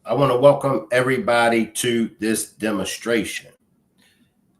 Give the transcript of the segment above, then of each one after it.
I want to welcome everybody to this demonstration.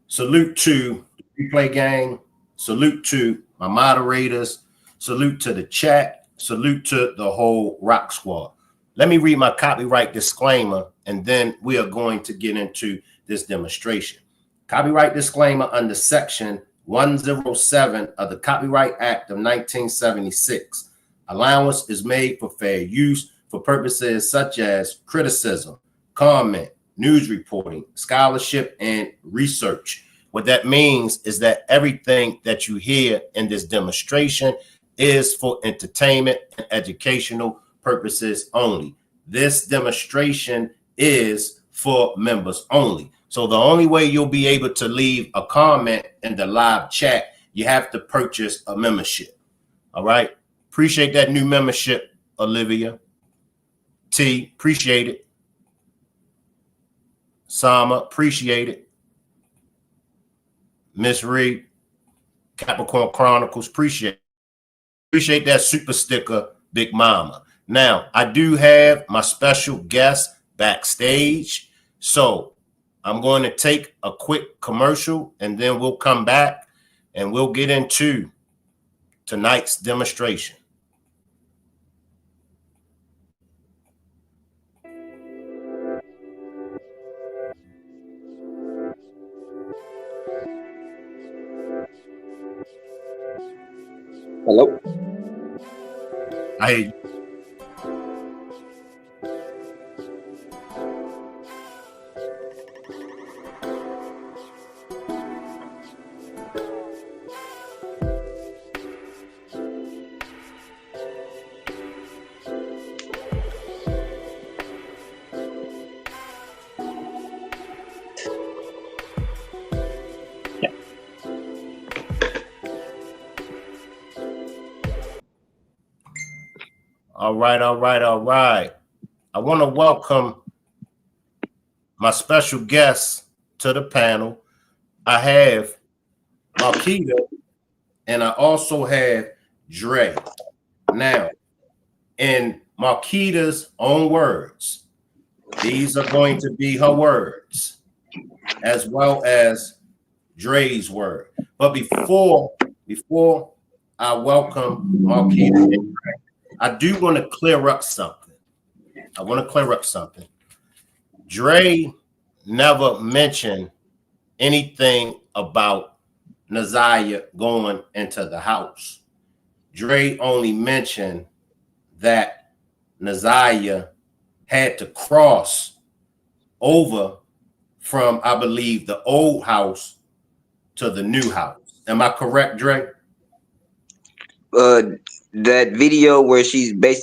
Salute to the replay gang. Salute to my moderators. Salute to the chat. Salute to the whole Rock Squad. Let me read my copyright disclaimer, and then we are going to get into this demonstration. Copyright disclaimer under Section 107 of the Copyright Act of 1976. Allowance is made for fair use for purposes such as criticism, comment, news reporting, scholarship, and research. What that means is that everything that you hear in this demonstration is for entertainment and educational purposes only. This demonstration is for members only. So the only way you'll be able to leave a comment in the live chat, you have to purchase a membership. All right. Appreciate that new membership, Olivia. T, appreciate it. Sama, appreciate it. Miss Reed, Capricorn Chronicles, appreciate that super sticker, Big Mama. Now, I do have my special guest backstage. So I'm going to take a quick commercial and then we'll come back and we'll get into tonight's demonstration. Hello. I hear you. All right. I want to welcome my special guest to the panel. I have Marquita and I also have Dre. Now, in Marquita's own words, these are going to be her words as well as Dre's word. But before I welcome Marquita and Dre, I do want to clear up something. Dre never mentioned anything about Naziah going into the house. Dre only mentioned that Naziah had to cross over from, I believe, the old house to the new house. Am I correct, Dre? That video where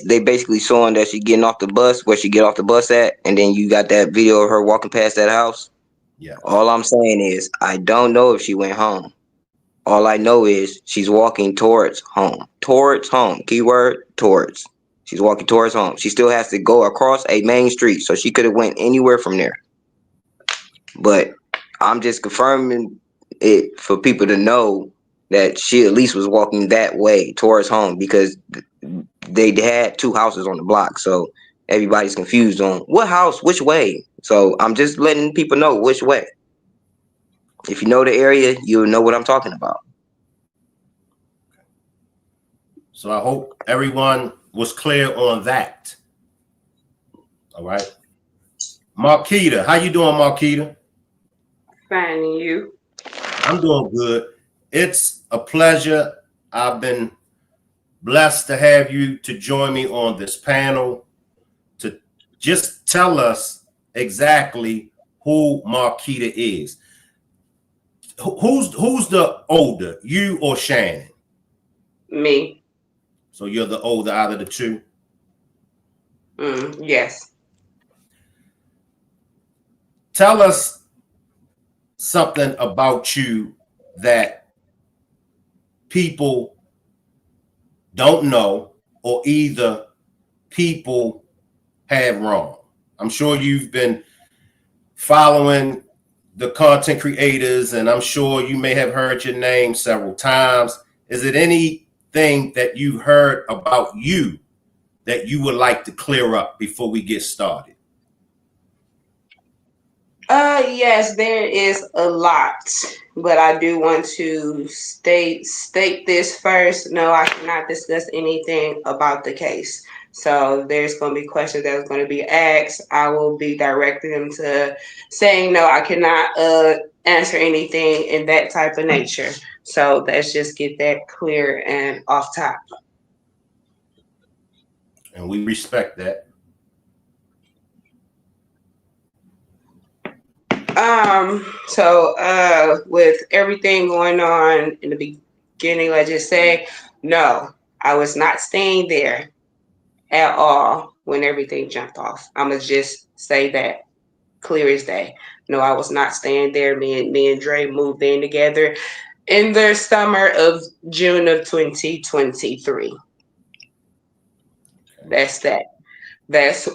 they basically showing that she getting off the bus, where she get off the bus at, and then you got that video of her walking past that house. Yeah. All I'm saying is I don't know if she went home. All I know is she's walking towards home. Towards home. Keyword towards. She's walking towards home. She still has to go across a main street, so she could have went anywhere from there. But I'm just confirming it for people to know that she at least was walking that way towards home, because they had two houses on the block. So everybody's confused on what house, which way. So I'm just letting people know which way. If you know the area, you'll know what I'm talking about. So I hope everyone was clear on that. All right. Marquita, how you doing, Marquita? Fine, and you? I'm doing good. It's a pleasure. I've been blessed to have you to join me on this panel to just tell us exactly who Marquita is. Who's the older, you or Shannon? Me. So you're the older out of the two? Yes. Tell us something about you that people don't know, or either people have wrong. I'm sure you've been following the content creators, and I'm sure you may have heard your name several times. Is it anything that you heard about you that you would like to clear up before we get started? Yes, there is a lot, but I do want to state this first. No, I cannot discuss anything about the case. So there's going to be questions that's going to be asked. I will be directing them to saying no. I cannot answer anything in that type of nature. So let's just get that clear and off top. And we respect that. With everything going on in the beginning, let's just say, no, I was not staying there at all when everything jumped off. I'm gonna just say that clear as day. No, I was not staying there. Me and Dre moved in together in the summer of June of 2023. That's that. That's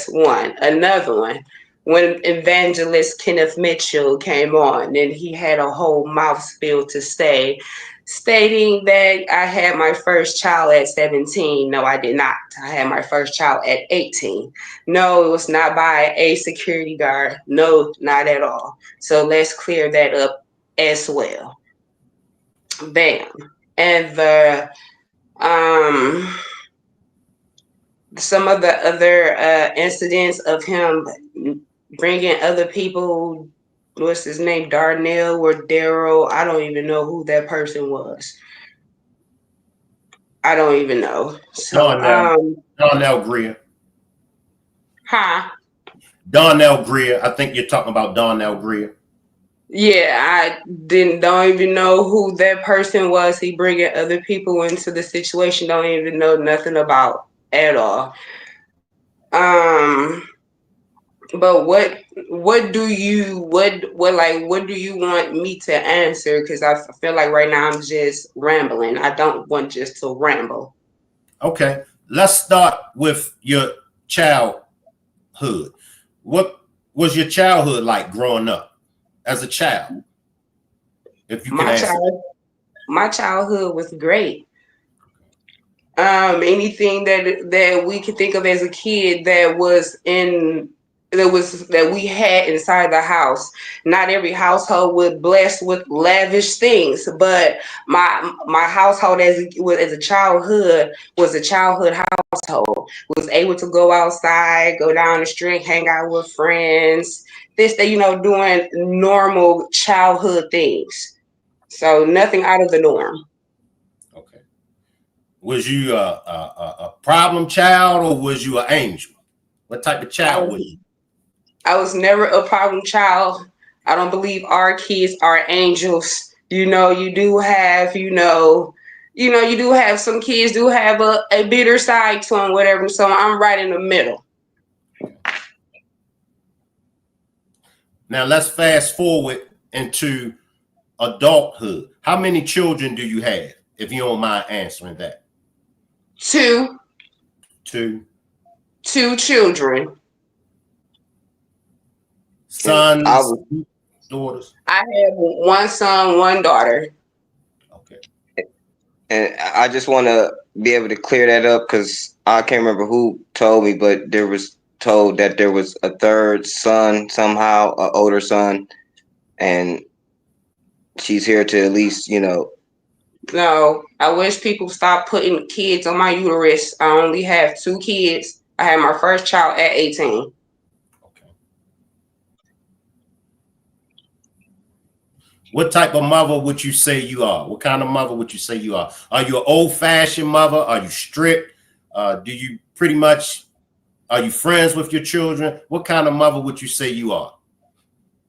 one. Another one. When Evangelist Kenneth Mitchell came on, and he had a whole mouth spiel to say, stating that I had my first child at 17. No, I did not. I had my first child at 18. No, it was not by a security guard. No, not at all. So let's clear that up as well. Bam. And some of the other incidents of him bringing other people, what's his name, Darnell or Daryl, I don't even know who that person was. I don't even know. So, Darnell Greer. Huh? Darnell Greer. I think you're talking about Darnell Greer. Yeah, I don't even know who that person was. He bringing other people into the situation. Don't even know nothing about at all. But what do you want me to answer? Because I feel like right now I'm just rambling. I don't want just to ramble. Okay, let's start with your childhood. What was your childhood like growing up as a child? If you can answer. My childhood was great. Anything that we could think of as a kid that we had inside the house. Not every household was blessed with lavish things, but my household as a childhood was a childhood household. Was able to go outside, go down the street, hang out with friends. Doing normal childhood things. So nothing out of the norm. Okay. Was you a problem child or was you an angel? What type of child was you? I was never a problem child. I don't believe our kids are angels. You do have some kids do have a bitter side to them, whatever. So I'm right in the middle. Now let's fast forward into adulthood. How many children do you have, if you don't mind answering that? Two children. Sons, daughters? I have one son, one daughter. Okay. And I just want to be able to clear that up because I can't remember who told me, but there was told that there was a third son somehow, an older son, and she's here to at least, No, I wish people stop putting kids on my uterus. I only have 2 kids. I had my first child at 18. Okay. What type of mother would you say you are? What kind of mother would you say you are? Are you an old-fashioned mother? Are you strict? Are you friends with your children? What kind of mother would you say you are?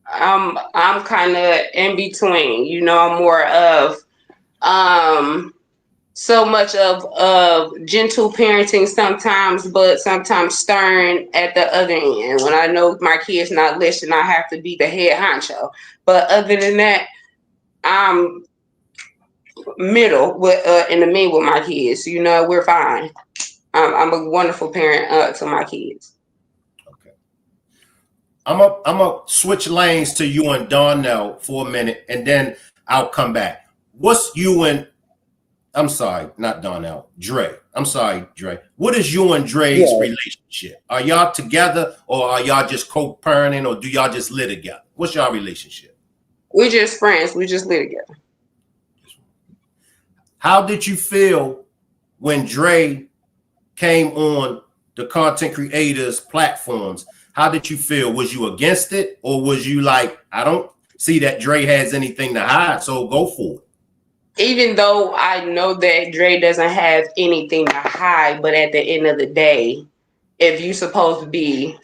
I'm kind of in between. I'm more of so much of gentle parenting sometimes, but sometimes stern at the other end. When I know my kids not listening, I have to be the head honcho. But other than that, I'm middle in the middle with my kids. We're fine. I'm a wonderful parent to my kids. Okay. I'm a switch lanes to you and Darnell for a minute, and then I'll come back. What's you and I'm sorry, not Darnell, Dre. I'm sorry, Dre. What is you and Dre's relationship? Are y'all together, or are y'all just co-parenting, or do y'all just live together? What's y'all relationship? We just friends. We just live together. How did you feel when Dre came on the content creators platforms? How did you feel? Was you against it, or was you like, I don't see that Dre has anything to hide, so go for it? Even though I know that Dre doesn't have anything to hide, but at the end of the day, if you supposed to be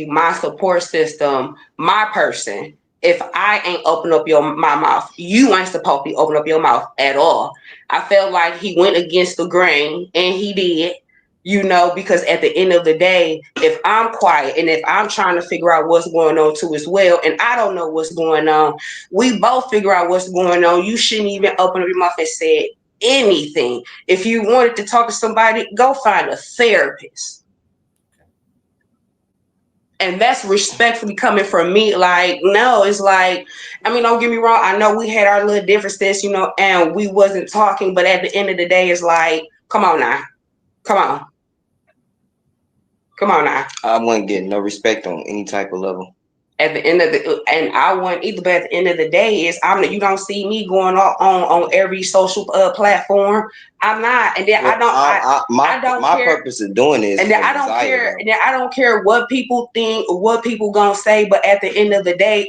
my support system, my person, if I ain't open up my mouth, you ain't supposed to be open up your mouth at all. I felt like he went against the grain, and he did. Because at the end of the day, if I'm quiet and if I'm trying to figure out what's going on too as well, and I don't know what's going on, we both figure out what's going on. You shouldn't even open up your mouth and say anything. If you wanted to talk to somebody, go find a therapist. And that's respectfully coming from me. Like, no, it's like, don't get me wrong. I know we had our little differences, and we wasn't talking, but at the end of the day, it's like, come on now. Come on now. I wouldn't get no respect on any type of level. At the end of and I wouldn't either, but at the end of the day, you don't see me going on every social platform. I'm not, and then well, my purpose of doing this, and then I don't care. And then I don't care what people think or what people gonna say. But at the end of the day,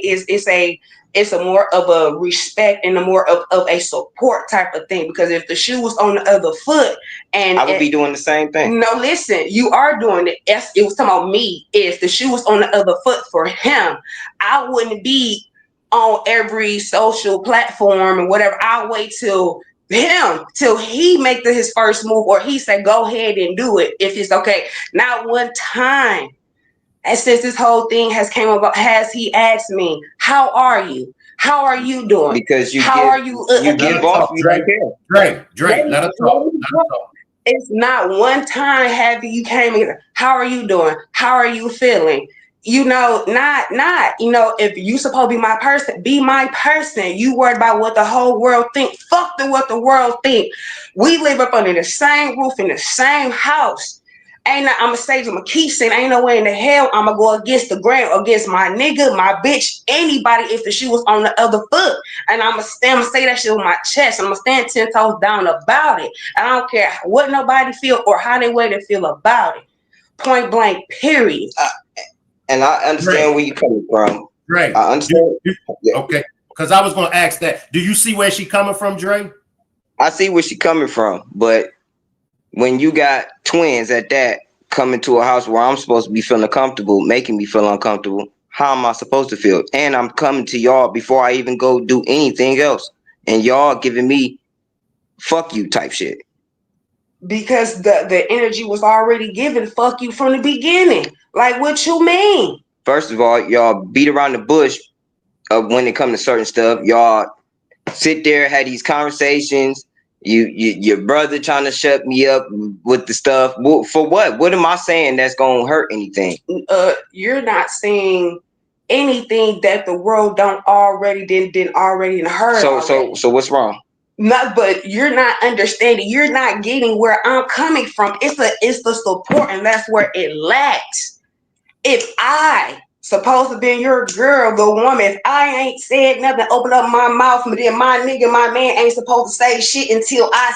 it's a more of a respect and a more of a support type of thing. Because if the shoe was on the other foot, and I would be doing the same thing. No, listen, you are doing it. It was talking about me. If the shoe was on the other foot for him, I wouldn't be on every social platform and whatever. I'll wait till he make his first move, or he said, go ahead and do it if it's okay. Not one time. And since this whole thing has came about, has he asked me, how are you? How are you doing? Because you give off Dre, let us talk. It's not one time have you came in. How are you doing? How are you feeling? Not, if you supposed to be my person, be my person. You worried about what the whole world think. Fuck what the world think. We live up under the same roof in the same house. I'm gonna keep saying, ain't no way in the hell I'm gonna go against the grain, against my nigga, my bitch, anybody if the shoe was on the other foot. And I'm gonna say that shit with my chest. I'm gonna stand 10 toes down about it. I don't care what nobody feel or how they way to feel about it. Point blank, period. And I understand where you're coming from. Dre, I understand. Okay, because I was gonna ask that. Do you see where she coming from, Dre? I see where she coming from, but when you got twins at that coming to a house where I'm supposed to be feeling comfortable, making me feel uncomfortable, how am I supposed to feel? And I'm coming to y'all before I even go do anything else, and y'all giving me fuck you type shit. Because the energy was already given fuck you from the beginning. Like, what you mean? First of all, y'all beat around the bush when it comes to certain stuff. Y'all sit there, had these conversations. Your brother trying to shut me up with the stuff. For what? What am I saying that's gonna hurt anything? You're not saying anything that the world didn't already heard. So what's wrong? Not, but you're not understanding. You're not getting where I'm coming from. It's the support, and that's where it lacks. If I supposed to be your girl, the woman, if I ain't said nothing, open up my mouth, but then my nigga, my man ain't supposed to say shit until I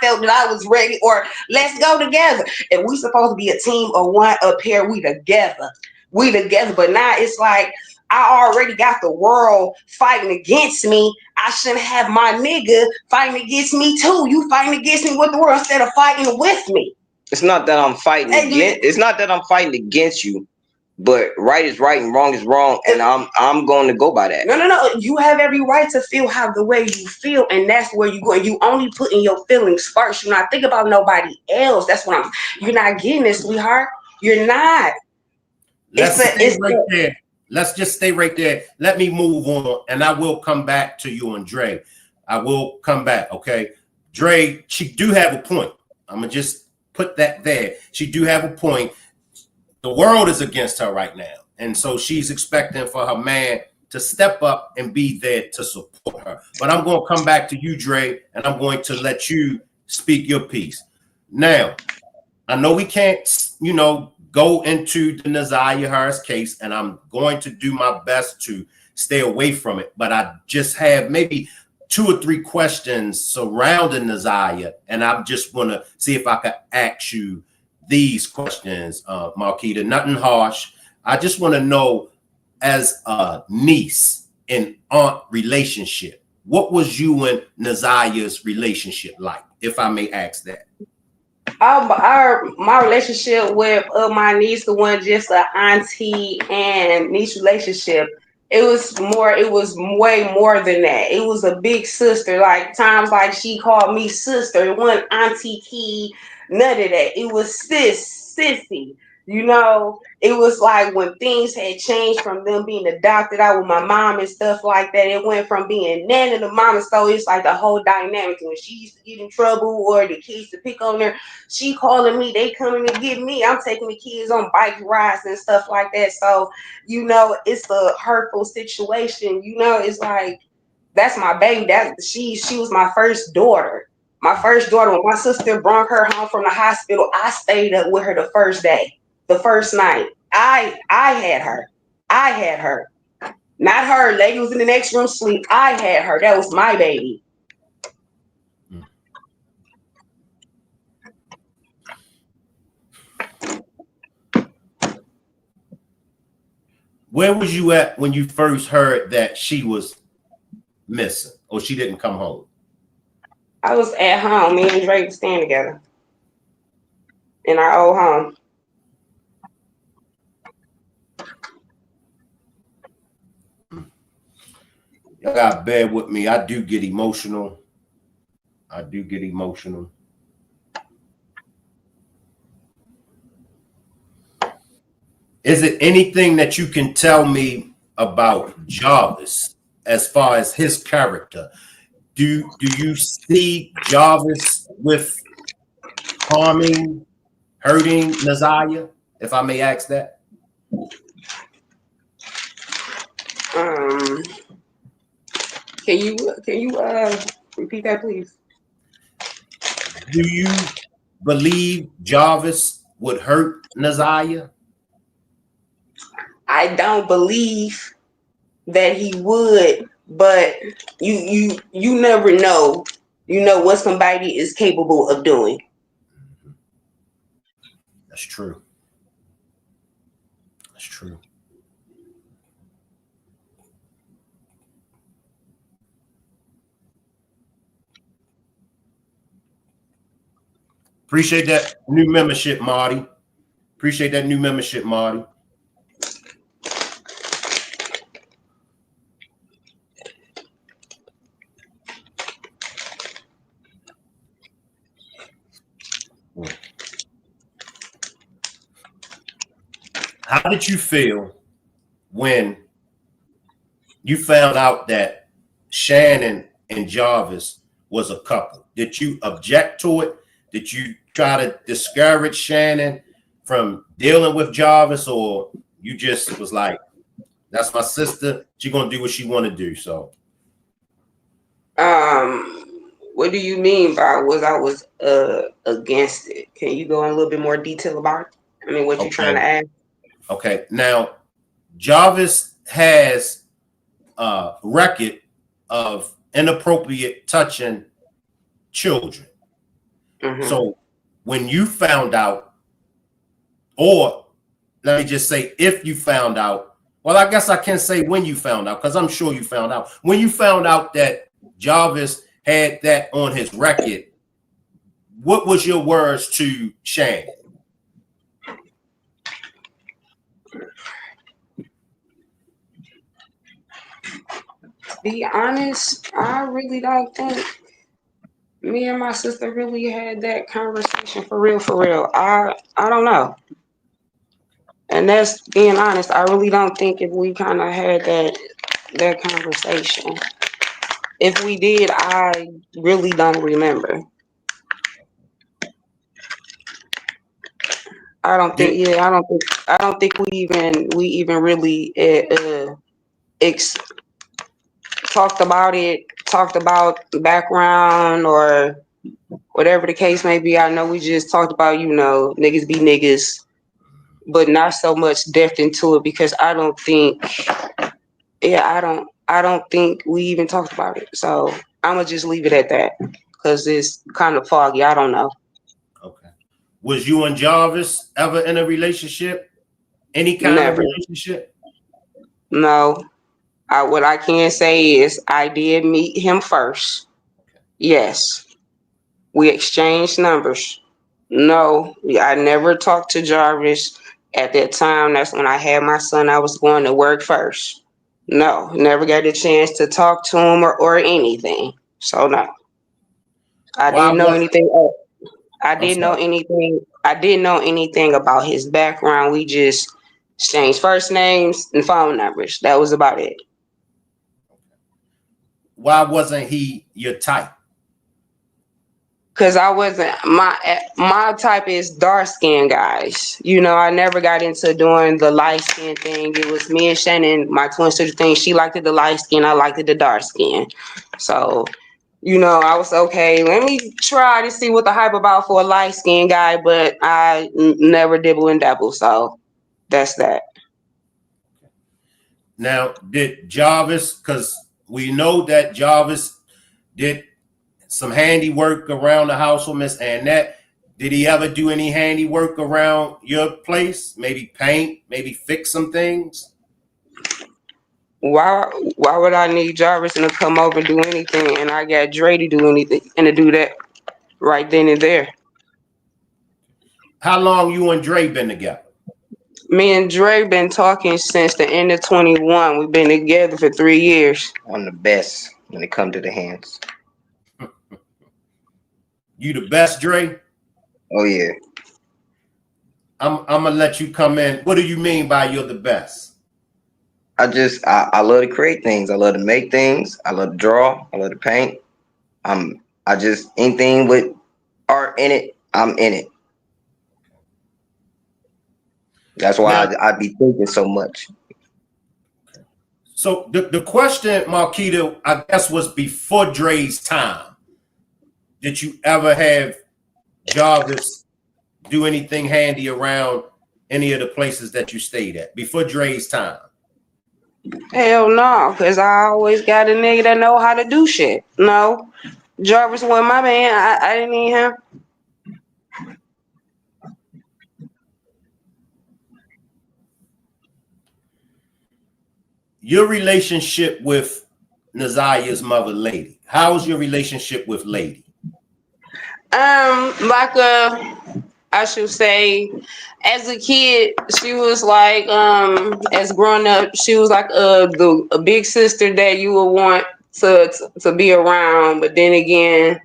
felt that I was ready, or let's go together. If we supposed to be a team or one up here, we together. But now it's like, I already got the world fighting against me. I shouldn't have my nigga fighting against me too. You fighting against me with the world instead of fighting with me. It's not that I'm fighting It's not that I'm fighting against you, but right is right and wrong is wrong, and I'm going to go by that. No. You have every right to feel how the way you feel, and that's where you go. You only put in your feelings first. You're not thinking about nobody else. That's what you're not getting it, sweetheart. You're not. Let's just stay right there. Let me move on, and I will come back to you and Dre. I will come back, okay? Dre, she do have a point. I'm going to just put that there. She do have a point. The world is against her right now, and so she's expecting for her man to step up and be there to support her. But I'm going to come back to you, Dre, and I'm going to let you speak your piece. Now, I know we can't, go into the Naziah Harris case, and I'm going to do my best to stay away from it. But I just have maybe 2 or 3 questions surrounding Naziah, and I just want to see if I can ask you these questions, Marquita. Nothing harsh. I just want to know, as a niece and aunt relationship, what was you and Naziah's relationship like, if I may ask that? My relationship with my niece, the one just an auntie and niece relationship, it was way more than that. It was a big sister. Like times like she called me sister. It wasn't auntie key, none of that. It was sissy. It was like when things had changed from them being adopted out with my mom and stuff like that. It went from being Nana to mama. So it's like the whole dynamic. When she used to get in trouble or the kids to pick on her, she calling me, they coming to get me. I'm taking the kids on bike rides and stuff like that. So, it's a hurtful situation. It's like, that's my baby. She was my first daughter. My first daughter, when my sister brought her home from the hospital, I stayed up with her the first day, the first night. I had her. I had her. Not her. Lady was in the next room sleep. I had her. That was my baby. Where was you at when you first heard that she was missing or she didn't come home? I was at home. Me and Drake staying together in our old home. Y'all gotta bear with me. I do get emotional. Is it anything that you can tell me about Jarvis as far as his character? Do you see Jarvis with hurting Naziah, if I may ask that? Can you repeat that, please? Do you believe Jarvis would hurt Naziah? I don't believe that he would, but you never know. What somebody is capable of doing. That's true. Appreciate that new membership, Marty. How did you feel when you found out that Shannon and Jarvis was a couple? Did you object to it? Did you try to discourage Shannon from dealing with Jarvis, or you just was like, that's my sister, she's gonna do what she want to do? So what do you mean by I was against it? Can you go in a little bit more detail about it? I mean, what you trying to ask? Okay, now Jarvis has a record of inappropriate touching children. Mm-hmm. So when you found out, or let me just say, if you found out, well, I guess I can say when you found out, because I'm sure you found out. When you found out that Jarvis had that on his record, what was your words to Shannon? Be honest, I really don't think me and my sister really had that conversation for real. I don't know. And that's being honest. I really don't think if we kind of had that conversation. If we did, I really don't remember. I don't think we even really talked about it, talked about the background or whatever the case may be. I know we just talked about, niggas be niggas, but not so much depth into it because I don't think we even talked about it. So I'm gonna just leave it at that because it's kind of foggy. I don't know. Okay. Was you and Jarvis ever in a relationship? Any kind Never. of relationship? No. What I can say is I did meet him first. Yes. We exchanged numbers. No, I never talked to Jarvis at that time. That's when I had my son. I was going to work first. No, never got a chance to talk to him or anything. So no. I Why didn't know wasn't anything. I I'm didn't know sorry. anything. I didn't know anything about his background. We just exchanged first names and phone numbers. That was about it. Why wasn't he your type? Cause I wasn't my type is dark skinned guys. I never got into doing the light skin thing. It was me and Shannon, my twin sister thing. She liked it the light skin, I liked it the dark skin. So, I was okay. Let me try to see what the hype about for a light skinned guy, but I never dibble and dabble. So that's that. Now, did Jarvis, because we know that Jarvis did some handiwork around the house with Miss Annette. Did he ever do any handiwork around your place? Maybe paint, maybe fix some things? Why would I need Jarvis to come over and do anything and I got Dre to do anything and to do that right then and there? How long you and Dre been together? Me and Dre been talking since the end of 21. We've been together for 3 years. One of the best when it comes to the hands. You the best, Dre? Oh yeah. I'm gonna let you come in. What do you mean by you're the best? I love to create things. I love to make things. I love to draw. I love to paint. I just anything with art in it, I'm in it. That's why Now, I be thinking so much. so the question, Marquita, I guess was before Dre's time. Did you ever have Jarvis do anything handy around any of the places that you stayed at before Dre's time? Hell no, because I always got a nigga that know how to do shit. No, Jarvis wasn't my man. I didn't need him. Your relationship with Naziah's mother, Lady. How was your relationship with Lady? Like I should say, as a kid, she was like, as growing up, she was like a big sister that you would want to be around. But then again,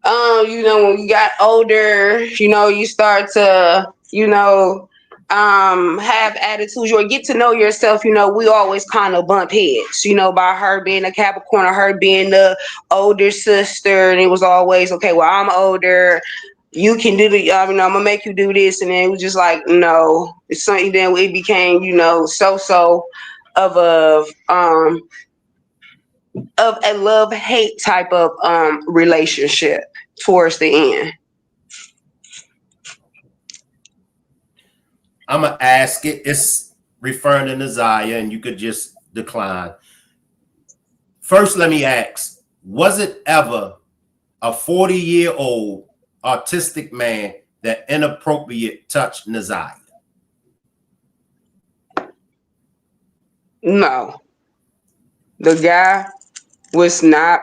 when you got older, you start to, have attitudes or get to know yourself. We always kind of bump heads, by her being a Capricorn or her being the older sister. And it was always, okay, well, I'm older. You can do I'm gonna make you do this. And then it was just like, no, it's something. Then it became, so of a love-hate type of relationship towards the end. I'm gonna ask it. It's referring to Naziah, and you could just decline. First, let me ask: was it ever a 40-year-old autistic man that inappropriate touched Naziah? No, the guy was not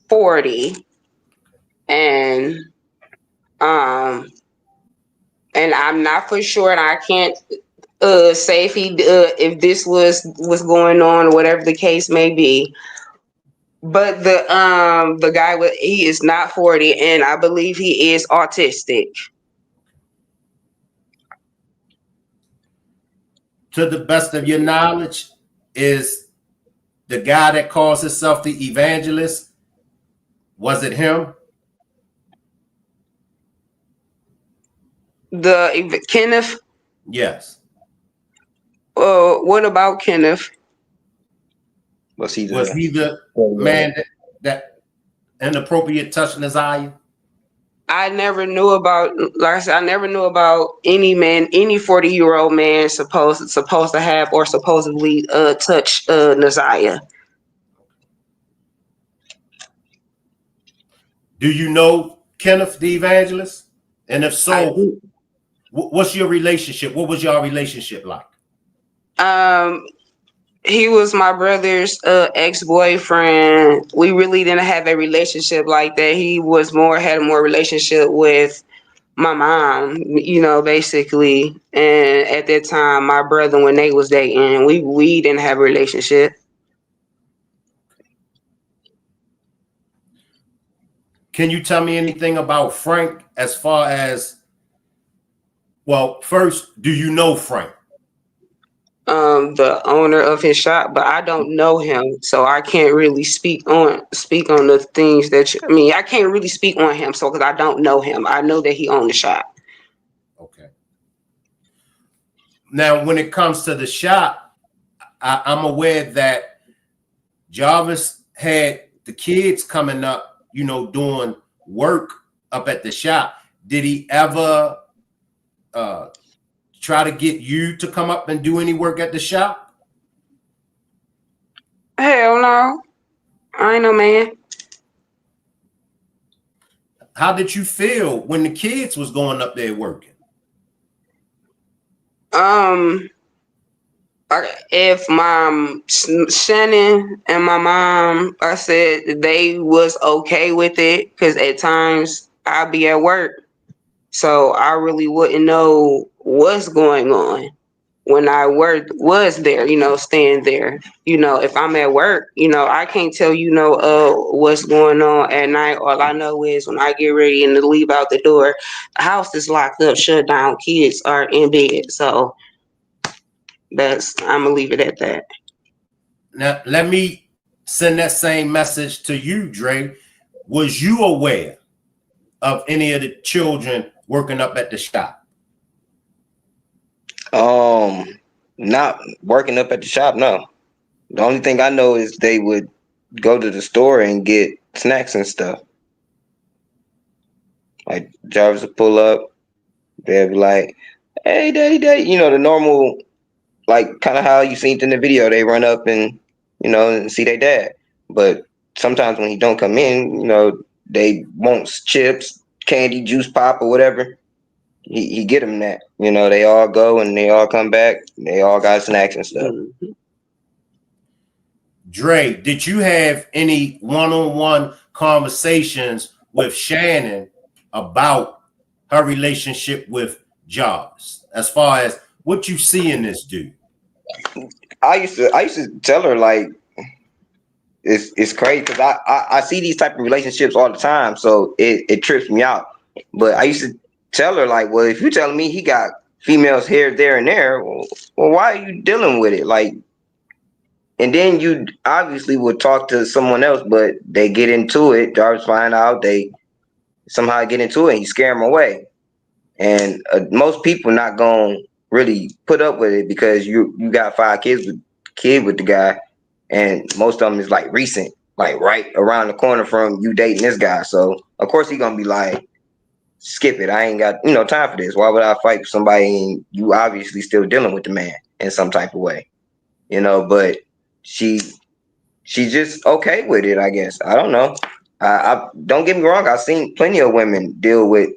40, and I'm not for sure, and I can't say if this was going on or whatever the case may be. But the guy he is not 40, and I believe he is autistic. To the best of your knowledge, is the guy that calls himself the Evangelist, was it him? The Kenneth. Yes. What about Kenneth? Was he Was he the man that inappropriate touched Naziah? I never knew about, like I said, I never knew about any man, any 40-year-old man supposed to have or supposedly touch Naziah. Do you know Kenneth the Evangelist? And if I so, what's your relationship? What was your relationship like? He was my brother's ex-boyfriend. We really didn't have a relationship like that. He was had more relationship with my mom, basically. And at that time, my brother, when they was dating, we didn't have a relationship. Can you tell me anything about Frank as far as, well, first, do you know Frank? The owner of his shop, but I don't know him, so I can't really speak on the things that I can't really speak on him, so because I don't know him. I know that he owned the shop. Okay. Now, when it comes to the shop, I'm aware that Jarvis had the kids coming up, doing work up at the shop. Did he ever try to get you to come up and do any work at the shop? Hell no. I ain't no man. How did you feel when the kids was going up there working? If Shannon and my mom, I said they was okay with it, because at times I'd be at work, so I really wouldn't know what's going on when I was there, staying there. If I'm at work, I can't tell what's going on at night. All I know is when I get ready and to leave out the door, the house is locked up, shut down, kids are in bed. So I'm gonna leave it at that. Now, let me send that same message to you, Dre. Was you aware of any of the children working up at the shop? Not working up at the shop, no. The only thing I know is they would go to the store and get snacks and stuff. Like Jarvis would pull up, they'd be like, "Hey, daddy, daddy," the normal, like kind of how you seen it in the video. They run up and and see their dad. But sometimes when he don't come in, they want chips, candy, juice pop, or whatever. He get them that. They all go and they all come back. They all got snacks and stuff. Mm-hmm. Dre, did you have any one-on-one conversations with Shannon about her relationship with Jarvis, as far as what you see in this dude? I used to tell her, like, it's crazy because I see these type of relationships all the time, so it trips me out. But I used to tell her, like, well, if you're telling me he got females here, there, and there, well, why are you dealing with it? Like, and then you obviously would talk to someone else, but they get into it. Jarvis find out, they somehow get into it, and you scare them away. And most people not gonna really put up with it because you got 5 kids with the guy, and most of them is like recent, like right around the corner from you dating this guy. So of course he gonna be like, skip it. I ain't got time for this. Why would I fight for somebody and you obviously still dealing with the man in some type of way, But she's just okay with it, I guess. I don't know. I don't get me wrong. I've seen plenty of women deal with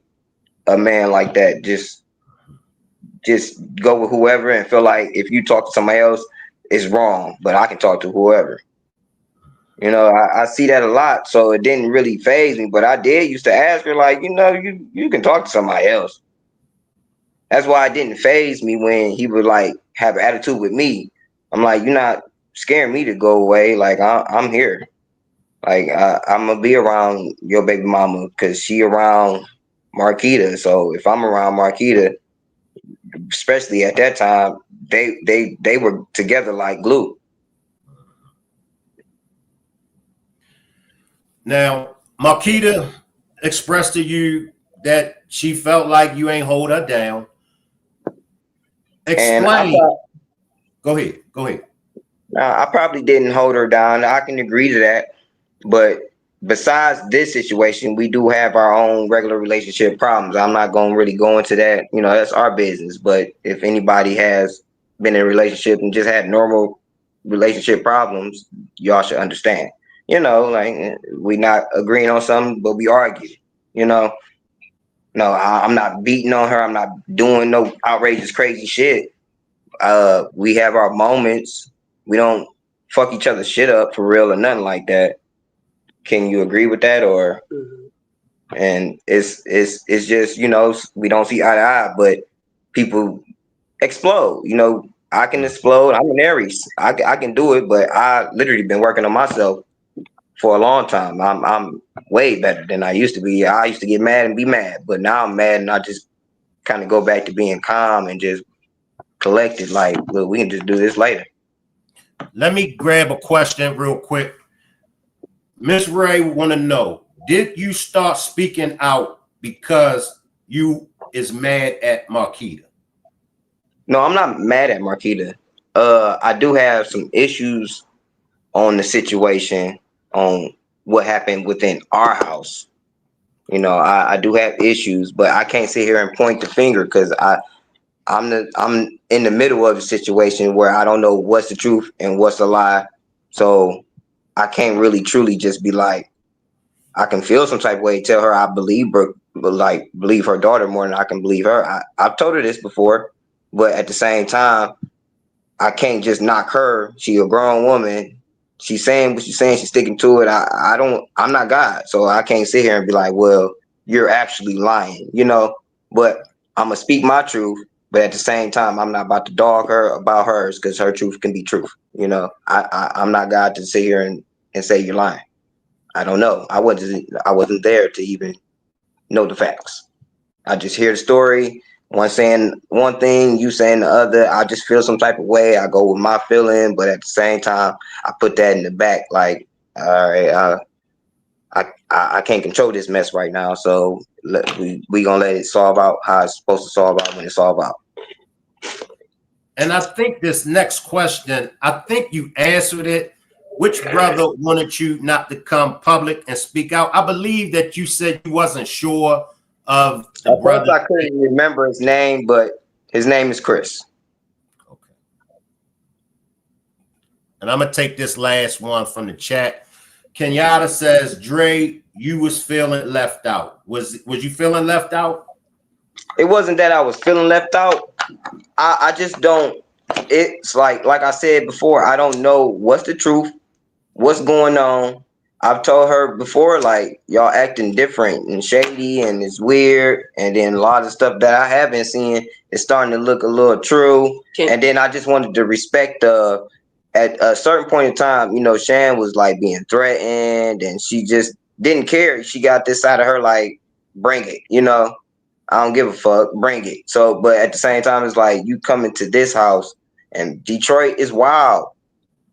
a man like that. Just go with whoever and feel like if you talk to somebody else, it's wrong, but I can talk to whoever. I see that a lot, so it didn't really faze me. But I did used to ask her, like, you can talk to somebody else. That's why it didn't faze me when he would like have an attitude with me. I'm like, you're not scaring me to go away. Like I'm here. Like I'm gonna be around your baby mama because she around Marquita. So if I'm around Marquita, especially at that time, they were together like glue. Now, Marquita expressed to you that she felt like you ain't hold her down. Explain. Go ahead. Go ahead. I probably didn't hold her down. I can agree to that, but besides this situation, we do have our own regular relationship problems. I'm not going to really go into that. You know, that's our business. But if anybody has been in a relationship and just had normal relationship problems, y'all should understand. You know, like we not agreeing on something, but we argue. You know, no, I'm not beating on her. I'm not doing no outrageous, crazy shit. We have our moments. We don't fuck each other's shit up for real or nothing like that. Can you agree with that? Or and it's just, you know, we don't see eye to eye, but people explode. You know, I can explode. I'm an Aries. I can do it, but I literally been working on myself for a long time. I'm way better than I used to be. I used to get mad and be mad, but now I'm mad and I just kind of go back to being calm and just collected. Like, look, we can just do this later. Let me grab a question real quick. Miss Ray want to know, did you start speaking out because you is mad at Marquita? No, I'm not mad at Marquita. I do have some issues on the situation, on what happened within our house. You know, I do have issues, but I can't sit here and point the finger because I'm in the middle of a situation where I don't know what's the truth and what's a lie. So I can't really truly just be like, I can feel some type of way, tell her I believe Brooke, like believe her daughter more than I can believe her. I've told her this before, but at the same time, I can't just knock her. She a grown woman. She's saying what she's saying. She's sticking to it. I'm not God, so I can't sit here and be like, well, you're actually lying, you know. But I'm gonna speak my truth. But at the same time, I'm not about to dog her about hers because her truth can be truth. You know, I'm not God to sit here and say you're lying. I don't know. I wasn't there to even know the facts. I just hear the story. One saying one thing, you saying the other. I just feel some type of way. I go with my feeling, but at the same time, I put that in the back. Like, all right, I can't control this mess right now. So we gonna let it solve out how it's supposed to solve out when it solve out. And I think this next question, I think you answered it. Which brother wanted you not to come public and speak out? I believe that you said you wasn't sure of the brother. I couldn't remember his name, but his name is Chris. Okay. And I'm gonna take this last one from the chat. Kenyatta says, Dre, you was feeling left out. Was you feeling left out? It wasn't that I was feeling left out. I just don't. It's like I said before, I don't know what's the truth, what's going on. I've told her before, like, y'all acting different and shady and it's weird. And then a lot of stuff that I have been seeing is starting to look a little true. And then I just wanted to respect at a certain point in time, you know, Shan was like being threatened and she just didn't care. She got this side of her like, bring it, you know. I don't give a fuck, bring it. So, but at the same time, it's like you come into this house and Detroit is wild.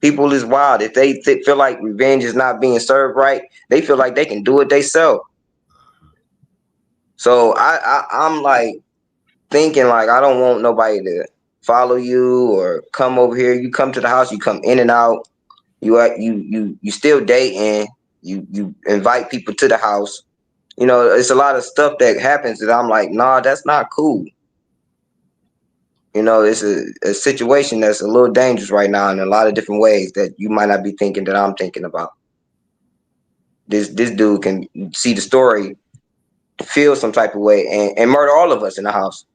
People is wild. If they feel like revenge is not being served right, they feel like they can do it themselves. So I'm like thinking like I don't want nobody to follow you or come over here. You come to the house, you come in and out. You still dating. You invite people to the house. You know, it's a lot of stuff that happens that I'm like, nah, that's not cool. You know, it's a situation that's a little dangerous right now in a lot of different ways that you might not be thinking that I'm thinking about. This dude can see the story, feel some type of way, and murder all of us in the house.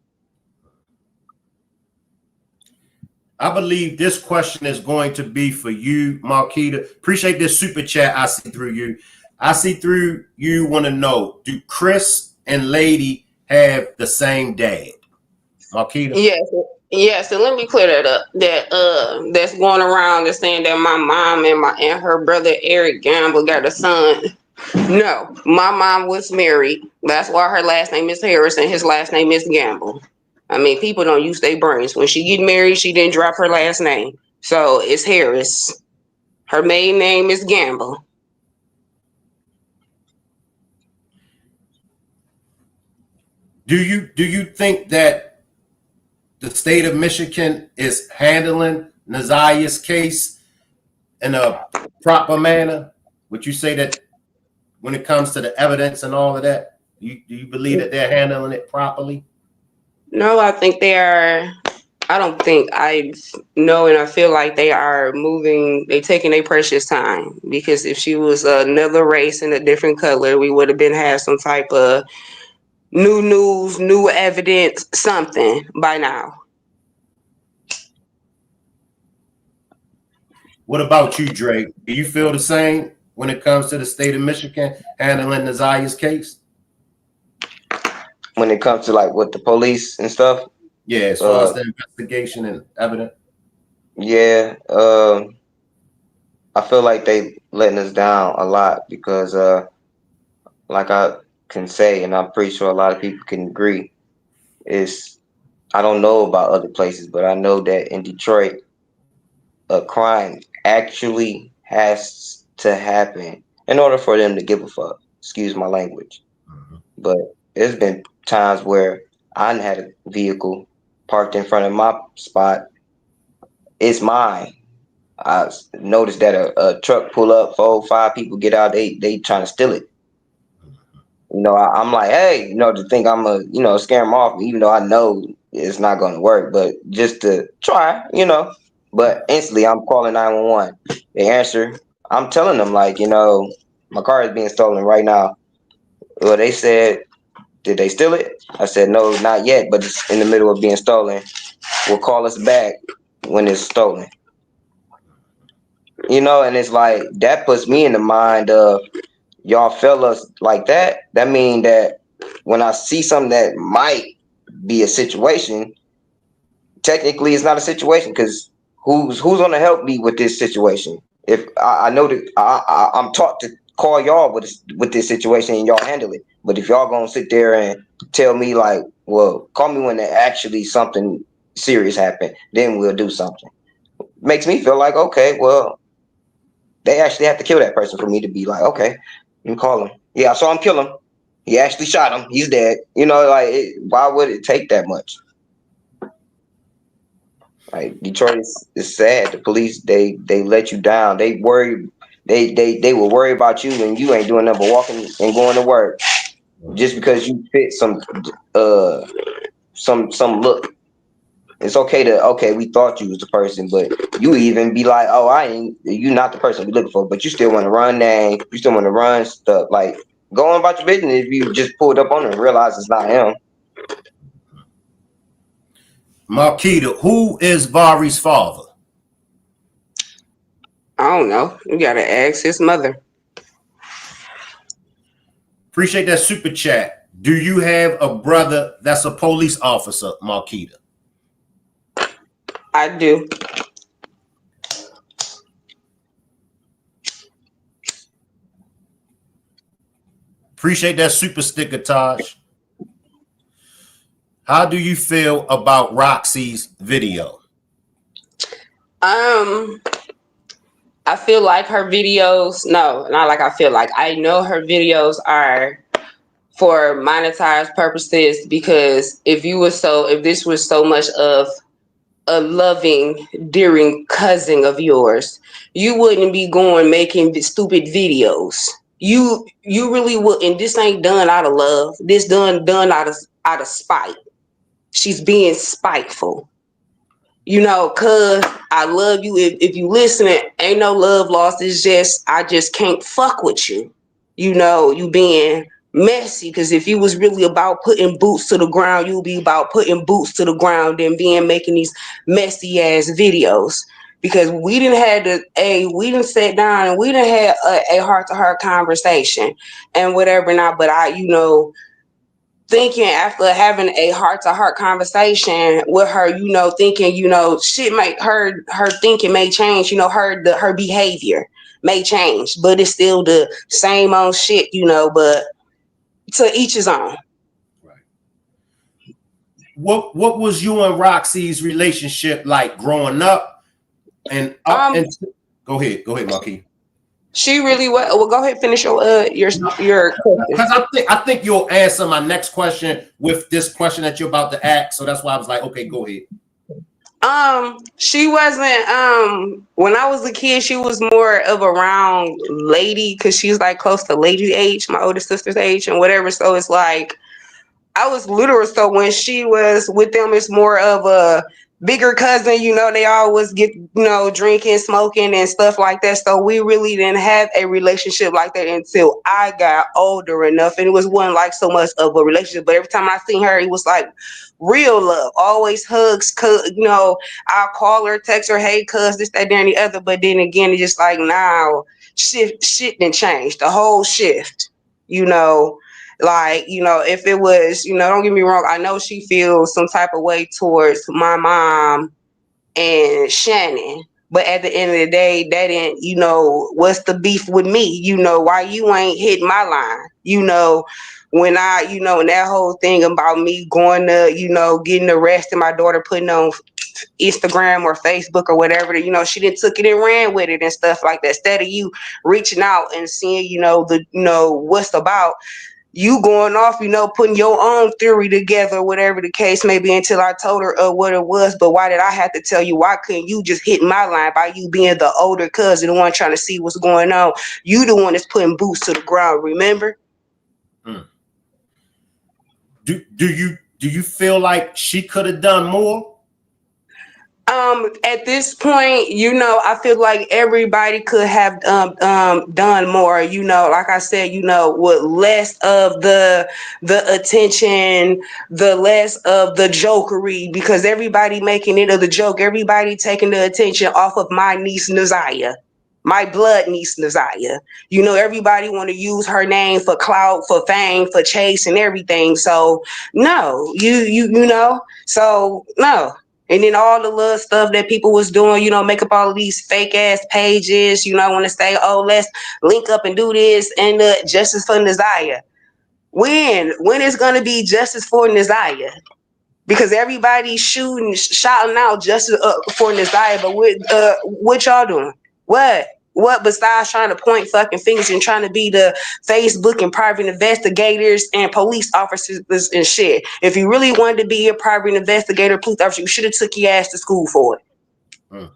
I believe this question is going to be for you, Marquita. Appreciate this super chat. I see through you. I see through you. Want to know, do Chris and Lady have the same dad? Marquita? Yes, and let me clear that up. That's going around that's saying that my mom and her brother Eric Gamble got a son. No, my mom was married. That's why her last name is Harris and his last name is Gamble. I mean, people don't use their brains. When she get married, she didn't drop her last name. So it's Harris. Her maiden name is Gamble. Do you think that the state of Michigan is handling Naziah's case in a proper manner? Would you say that when it comes to the evidence and all of that? Do you believe that they're handling it properly? No, I think they are. I don't think I know, and I feel like they are moving. They taking their precious time, because if she was another race and a different color, we would have been had some type of new news, new evidence, something by now. What about you, Drake? Do you feel the same when it comes to the state of Michigan handling Naziah's case? When it comes to like with the police and stuff. Yeah, as far as the investigation and evidence. Yeah, I feel like they letting us down a lot because, like I can say, and I'm pretty sure a lot of people can agree, is I don't know about other places, but I know that in Detroit, a crime actually has to happen in order for them to give a fuck. Excuse my language. But there's been times where I had a vehicle parked in front of my spot. It's mine. I noticed that a truck pull up, 4-5 people get out. They trying to steal it. You know, I'm like, hey, you know, to think I'm a, you know, scare them off, even though I know it's not going to work, but just to try, you know. But instantly, I'm calling 911. They answer. I'm telling them, like, you know, my car is being stolen right now. Well, they said, did they steal it? I said, no, not yet, but it's in the middle of being stolen. Will call us back when it's stolen. You know, and it's like, that puts me in the mind of, y'all fellas like that. That mean that when I see something that might be a situation, technically it's not a situation, because who's going to help me with this situation? If I know that I'm taught to call y'all with this situation and y'all handle it. But if y'all gonna sit there and tell me like, well, call me when actually something serious happened, then we'll do something. Makes me feel like, okay, well, they actually have to kill that person for me to be like, okay, you call him. Yeah, I saw him kill him. He actually shot him. He's dead. You know, like, why would it take that much? Like, Detroit is sad. The police, they let you down. They worry. They will worry about you when you ain't doing nothing but walking and going to work, just because you fit some look. It's okay, we thought you was the person, but you even be like, oh, you not the person we looking for, but you still want to run name, you still want to run stuff, like, go on about your business if you just pulled up on him and realize it's not him. Marquita, who is Vari's father? I don't know. You gotta ask his mother. Appreciate that super chat. Do you have a brother that's a police officer, Marquita? I do. Appreciate that super sticker, Taj. How do you feel about Roxy's video? I feel like her videos, no, not like I feel like. I know her videos are for monetized purposes, because if this was so much of a loving, dearing cousin of yours, you wouldn't be going making stupid videos. You really wouldn't. This ain't done out of love. This done out of spite. She's being spiteful. You know, cuz I love you. If you listening, ain't no love lost. It's just, I just can't fuck with you. You know, you being messy, because if you was really about putting boots to the ground, you'll be about putting boots to the ground and making these messy ass videos. Because we didn't sit down and we didn't have a heart to heart conversation and whatever not. But thinking after having a heart-to-heart conversation with her, you know, thinking, you know, shit might her thinking may change, you know, her behavior may change, but it's still the same old shit, you know, but to each his own. Right. What was you and Roxy's relationship like growing up? And go ahead, Marquis. She really well, go ahead, finish your because I think you'll answer my next question with this question that you're about to ask. So that's why I was like, okay, go ahead. She wasn't when I was a kid, she was more of a round lady because she's like close to lady age, my older sister's age and whatever. So it's like I was literal. So when she was with them, it's more of a bigger cousin. You know, they always get, drinking, smoking, and stuff like that. So we really didn't have a relationship like that until I got older enough. And it wasn't like so much of a relationship. But every time I seen her, it was like real love. Always hugs. I'll call her, text her, hey, cuz, this, that, and the other. But then again, it's just like now shit didn't change. The whole shift, you know. Like, if it was, don't get me wrong, I know she feels some type of way towards my mom and Shannon. But at the end of the day, that ain't, what's the beef with me? Why you ain't hit my line? When and that whole thing about me going to, getting arrested, my daughter putting on Instagram or Facebook or whatever, she didn't took it and ran with it and stuff like that. Instead of you reaching out and seeing, what's about, you going off, putting your own theory together, whatever the case may be, until I told her what it was. But why did I have to tell you? Why couldn't you just hit my line by you being the older cousin, the one trying to see what's going on? You the one that's putting boots to the ground, remember? Do you feel like she could have done more? At this point, I feel like everybody could have done more, like I said, with less of the attention, the less of the jokery, because everybody making it of the joke, everybody taking the attention off of my niece Naziah. My blood niece Naziah. Everybody want to use her name for clout, for fame, for chase and everything. So no, so no. And then all the little stuff that people was doing, make up all of these fake ass pages, want to say, oh, let's link up and do this and justice for Naziah. When is going to be justice for Naziah? Because everybody's shouting out justice for Naziah, but what y'all doing? What besides trying to point fucking fingers and trying to be the Facebook and private investigators and police officers and shit? If you really wanted to be a private investigator, police officer, you should have took your ass to school for it.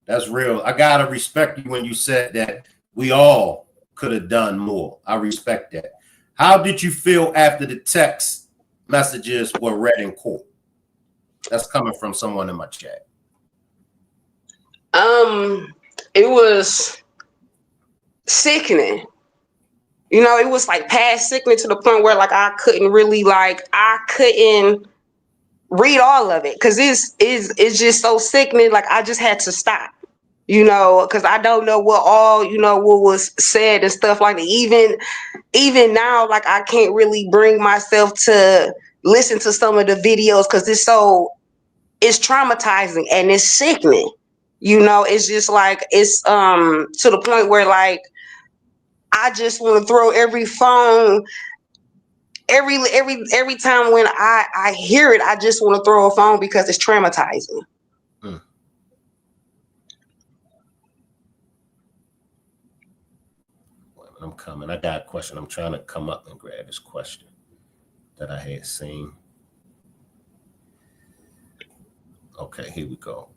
That's real. I gotta respect you when you said that we all could have done more. I respect that. How did you feel after the text messages were read in court? That's coming from someone in my chat. It was sickening. It was like past sickening to the point where like I couldn't read all of it because it's just so sickening. Like I just had to stop. Because I don't know what all what was said and stuff like that. Even now, like I can't really bring myself to listen to some of the videos because it's traumatizing and it's sickening. It's just like it's to the point where like I just want to throw every phone every time when I hear it, I just want to throw a phone because it's traumatizing. I'm coming. I got a question. I'm trying to come up and grab this question that I had seen. Okay, here we go.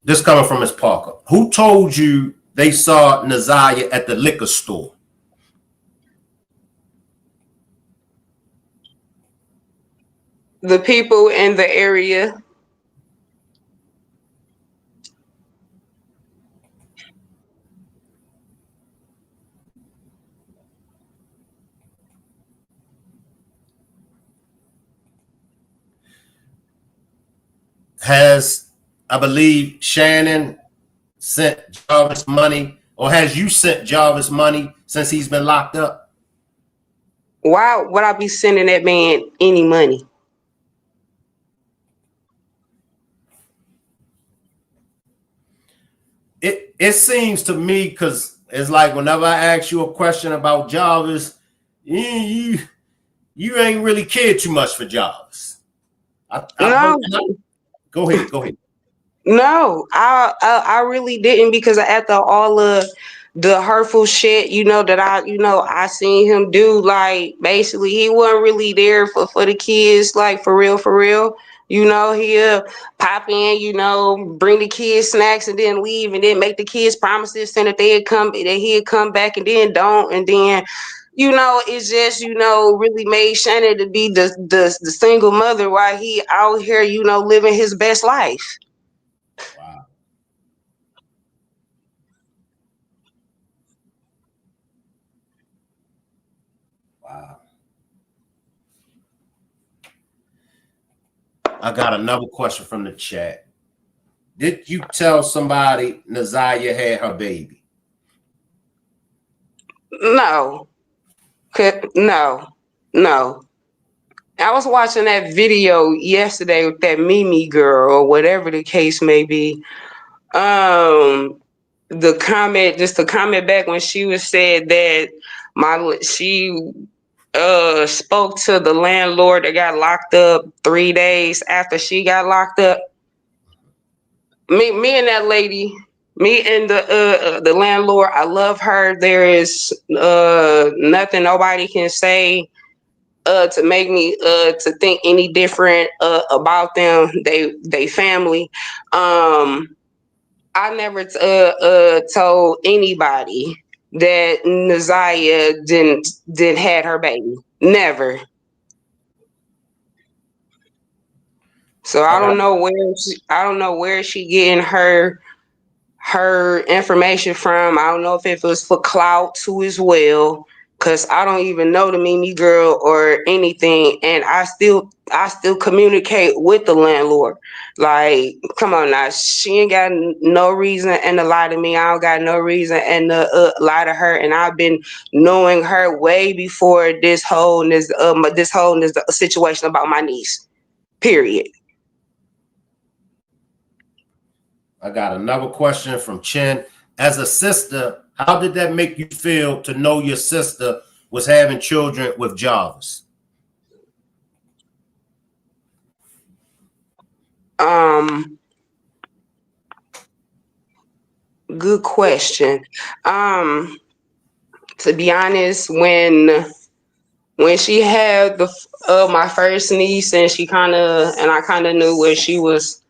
This coming from Ms. Parker. Who told you they saw Naziah at the liquor store? The people in the area. Has, I believe, Shannon sent Jarvis money, or has you sent Jarvis money since he's been locked up? Why would I be sending that man any money? It seems to me, because it's like whenever I ask you a question about Jarvis, you ain't really cared too much for Jarvis. No. Go ahead. No, I really didn't, because after all of the hurtful shit, that I seen him do, like basically he wasn't really there for the kids, like for real. You know, he'll pop in, you know, bring the kids snacks and then leave, and then make the kids promises saying that he'd come back, and then don't, and then, you know, it's just, you know, really made Shannon to be the single mother while he out here, you know, living his best life. Wow. Wow. I got another question from the chat. Did you tell somebody Naziah had her baby? No, no. I was watching that video yesterday with that Mimi girl or whatever the case may be. The comment back when she was said that she spoke to the landlord that got locked up 3 days after she got locked up. Me and that lady, me and the landlord, I love her. There is nothing nobody can say to make me to think any different about them. They family. I never told anybody that Naziah didn't had her baby. Never. So I don't know where she getting her information from. I don't know if it was for Clout too as well, because I don't even know the Mimi girl or anything, and I still communicate with the landlord. Like, come on now, she ain't got no reason and to lie to me. I don't got no reason and to lie to her, and I've been knowing her way before this whole situation about my niece. Period. I got another question from Chen. As a sister, how did that make you feel to know your sister was having children with Jarvis? Good question. To be honest, when she had my first niece, and I kind of knew where she was,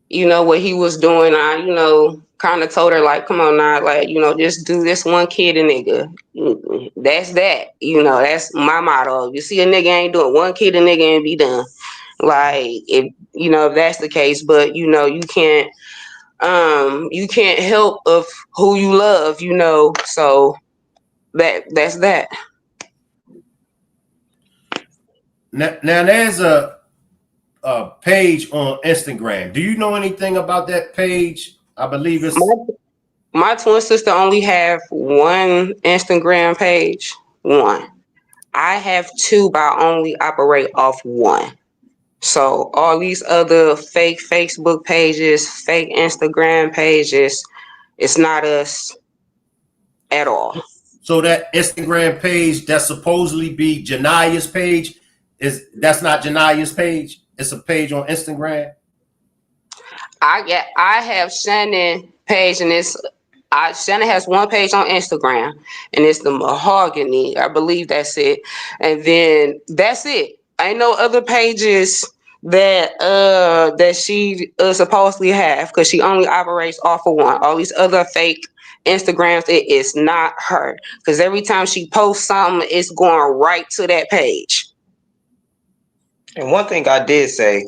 you know, what he was doing. I, you know, kind of told her, like, come on now, like, you know, just do this one kid a nigga. That's that. You know, that's my motto. You see a nigga ain't doing one kid a nigga and be done. Like, if you know, if that's the case, but you know, you can't help of who you love, you know. So that's that. Now there's a page on Instagram. Do you know anything about that page? I believe it's My twin sister only have one Instagram page. One. I have two, but I only operate off one. So all these other fake Facebook pages, fake Instagram pages, it's not us at all. so that Instagram page that supposedly be Janiah's page that's not Janiah's page. It's a page on Instagram. I have Shannon page, and Shannon has one page on Instagram, and it's the Mahogany. I believe that's it. And then that's it. Ain't no other pages that she supposedly have, because she only operates off of one. All these other fake Instagrams, it is not her. Because every time she posts something, it's going right to that page. And one thing I did say,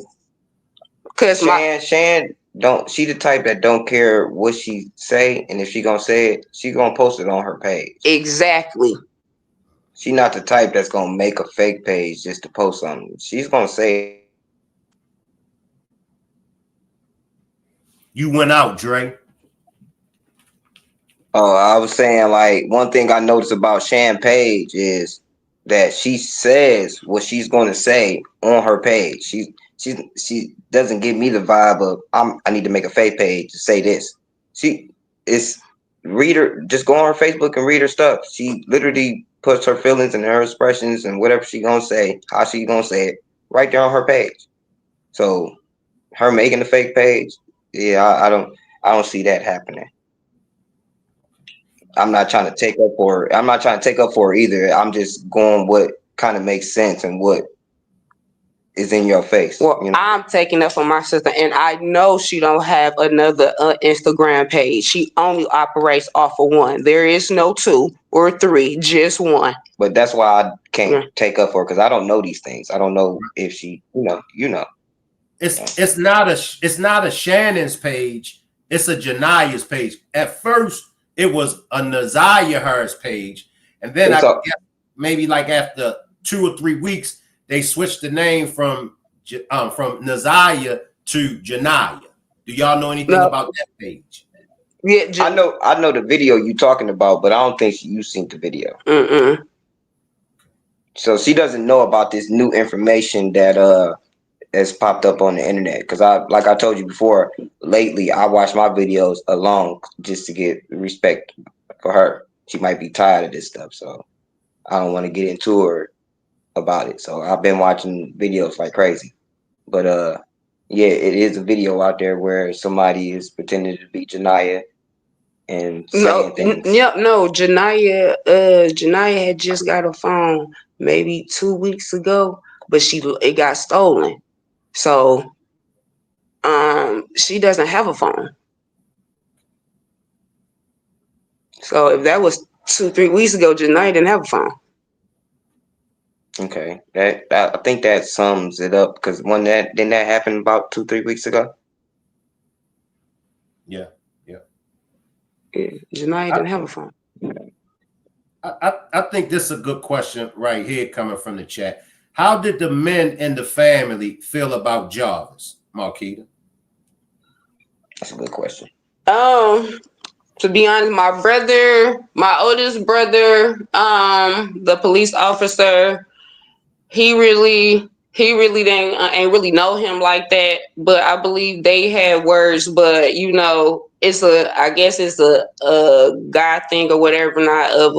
Because Shan don't, she the type that don't care what she say, and if she gonna say it, she gonna post it on her page. exactly. She not the type that's gonna make a fake page just to post something. She's gonna say. You went out, Dre. Oh, I was saying, like, one thing I noticed about Shan page is that she says what she's going to say on her page. She doesn't give me the vibe of I need to make a fake page to say this. Read her, just go on her Facebook and read her stuff. She literally puts her feelings and her expressions and whatever she gonna say, how she gonna say it, right there on her page. So her making a fake page, yeah, I don't see that happening. I'm not trying to take up for her. I'm not trying to take up for her either. I'm just going what kind of makes sense and what is in your face. Well, You know, I'm taking up for my sister, and I know she don't have another Instagram page. She only operates off of one. There is no 2 or 3, just one. but that's why I can't Yeah. take up for her because I don't know these things. I don't know if she, you know. It's not a Shannon's page. It's a Janiah's page. At first, it was a NAZIYAH page, and then It's I a- guess maybe like after 2 or 3 weeks, they switched the name from Naziah to Janiah. Do y'all know anything No, about that page? yeah, I know the video you talking about, but I don't think you seen the video. So she doesn't know about this new information that has popped up on the internet. Because like I told you before, lately I watch my videos alone just to get respect for her. She might be tired of this stuff, so I don't want to get into her about it. So I've been watching videos like crazy. But yeah, it is a video out there where somebody is pretending to be Janiah and saying things. No. Janiah had just got a phone maybe 2 weeks ago, but it got stolen. So she doesn't have a phone. So if that was 2-3 weeks ago, Janiah didn't have a phone. Okay, that I think that sums it up because didn't that happen about 2-3 weeks ago? Yeah. Janiah didn't have a phone. I think this is a good question right here coming from the chat. How did the men in the family feel about Jarvis, Marquita? That's a good question. To be honest, my oldest brother, the police officer, he really ain't really know him like that. But I believe they had words. But I guess it's a God thing or whatever, not of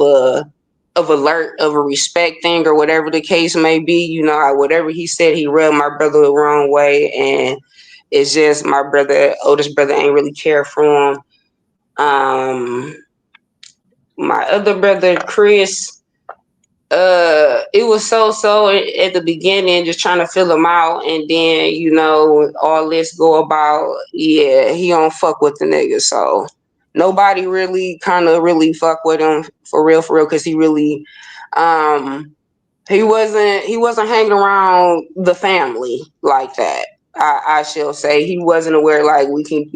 a respect thing or whatever the case may be. Whatever he said, he rubbed my brother the wrong way, and it's just my oldest brother, ain't really care for him. My other brother, Chris, it was so at the beginning, just trying to fill him out, and then all this go about, yeah, he don't fuck with the nigga, so nobody really kind of really fuck with him for real, because he really, he wasn't hanging around the family like that. I shall say he wasn't aware like we can.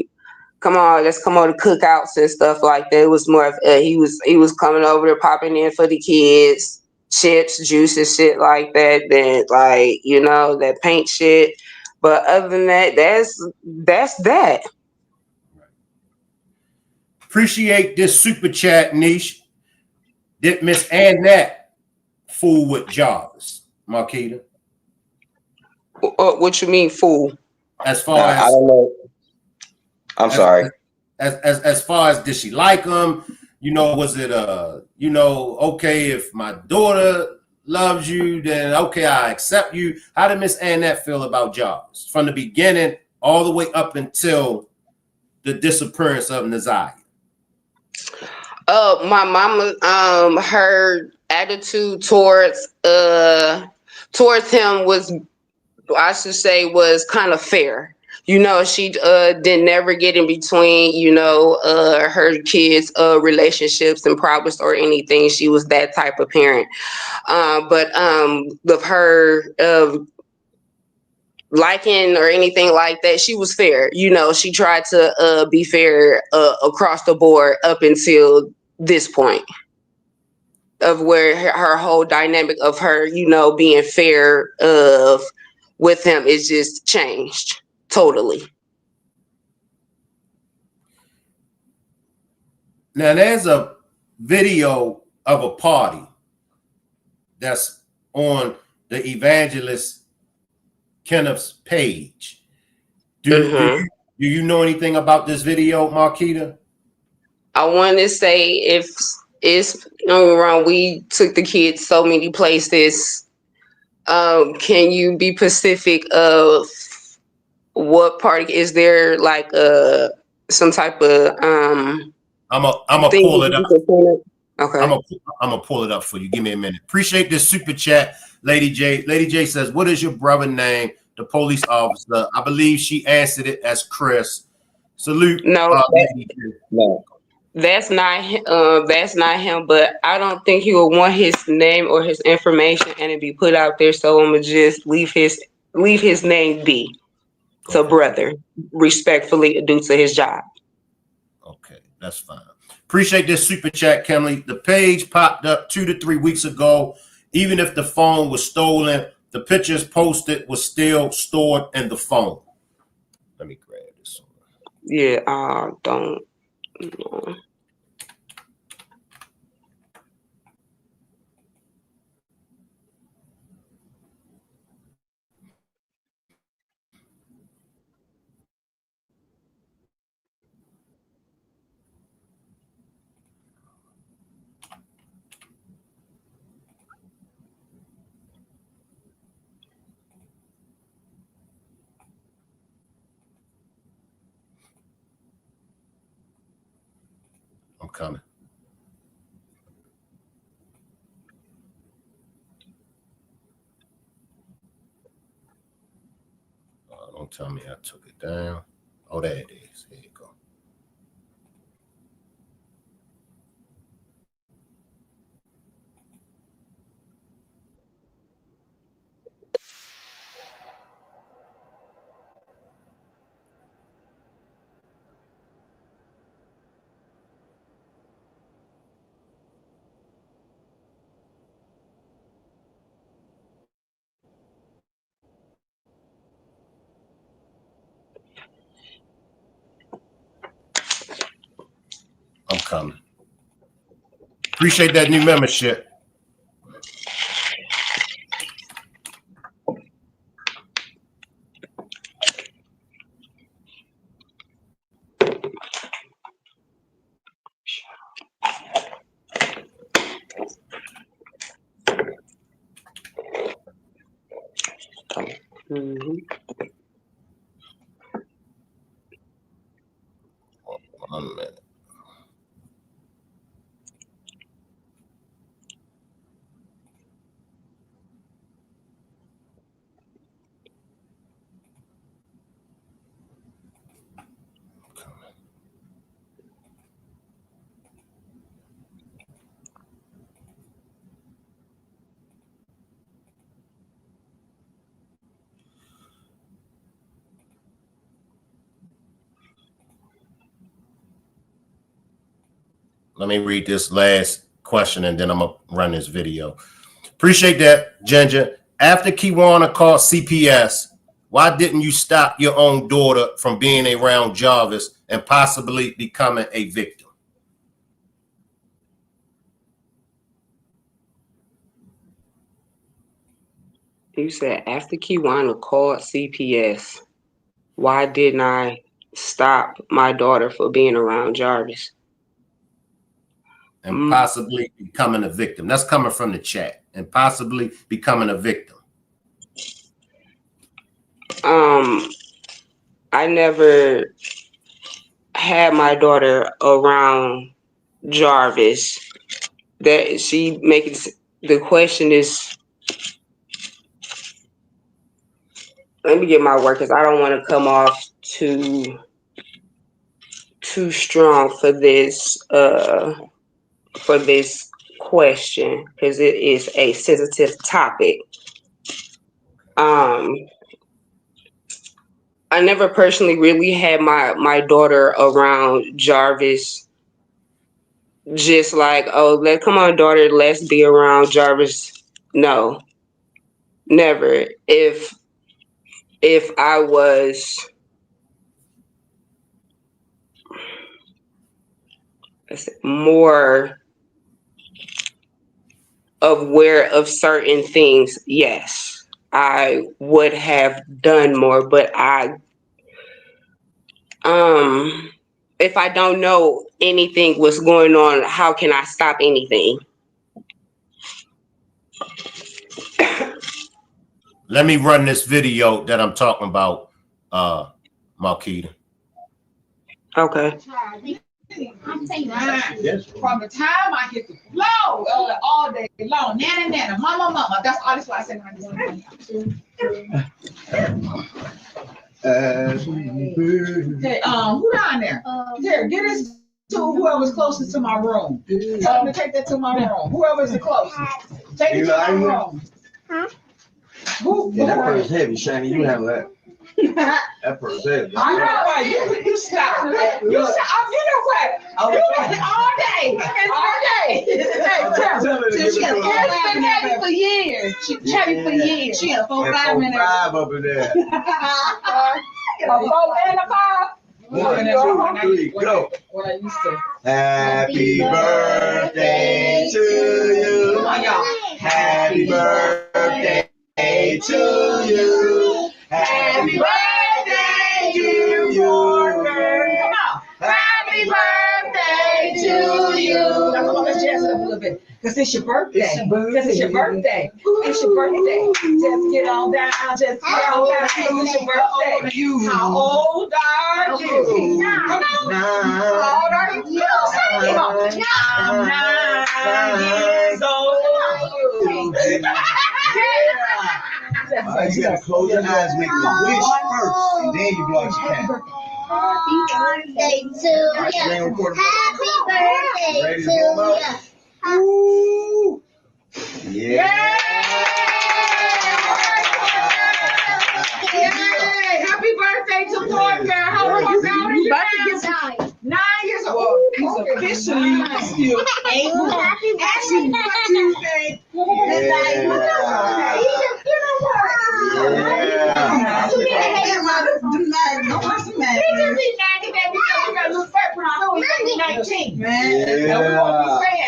Let's come on to cookouts and stuff like that. It was more of he was coming over there popping in for the kids, chips, juices, shit like that. Then that paint shit. But other than that, that's that. Appreciate this super chat niche. Did Miss Annette fool with Jarvis, Marquita? What you mean, fool? As far as I don't know. I'm sorry. As far as did she like him? Was it okay, if my daughter loves you, then okay, I accept you. How did Miss Annette feel about Jarvis from the beginning all the way up until the disappearance of Naziah? My mama, her attitude towards him was, I should say, was kind of fair. She didn't never get in between, her kids' relationships and problems or anything. She was that type of parent. But of her liking or anything like that, she was fair. She tried to be fair across the board up until this point of where her whole dynamic of her, being fair with him is just changed totally. Now there's a video of a party that's on the Evangelist Kenneth's page. Do you know anything about this video, Marquita? I want to say, if it's wrong, we took the kids so many places. Can you be specific of what party? Is there like some type of I'm a pull it up. Okay. I'm gonna pull it up for you. Give me a minute. Appreciate this super chat, Lady J. Lady J says, "What is your brother name?" The police officer. I believe she answered it as Chris. Salute, No, Lady J. No. that's not him. But I don't think he would want his name or his information and it be put out there. So I'm gonna just leave his name be. It's a brother, respectfully due to his job. Okay, that's fine. Appreciate this super chat, Kimberly. The page popped up 2 to 3 weeks ago. Even if the phone was stolen, the pictures posted was still stored in the phone. Let me grab this one. Yeah, don't. No. I'm coming. Don't tell me I took it down. Oh, there it is. There you go. I'm coming. Appreciate that new membership. Mm-hmm. 1 minute. Let me read this last question and then I'm going to run this video. Appreciate that, Ginger. After Kiwana called CPS, why didn't you stop your own daughter from being around Jarvis and possibly becoming a victim? You said after Kiwana called CPS, why didn't I stop my daughter for being around Jarvis? And possibly becoming a victim. That's coming from the chat. And possibly becoming a victim. I never had my daughter around Jarvis. That she making the question is. Let me get my word because I don't want to come off too strong for this question because it is a sensitive topic. I never personally really had my daughter around Jarvis. Just like, oh, come on, daughter, let's be around Jarvis. No, never. If I was more aware of certain things, yes, I would have done more. But if I don't know anything what's going on, how can I stop anything? Let me run this video that I'm talking about, Marquita. Okay. I'm saying from the time I hit the floor all day long, nana, mama. That's why I said okay, who down there? Here, get us to whoever's closest to my room. Tell them to take that to my room. Whoever's the closest. Take it to my room. Huh? Yeah, that purse heavy, Shannon. You have that. That purse heavy. I know what you stop. You stop. You know what? All day. Hey, she has been heavy for years. She's heavy for years. She had 4, 5 minutes. 5 up in there. 4 and a 5. 1, 2, 3, go. What I used to. Happy birthday to you. Come on, y'all. Happy birthday to you. Happy birthday, dear Walker. Come on. Happy birthday to you. Now, come on, let's jazz it up a little bit. Because it's your birthday. It's your birthday. It's your birthday. Just get on down. Just get on down. It's your birthday. How old are you? Come on. How old are you? Come on. I'm 9 years old. You gotta close your eyes, make a wish first, and then you blow your candle. Happy birthday to you. Happy birthday to you. Ooh. Yeah. Happy birthday to Parker. How old are you? About to get 9 years old. He's officially still 8. Happy birthday.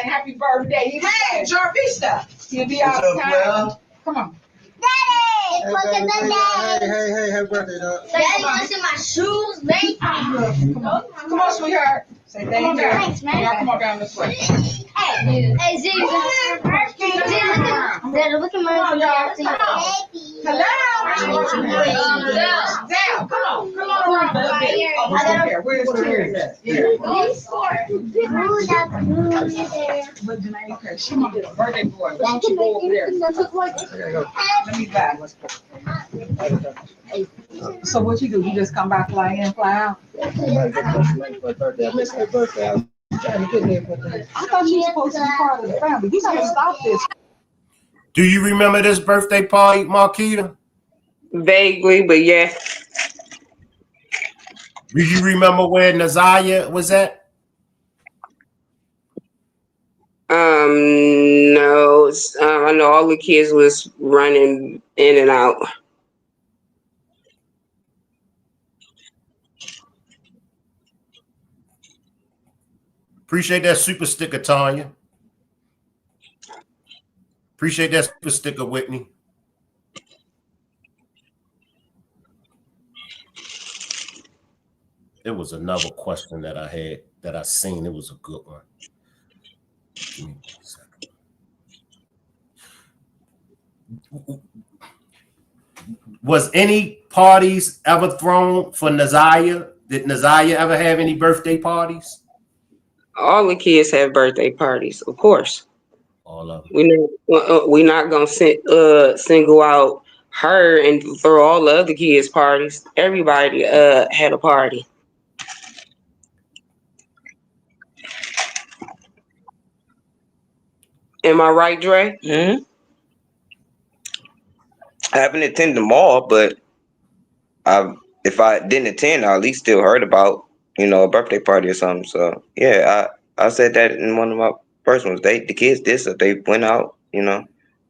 Happy birthday. Hey, Jarvis. He'll be out of town. Come on. Daddy, look at the day. Hey, happy birthday, dog. Daddy, what's in my shoes, baby? Come on, sweetheart. Say thank you. Thanks, man. Y'all come on down this way. Hey, Z, look at my Hello. Down. Come on. Come on around. Where's Terry? Okay, she wants a birthday boy. Why don't you go over there? Let me back. So what you do? You just come by, fly in, fly out? I missed her birthday. I was trying to get there for that. I thought you were supposed to be part of the family. You gotta stop this. Do you remember this birthday party, Marquita? Vaguely, but yeah. Do you remember where Naziah was at? No. I know all the kids was running in and out. Appreciate that super sticker, Tanya. Appreciate that super sticker, Whitney. There was another question that I had that I seen. It was a good one. Give me 1 second. Was any parties ever thrown for Naziah? Did Naziah ever have any birthday parties? All the kids have birthday parties, of course. All of them. We're not gonna single out her and throw all the other kids parties. Everybody had a party. Am I right, Dre? Mm-hmm. I haven't attended them all, but if I didn't attend, I at least still heard about, a birthday party or something. So yeah, I said that in one of my first ones. The kids did stuff. They went out,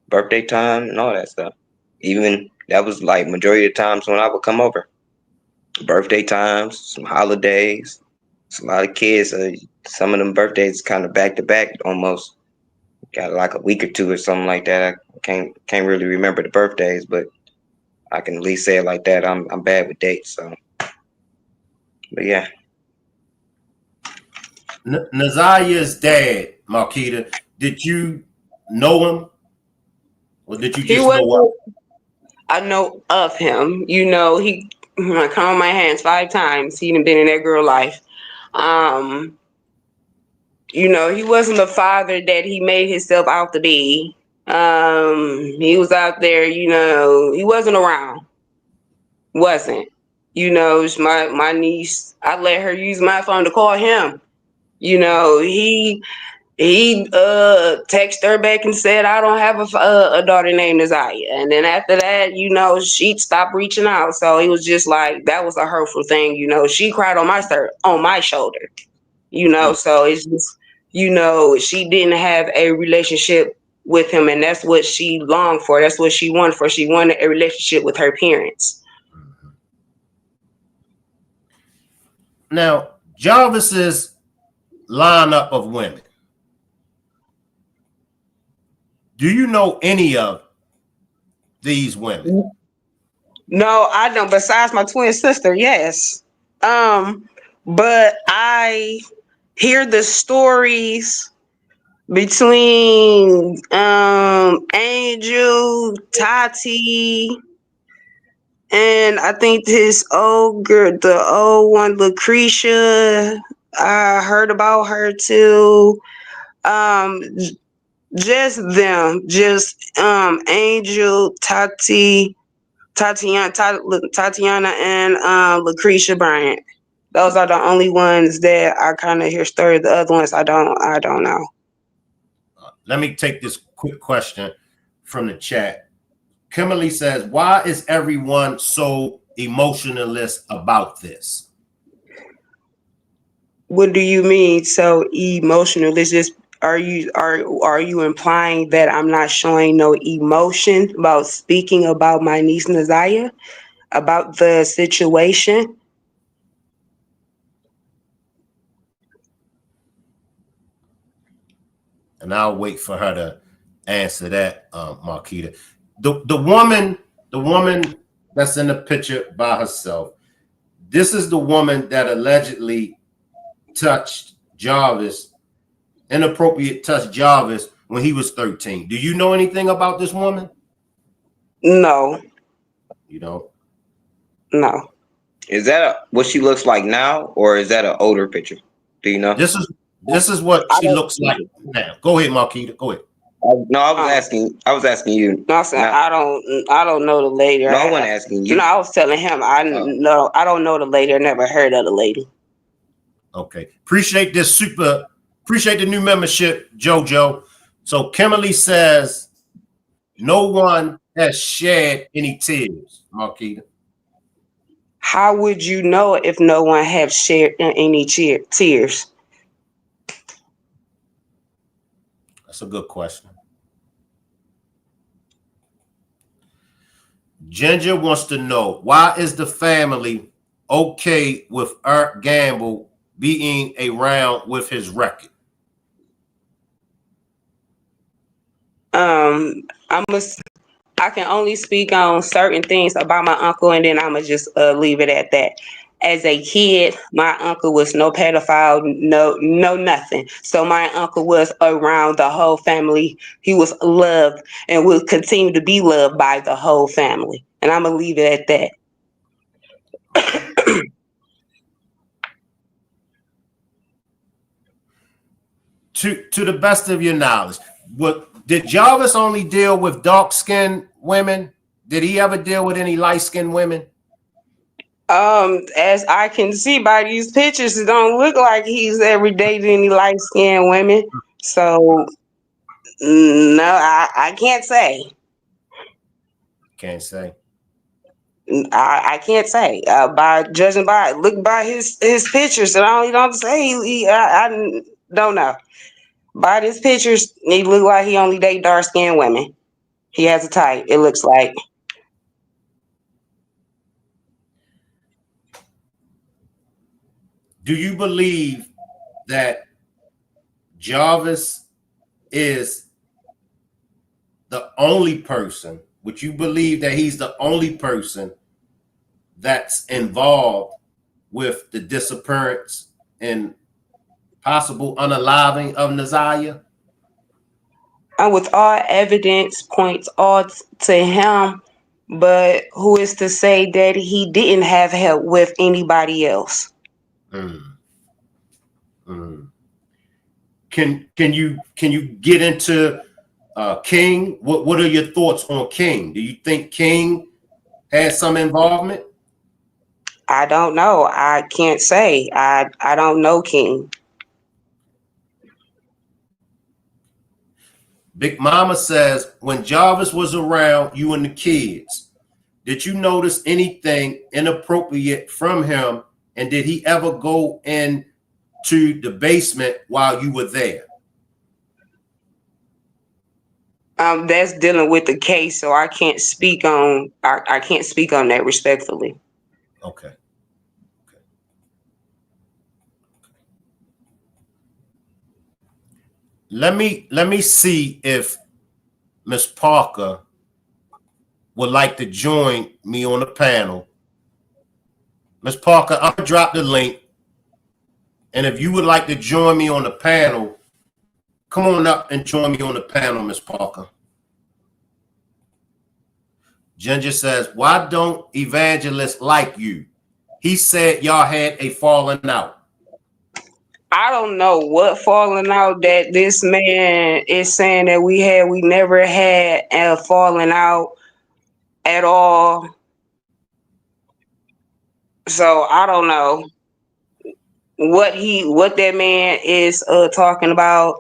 birthday time and all that stuff. Even that was like majority of the times when I would come over. Birthday times, some holidays. It's a lot of kids. Some of them birthdays kind of back to back almost. Got like a week or two or something like that. I can't really remember the birthdays, but I can at least say it like that. I'm bad with dates, so. But yeah. Naziah's dad, Marquita, did you know him? Or did you just know him? I know of him. He I count on my hands 5 times. He done been in that girl life. You know, he wasn't the father that he made himself out to be. He was out there, you know, he wasn't around. Wasn't. You know, it's my niece, I let her use my phone to call him. You know, he texted her back and said, I don't have a daughter named Naziah. And then after that, you know, she stopped reaching out. So it was just like, that was a hurtful thing. You know, she cried on my shoulder, you know, so it's just, you know, she didn't have a relationship with him. And that's what she longed for. That's what she wanted for. She wanted a relationship with her parents. Now, Jarvis's lineup of women. Do you know any of these women? No, I don't. Besides my twin sister, yes. But I hear the stories between Angel, Tati, and I think this old girl, the old one, Lucretia. I heard about her too. Just them, just Angel, Tatiana, and Lucretia Bryant. Those are the only ones that I kind of hear stories. The other ones I don't know. Let me take this quick question from the chat. Kimberly says, why is everyone so emotionalist about this? What do you mean so emotional? Is this, are you implying that I'm not showing no emotion about speaking about my niece Naziah, about the situation? And I'll wait for her to answer that, Marquita. The woman that's in the picture by herself. This is the woman that allegedly touched Jarvis, inappropriate touched Jarvis when he was 13. Do you know anything about this woman? No. You don't? No. Is that what she looks like now, or is that an older picture? Do you know? This is what she looks like now. Go ahead, Marquita. Go ahead. No, I was asking you. No, I don't know the lady. No, I wasn't asking you. No, I was telling him I don't know the lady. I never heard of the lady. Okay. Appreciate the new membership, JoJo. So Kimberly says no one has shed any tears, Marquita. How would you know if no one have shared any tears? That's a good question. Ginger wants to know, why is the family okay with Art Gamble being around with his record? I can only speak on certain things about my uncle, and then I'ma just leave it at that. As a kid, my uncle was no pedophile, no nothing. So my uncle was around the whole family. He was loved and will continue to be loved by the whole family. And I'm gonna leave it at that. To the best of your knowledge, did Jarvis only deal with dark-skinned women? Did he ever deal with any light-skinned women? As I can see by these pictures, it don't look like he's ever dated any light-skinned women. So no, I can't say. Can't say. I can't say. By judging by his pictures, and I don't say I don't know. By his pictures, he look like he only date dark skinned women. He has a type, it looks like. Do you believe that Jarvis is the only person? Would you believe that he's the only person that's involved with the disappearance and possible unaliving of Naziah? And with all evidence points all to him, but who is to say that he didn't have help with anybody else? can you get into King? What are your thoughts on King? Do you think King had some involvement? I don't know. I can't say. I don't know King. Big Mama says, when Jarvis was around you and the kids, did you notice anything inappropriate from him? And did he ever go into the basement while you were there? That's dealing with the case, so I can't speak on. I can't speak on that respectfully. Okay. Let me see if Miss Parker would like to join me on the panel. Miss Parker, I'm gonna drop the link. And if you would like to join me on the panel, come on up and join me on the panel, Miss Parker. Ginger says, why don't Evangelist like you? He said y'all had a falling out. I don't know what falling out that this man is saying that we had. We never had a falling out at all. So I don't know what that man is talking about.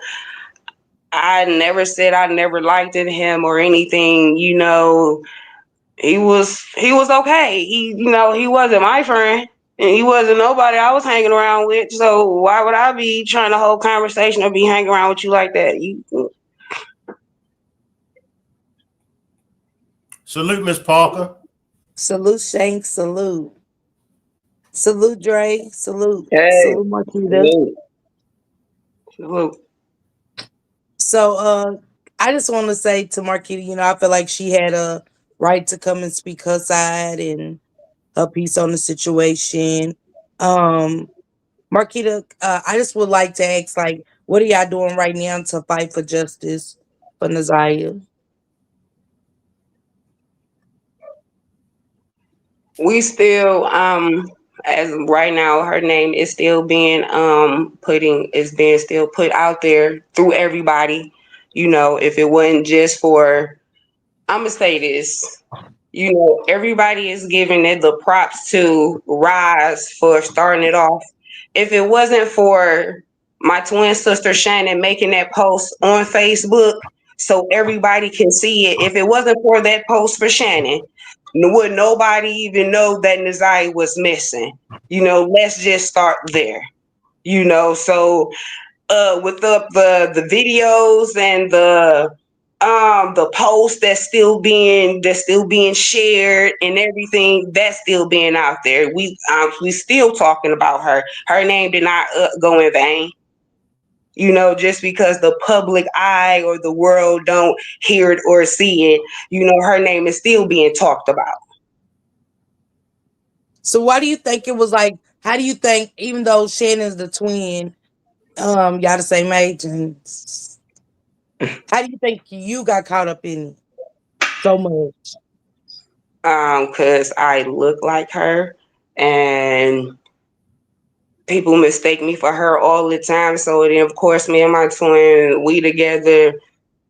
I never said I never liked him or anything. You know, he was okay. He wasn't my friend. And he wasn't nobody I was hanging around with. So why would I be trying to hold conversation or be hanging around with you like that? Salute, Miss Parker. Salute, Shank. Salute. Salute, Dre. Salute. Hey, salute, Marquita. Salute. So I just want to say to Marquita, I feel like she had a right to come and speak her side and her piece on the situation. Marquita, I just would like to ask, like, what are y'all doing right now to fight for justice for Naziah? We still as right now her name is still being still put out there through everybody. If it wasn't just for, I'm gonna say this, everybody is giving it the props to Rise for starting it off. If it wasn't for my twin sister Shannon making that post on Facebook so everybody can see it, if it wasn't for that post for Shannon, would nobody even know that Naziah was missing? Let's just start there. So with the videos and the post that's still being shared and everything that's still being out there, we still talking about her. Her name did not go in vain. Just because the public eye or the world don't hear it or see it, her name is still being talked about. So why do you think it was like, how do you think, even though Shannon's the twin, y'all the same age, and how do you think you got caught up in it so much? Because I look like her and people mistake me for her all the time. So then of course me and my twin, we together,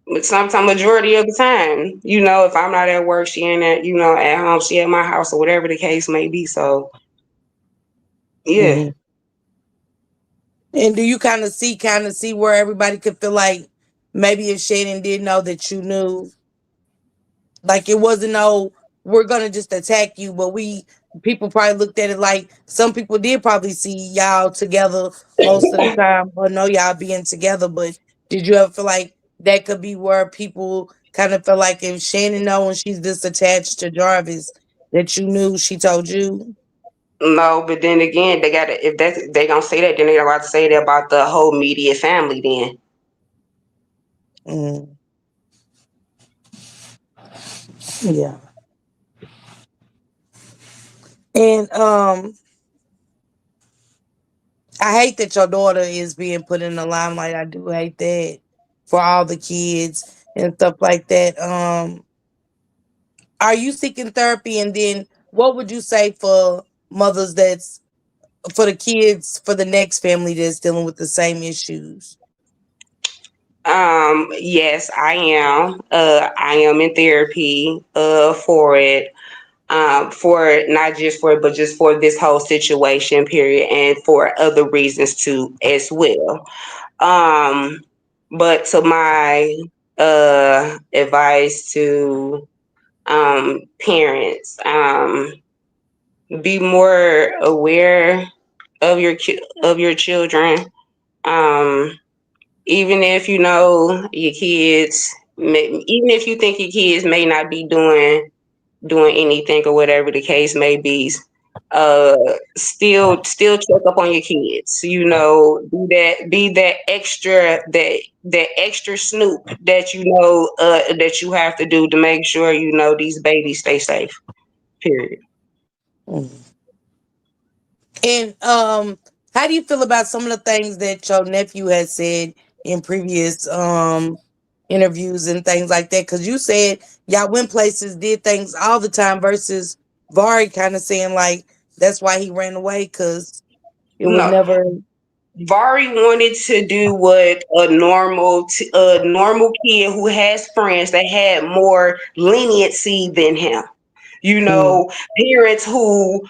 but sometimes majority of the time, if I'm not at work, she ain't at, at home, she at my house or whatever the case may be. So yeah. Mm-hmm. And do you kind of see where everybody could feel like maybe if Shannon did know that you knew, like it wasn't we're gonna just attack you, but people probably looked at it like some people did probably see y'all together most of the time or know y'all being together. But did you ever feel like that could be where people kind of feel like if Shannon know and she's just attached to Jarvis that you knew she told you? No, but then again, if they gonna say that, then they're about to say that about the whole media family then. Mm. Yeah. And I hate that your daughter is being put in the limelight. I do hate that for all the kids and stuff like that. Are you seeking therapy? And then what would you say for mothers for the kids, for the next family that's dealing with the same issues? Yes, I am. I am in therapy for it. For not just for it, but just for this whole situation, period, and for other reasons too as well. Um, but to my advice to parents, be more aware of of your children. Um, even if you know your kids, even if you think your kids may not be doing anything or whatever the case may be, uh still check up on your kids. You know, be that extra that extra snoop that you know that you have to do to make sure you know these babies stay safe. Period. Mhm. And how do you feel about some of the things that your nephew has said in previous interviews and things like that? Because you said y'all went places, did things all the time, versus Vari kind of saying like that's why he ran away because it was No, never. Vari wanted to do what a normal kid who has friends that had more leniency than him. You Mm, know, parents who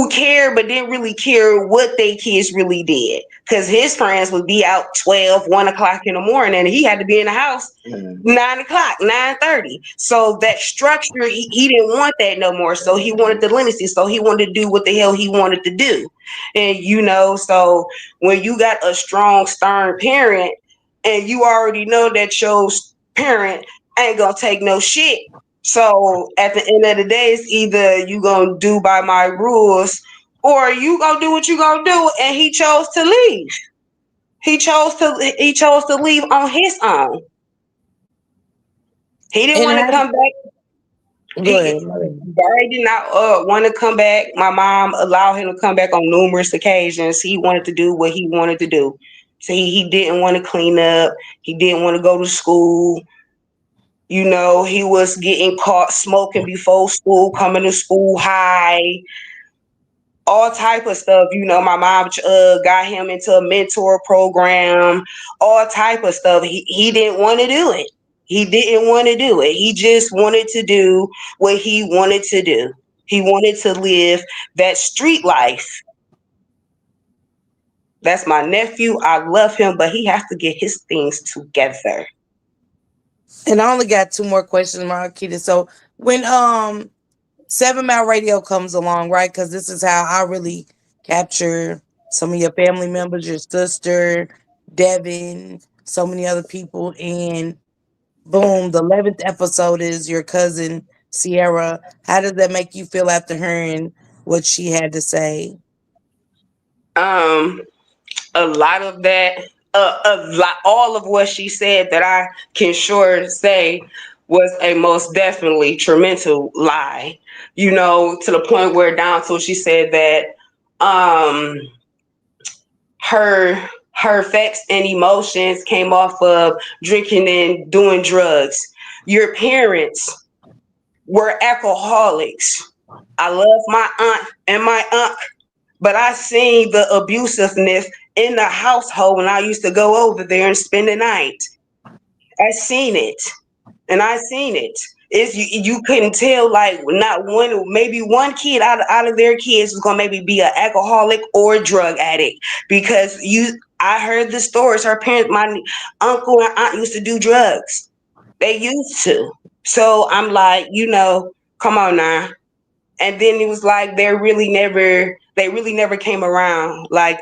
care but didn't really care what they kids really did. Cause his friends would be out 12, 1 o'clock in the morning and he had to be in the house Mm. 9 o'clock, 9:30. So that structure, he didn't want that no more. So he wanted the leniency. So he wanted to do what the hell he wanted to do. And you know, so when you got a strong, stern parent and you already know that your parent ain't gonna take no shit, so at the end of the day, it's either you gonna do by my rules or you gonna do what you gonna do. And he chose to leave. He chose to leave on his own. He didn't and want to come back. go He ahead. My bad. Barry did not want to come back. My mom allowed him to come back on numerous occasions. He wanted to do what he wanted to do. So he didn't want to clean up. He didn't want to go to school. You know, he was getting caught smoking before school, coming to school high, all type of stuff. You know, my mom got him into a mentor program, all type of stuff. He didn't want to do it. He didn't want to do it. He just wanted to do what he wanted to do. He wanted to live that street life. That's my nephew. I love him, but he has to get his things together. And I only got two more questions, Marquita. So when 7 Mile Radio comes along, right? Because this is how I really capture some of your family members, your sister, Devin, so many other people, and boom, the 11th episode is your cousin Sierra. How does that make you feel after hearing what she had to say? Um, a lot of that, all of what she said that I can sure say was a most definitely tremendous lie. You know, to the point where down till she said that um her her facts and emotions came off of drinking and doing drugs. Your parents were alcoholics. I love my aunt and my uncle, but I seen the abusiveness in the household when I used to go over there and spend the night. I seen it, and I seen it. It's you couldn't tell like not one, maybe one kid out of their kids was gonna maybe be an alcoholic or a drug addict because you. I heard the stories. Her parents, my uncle and aunt used to do drugs. They used to. So I'm like, you know, come on now. And then it was like they really never came around like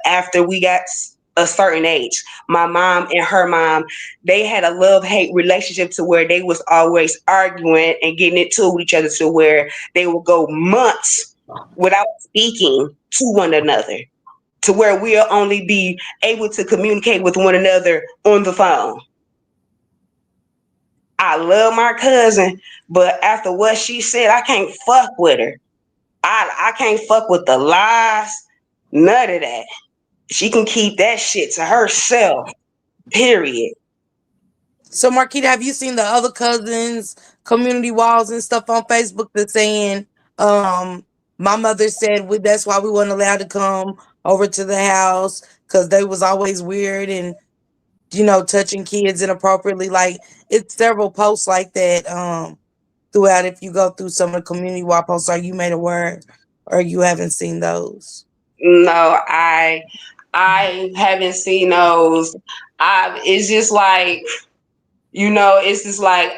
after we got a certain age. My mom and her mom, they had a love-hate relationship to where they was always arguing and getting into each other to where they would go months without speaking to one another, to where we'll only be able to communicate with one another on the phone. I love my cousin, but after what she said, I can't fuck with her. I can't fuck with the lies, none of that. She can keep that shit to herself. Period. So, Marquita, have you seen the other cousins, community walls and stuff on Facebook that's saying, um, my mother said that's why we weren't allowed to come over to the house because they was always weird and touching kids inappropriately. Like it's several posts like that throughout. If you go through some of the community wide posts, are you made aware or you haven't seen those? No, I haven't seen those. It's just like, it's just like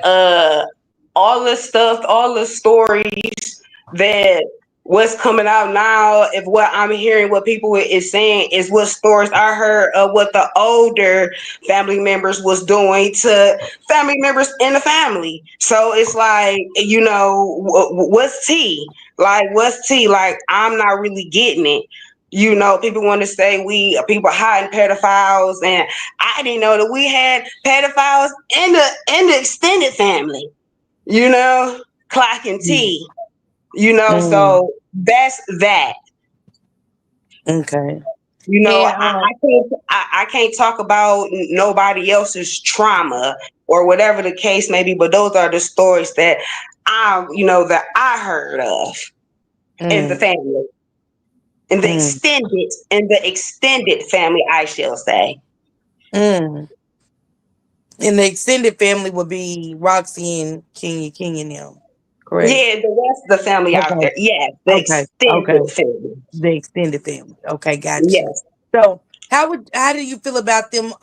all the stuff, all the stories that what's coming out now, if what I'm hearing, what people is saying is what stories I heard of what the older family members was doing to family members in the family. So it's like, what's tea? Like, what's tea? Like, I'm not really getting it. People want to say people hiding pedophiles, and I didn't know that we had pedophiles in the extended family. Clock and tea. So that's that. Okay. I, And I can't talk about nobody else's trauma or whatever the case may be, but those are the stories that I heard of in the family, in the extended family, I shall say. And the extended family would be Roxy and King and them, correct? Yeah, the rest of the family out there. Yeah, the extended family. The extended family. Okay, gotcha. Yes. So how do you feel about them?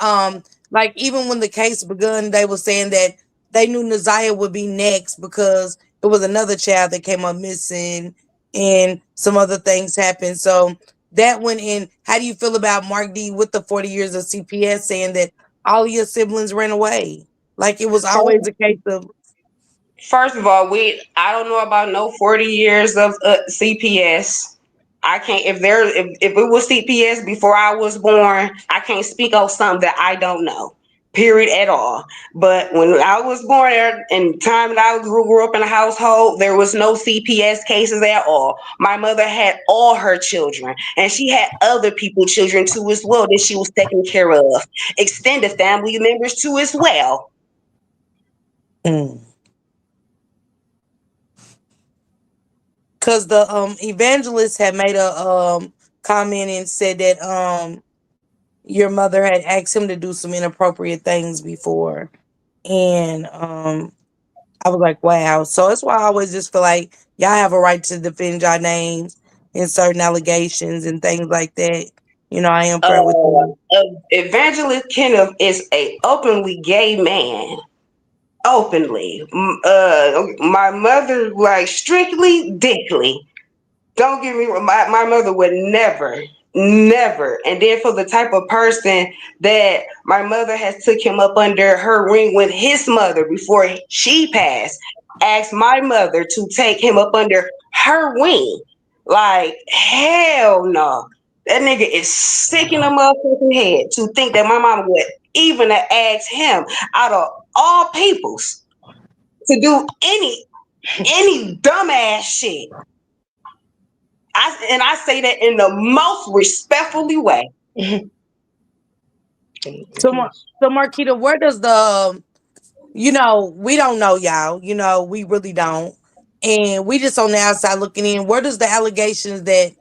Like even when the case begun, they were saying that they knew Naziah would be next because it was another child that came up missing and some other things happened. So that went in. How do you feel about Mark D with the 40 years of CPS saying that all your siblings ran away? Like it was always a case of. First of all, I don't know about no 40 years of CPS. I can't if it was CPS before I was born, I can't speak on something that I don't know. Period at all. But when I was born and time that I grew up in a household, there was no CPS cases at all. My mother had all her children, and she had other people's children too as well that she was taking care of. Extended family members too as well. Because the Evangelist had made a comment and said that your mother had asked him to do some inappropriate things before, and I was like, wow. So that's why I always just feel like y'all have a right to defend your names in certain allegations and things like that. I am fair with you. Evangelist Kenneth is a openly gay man. Openly. My mother, like, strictly dickly. Don't get me wrong, my mother would never. And then for the type of person that my mother has took him up under her wing with his mother before she passed, asked my mother to take him up under her wing. Like, hell no. That nigga is sick in the motherfucking head to think that my mama would even ask him out of all peoples to do any dumbass shit. I say that in the most respectfully way. So Marquita, where does the we don't know y'all. We really don't, and we just on the outside looking in. Where does the allegations that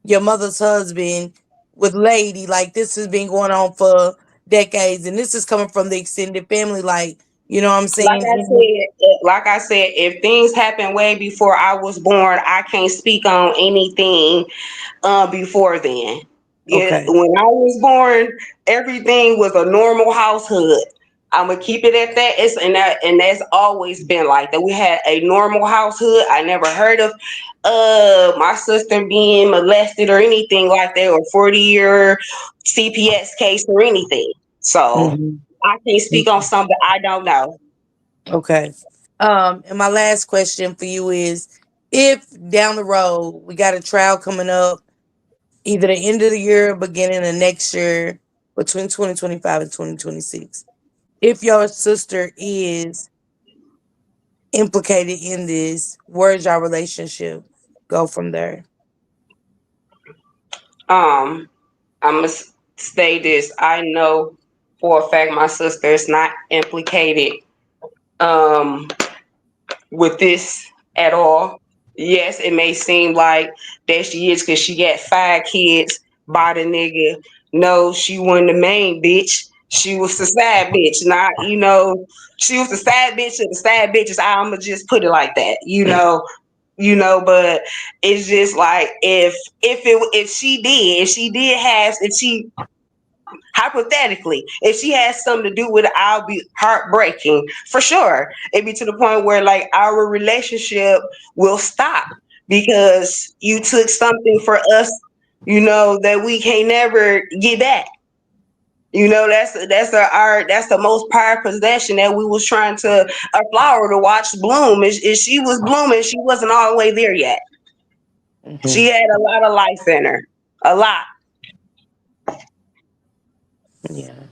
your mother's husband with Lady, like this has been going on for decades, and this is coming from the extended family, like what I'm saying? Like I said, if things happened way before I was born, I can't speak on anything before then. Okay. When I was born, everything was a normal household. I'm gonna keep it at that. And that's always been like that. We had a normal household. I never heard of my sister being molested or anything like that, or 40-year CPS case or anything. So I can't speak on something I don't know. Okay. And my last question for you is, if down the road we got a trial coming up, either the end of the year or beginning of next year, between 2025 and 2026, if your sister is implicated in this, where's your relationship go from there? I'm gonna say this. I know for a fact my sister is not implicated with this at all. Yes, it may seem like that she is because she got 5 kids by the nigga. No, she wasn't the main bitch. She was the sad bitch, not, she was the sad bitch of the sad bitches. I'ma just put it like that, but it's just like if she hypothetically, if she has something to do with it, I'll be heartbreaking for sure. It'd be to the point where like our relationship will stop because you took something for us, that we can't never get back. That's the most prized possession that we was trying to a flower to watch bloom. Is she was blooming, she wasn't all the way there yet. She had a lot of life in her, a lot. Yeah.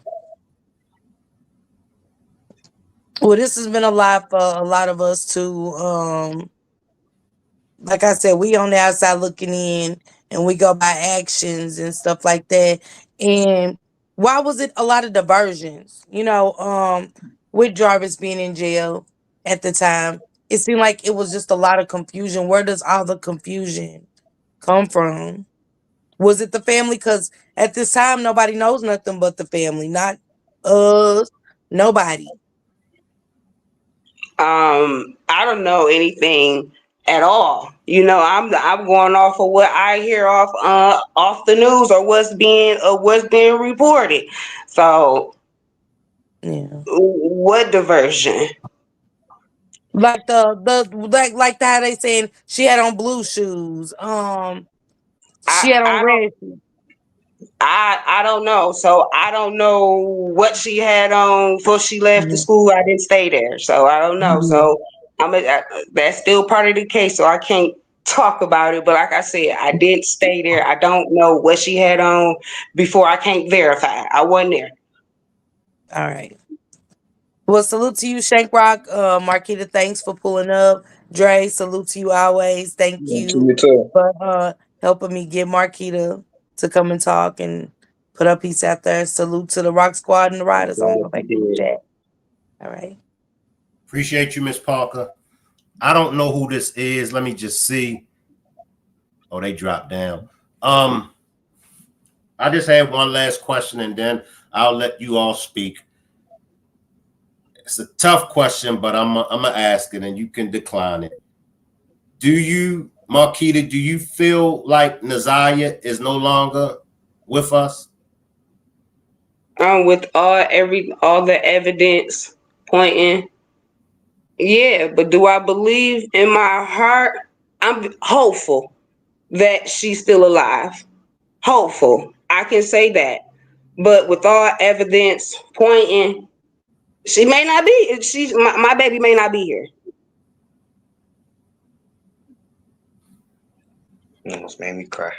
Well, this has been a lot for a lot of us too. Like I said, we on the outside looking in, and we go by actions and stuff like that. And why was it a lot of diversions? With Jarvis being in jail at the time, it seemed like it was just a lot of confusion. Where does all the confusion come from? Was it the family? Because at this time, nobody knows nothing but the family, not us, nobody. I don't know anything at all. I'm going off of what I hear off the news or what's being reported. So, Yeah. what diversion? Like like how they saying she had on blue shoes. She had on I don't red shoes. I don't know. So I don't know what she had on before she left the Mhm. school. I didn't stay there, so I don't know. Mhm. So that's still part of the case. So I can't talk about it. But like I said, I didn't stay there. I don't know what she had on before. I can't verify. I wasn't there. All right. Well, salute to you, Shank Rock. Marquita, thanks for pulling up. Dre, salute to you always. Thank Yeah, to you you too. for helping me get Marquita to come and talk and put her piece out there. Salute to the Rock Squad and the Riders. I'm gonna go Glad back you to the did. chat. All right. Appreciate you, Miss Parker. I don't know who this is. Let me just see. Oh, they dropped down. I just had one last question, and then I'll let you all speak. It's a tough question, but I'm gonna ask it, and you can decline it. Do you, Marquita, do you feel like Naziah is no longer with us? With all the evidence pointing, yeah. But do I believe in my heart? I'm hopeful that she's still alive. Hopeful. I can say that. But with all evidence pointing, she may not be. My baby may not be here. It almost made me cry.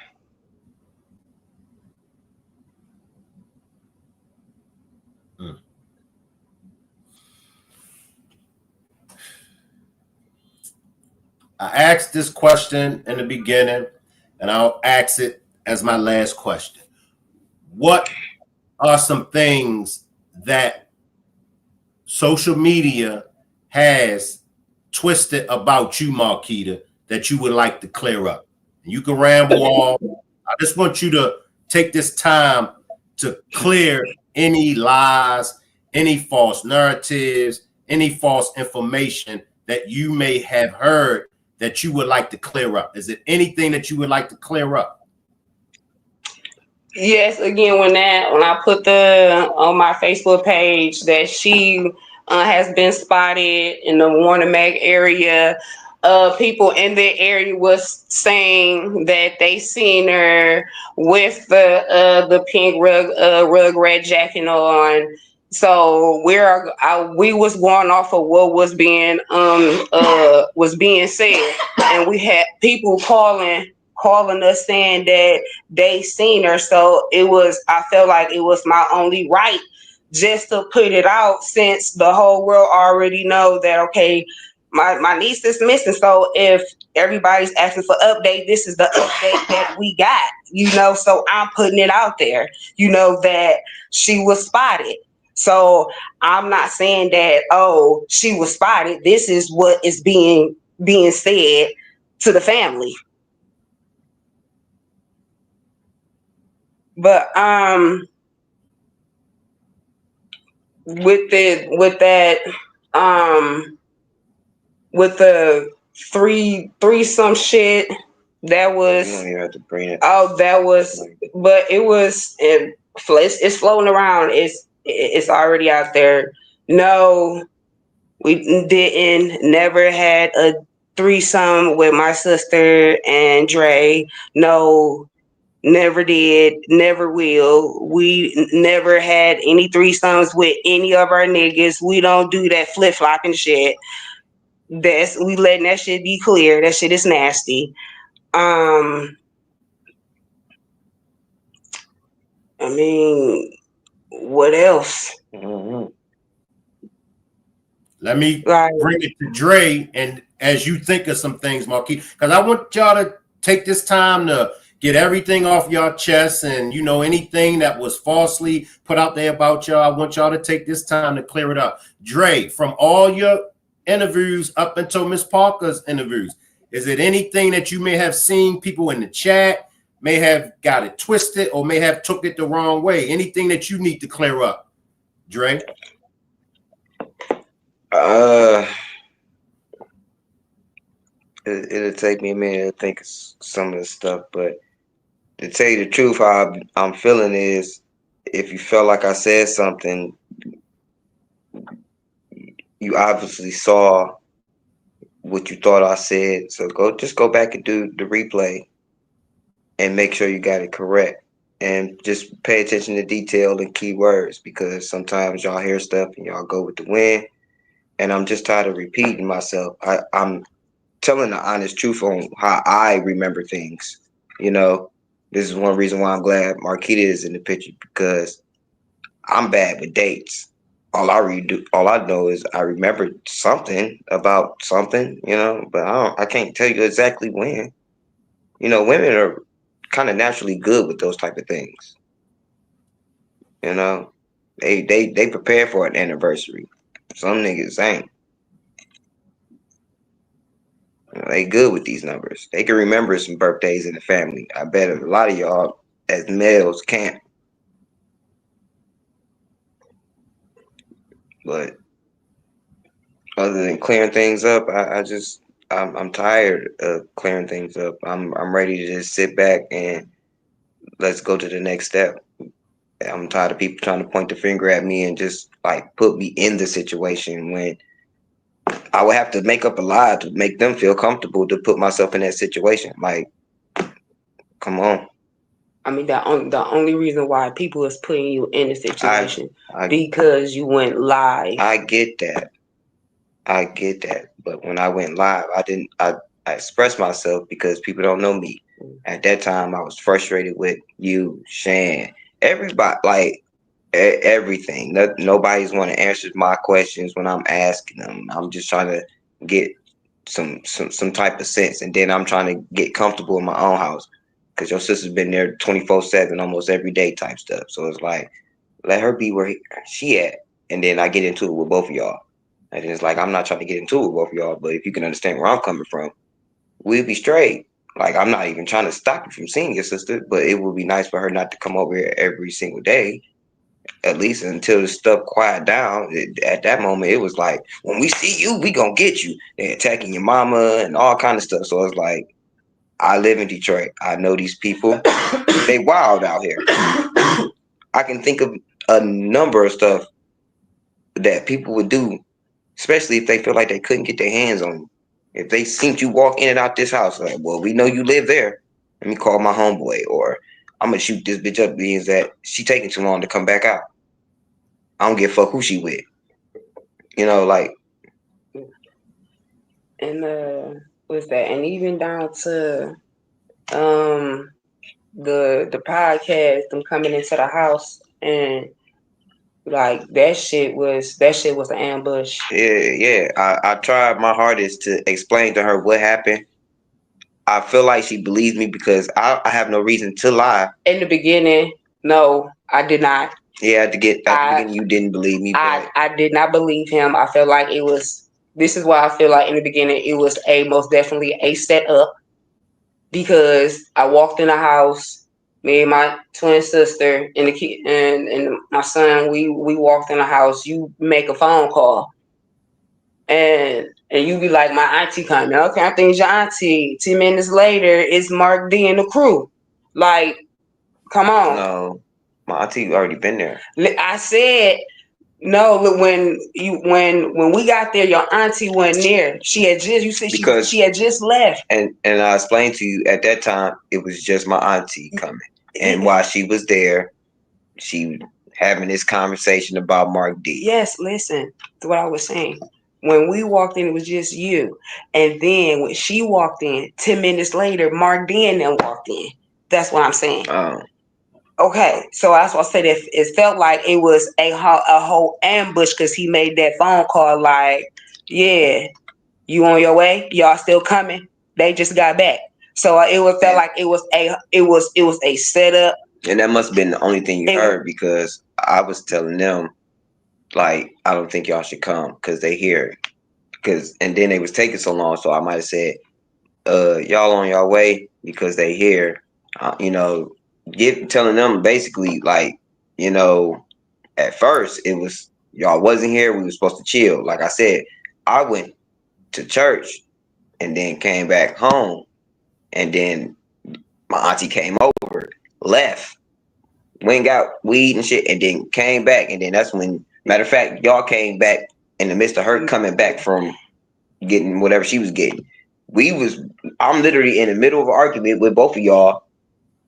Hmm. I asked this question in the beginning, and I'll ask it as my last question. What are some things that social media has twisted about you, Marquita, that you would like to clear up? You can ramble all. I just want you to take this time to clear any lies, any false narratives, any false information that you may have heard that you would like to clear up. Is it anything that you would like to clear up? Yes, again, when I put on my Facebook page that she has been spotted in the Warner Mac area, people in the area was saying that they seen her with the pink rugrat jacket on. So we was going off of what was being said, and we had people calling us saying that they seen her. So I felt like it was my only right just to put it out, since the whole world already know that, okay, my niece is missing. So if everybody's asking for update, this is the update that we got, so I'm putting it out there, that she was spotted. So I'm not saying that, oh, she was spotted. This is what is being said to the family. But with the threesome shit, that was. You don't even have to bring it. Oh, that was, but it was. It's floating around. It's already out there. No, we didn't. Never had a threesome with my sister and Dre. No, never did. Never will. We never had any threesomes with any of our niggas. We don't do that flip flopping shit. We letting that shit be clear. That shit is nasty. I mean, what else? Mm-hmm. Let me Like, bring it to Dre, and as you think of some things, Marquita, because I want y'all to take this time to get everything off your chest, and anything that was falsely put out there about y'all. I want y'all to take this time to clear it up. Dre, from all your interviews up until Miss Parker's interviews, is it anything that you may have seen people in the chat may have got it twisted or may have took it the wrong way? Anything that you need to clear up, Dre? It'll take me a minute to think of some of the stuff, but to tell you the truth, how I'm feeling is, if you felt like I said something, you obviously saw what you thought I said. So just go back and do the replay and make sure you got it correct. And just pay attention to detail and key words, because sometimes y'all hear stuff and y'all go with the wind. And I'm just tired of repeating myself. I'm telling the honest truth on how I remember things. This is one reason why I'm glad Marquita is in the picture, because I'm bad with dates. All I know is I remember something about something, but I can't tell you exactly when. Women are kind of naturally good with those type of things. They prepare for an anniversary. Some niggas ain't. They good with these numbers. They can remember some birthdays in the family. I bet a lot of y'all as males can't. But other than clearing things up, I'm tired of clearing things up. I'm ready to just sit back and let's go to the next step. I'm tired of people trying to point the finger at me and just like put me in the situation when I would have to make up a lie to make them feel comfortable to put myself in that situation. Like, come on. I mean, the only reason why people is putting you in a situation because you went live. I get that. But when I went live, I expressed myself because people don't know me. At that time, I was frustrated with you, Shan, everybody, like everything. Nobody's want to answer my questions when I'm asking them. I'm just trying to get some type of sense, and then I'm trying to get comfortable in my own house, because your sister's been there 24/7 almost every day type stuff. So it's like, let her be where she at, and then I get into it with both of y'all. And it's like, I'm not trying to get into it with both of y'all, but if you can understand where I'm coming from, we'll be straight. Like, I'm not even trying to stop you from seeing your sister, but it would be nice for her not to come over here every single day, at least until the stuff quiet down. At that moment, it was like, when we see you, we gonna get you. They're attacking your mama and all kind of stuff. So it's like, I live in Detroit. I know these people. They wild out here. I can think of a number of stuff that people would do, especially if they feel like they couldn't get their hands on you. If they seen you walk in and out this house, like, well, we know you live there. Let me call my homeboy, or I'm gonna shoot this bitch up, means that she taking too long to come back out. I don't give a fuck who she with. Like. And what's that? And even down to the podcast, them coming into the house, and like that shit was an ambush. Yeah. I tried my hardest to explain to her what happened. I feel like she believes me because I have no reason to lie. In the beginning, no, I did not. Yeah, at the beginning, you didn't believe me. I did not believe him. I felt like it was. This is why I feel like in the beginning it was most definitely a setup, because I walked in the house Me and my twin sister and the kid and my son, we walked in the house. You make a phone call, and you be like, my auntie coming. Okay, I think it's your auntie. 10 minutes later, it's Mark D and the crew. Like, come on. No, my auntie already been there. I said no. When we got there, your auntie wasn't there. She had just she had just left. And I explained to you at that time it was just my auntie coming. And while she was there, she having this conversation about Mark D. Yes, listen to what I was saying. When we walked in, it was just you. And then when she walked in, 10 minutes later, Mark D and them walked in. That's what I'm saying. Okay, so that's what I said. It felt like it was a whole ambush because he made that phone call like, yeah, you on your way? Y'all still coming? They just got back. So it felt like it was a setup. And that must have been the only thing you heard, because I was telling them, like, I don't think y'all should come because they here. And then they was taking so long, so I might have said, y'all on your way because they here. You know, telling them basically, like, you know, at first it was y'all wasn't here. We were supposed to chill. Like I said, I went to church and then came back home, and then my auntie came over, left, went and got weed and shit, and then came back. And then that's when, matter of fact, y'all came back in the midst of her coming back from getting whatever she was getting. I'm literally in the middle of an argument with both of y'all.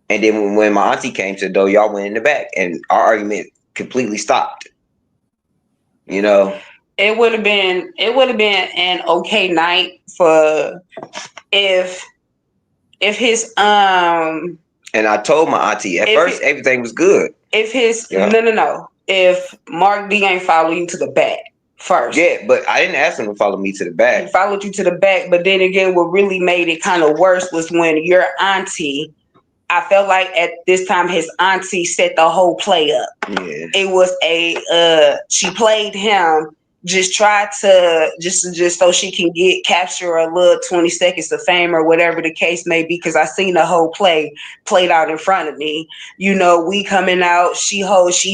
And then when my auntie came to the door, y'all went in the back and our argument completely stopped. You know? It would have been an okay night for if his And I told my auntie at first everything was good. If his no. If Mark D ain't follow you to the back first. Yeah, but I didn't ask him to follow me to the back. He followed you to the back, but then again, what really made it kind of worse was when your auntie, I felt like at this time his auntie set the whole play up. Yeah. It was she played him, just tried to just so she can capture a little 20 seconds of fame or whatever the case may be, because I seen the whole play played out in front of me. You know, we coming out, she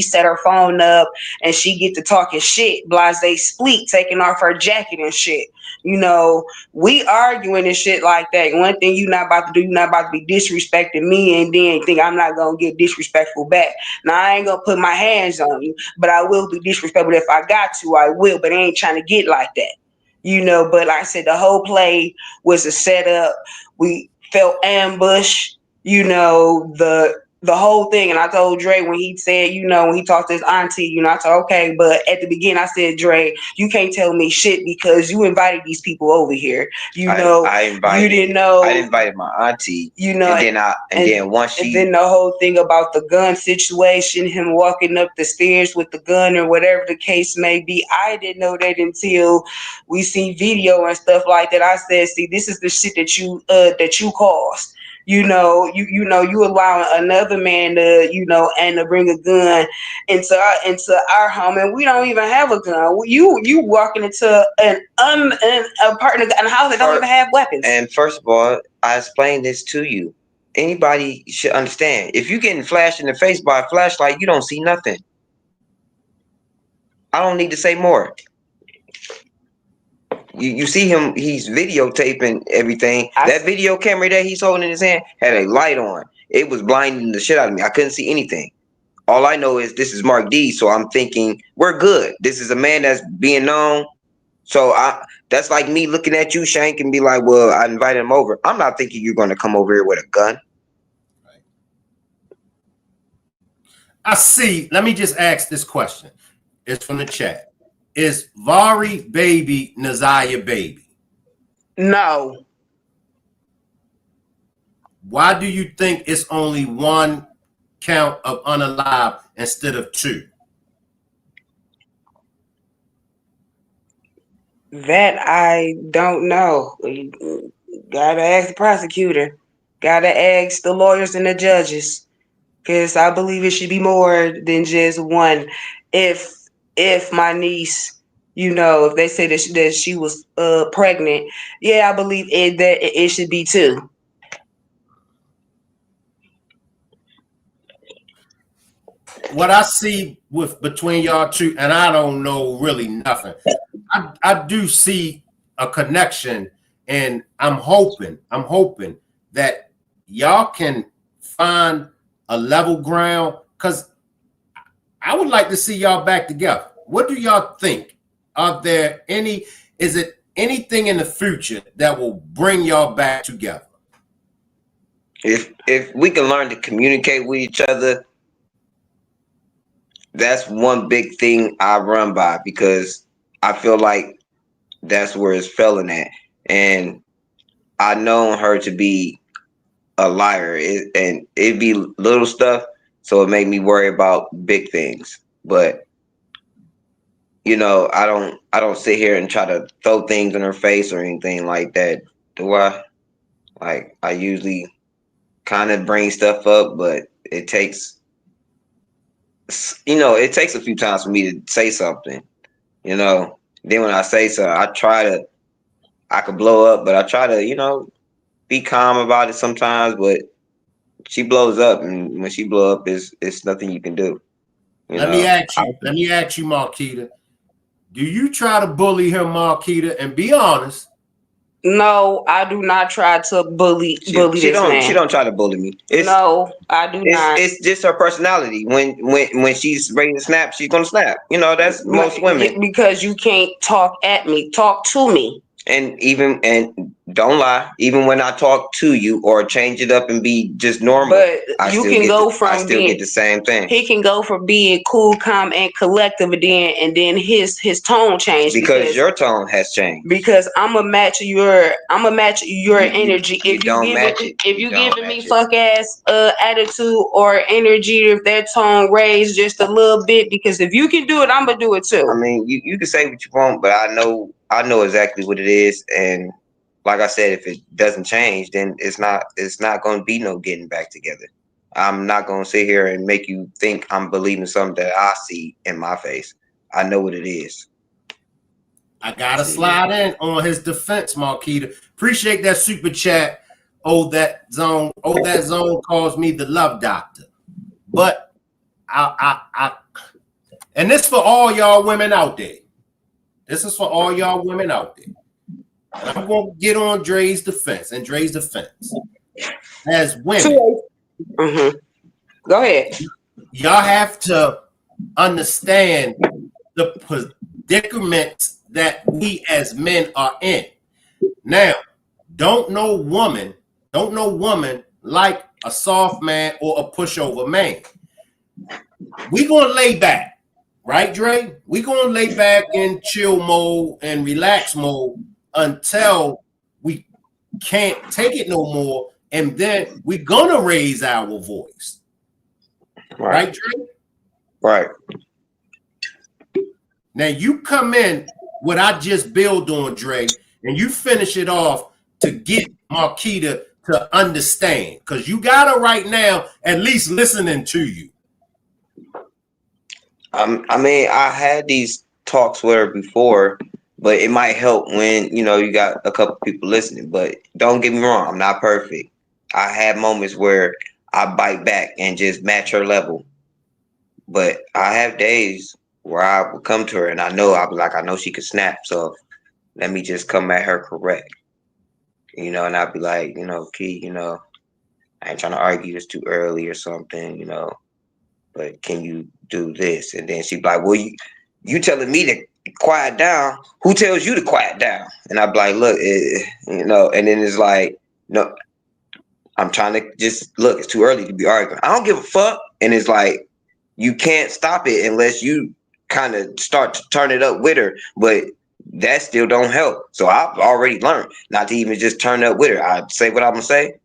set her phone up and she get to talking shit, blase spleet, taking off her jacket and shit. You know, we arguing and shit like that. One thing you're not about to do, you're not about to be disrespecting me and then think I'm not going to get disrespectful back. Now, I ain't going to put my hands on you, but I will be disrespectful. If I got to, I will, but I ain't trying to get like that. You know, but like I said, the whole play was a setup. We felt ambush, you know, the whole thing. And I told Dre when he said, you know, when he talked to his auntie, you know, I said, okay, but at the beginning I said, Dre, you can't tell me shit because you invited these people over here. You know, you didn't know. I invited my auntie. You know, and then the whole thing about the gun situation, him walking up the stairs with the gun or whatever the case may be. I didn't know that until we seen video and stuff like that. I said, see, this is the shit that you caused. You know, you allowing another man to, you know, and to bring a gun into our home, and we don't even have a gun. You walking into an apartment and a house that don't even have weapons. And first of all, I explained this to you. Anybody should understand. If you getting flashed in the face by a flashlight, you don't see nothing. I don't need to say more. You see him, he's videotaping everything. That video camera that he's holding in his hand had a light on. It was blinding the shit out of me. I couldn't see anything. All I know is this is Mark D, so I'm thinking we're good. This is a man that's being known. So that's like me looking at you, Shank, and be like, well, I invited him over. I'm not thinking you're going to come over here with a gun. I see. Let me just ask this question. It's from the chat. Is Vari baby Naziah baby? No. Why do you think it's only one count of unalive instead of two? That I don't know. You gotta ask the prosecutor. Gotta ask the lawyers and the judges. Because I believe it should be more than just one. If my niece, you know, if they say that she was pregnant, yeah, I believe that it should be two. what I see with between y'all two, and I don't know really nothing. I do see a connection, and I'm hoping that y'all can find a level ground, because I would like to see y'all back together. What do y'all think? Is it anything in the future that will bring y'all back together? If we can learn to communicate with each other, that's one big thing I run by, because I feel like that's where it's failing at. And I known her to be a liar, and it'd be little stuff, so it made me worry about big things. But I don't sit here and try to throw things in her face or anything like that. Do I? Like, I usually kind of bring stuff up, but it takes a few times for me to say something. Then when I say something, I could blow up, but I try to be calm about it sometimes. But she blows up, and when she blow up, it's nothing you can do. Let me ask you, Marquita. Do you try to bully her, Marquita? And be honest. No, I do not try to bully She this man. She don't try to bully me. No, I do not. It's just her personality. When she's ready to snap, she's gonna snap. That's most women. Because you can't talk at me, talk to me. And don't lie, even when I talk to you or change it up and be just normal, but I still get the same thing. He can go from being cool, calm, and collective, and then his tone changed because your tone has changed. Because I'm gonna match your energy. If you giving me fuck ass attitude or energy, if that tone raised just a little bit, because if you can do it, I'm gonna do it too. I mean, you can say what you want, but I know exactly what it is, and like I said, if it doesn't change, then it's not going to be no getting back together. I'm not going to sit here and make you think I'm believing something that I see in my face. I know what it is. I gotta slide in on his defense, Marquita. Appreciate that super chat. That zone calls me the love doctor. But I and this for all y'all women out there. This is for all y'all women out there. And I'm going to get on Dre's defense. As women. Go ahead. Y'all have to understand the predicaments that we as men are in. Now, don't no woman like a soft man or a pushover man. We going to lay back. Right, Dre? We're going to lay back in chill mode and relax mode until we can't take it no more. And then we're going to raise our voice. Right, Dre? Right. Now, you come in what I just build on, Dre, and you finish it off to get Marquita to understand. Because you got her right now at least listening to you. I mean, I had these talks with her before, but it might help when, you got a couple people listening. But don't get me wrong, I'm not perfect. I had moments where I bite back and just match her level. But I have days where I would come to her and I know she could snap. So let me just come at her correct. And I'd be like, Key, I ain't trying to argue this too early or something, but can you do this? And then she'd be like, well, you telling me to quiet down. Who tells you to quiet down? And I'd be like, look, and then it's like, no, I'm trying to just look, it's too early to be arguing. I don't give a fuck. And it's like, you can't stop it unless you kind of start to turn it up with her. But that still don't help. So I've already learned not to even just turn up with her. I say what I'm going to say.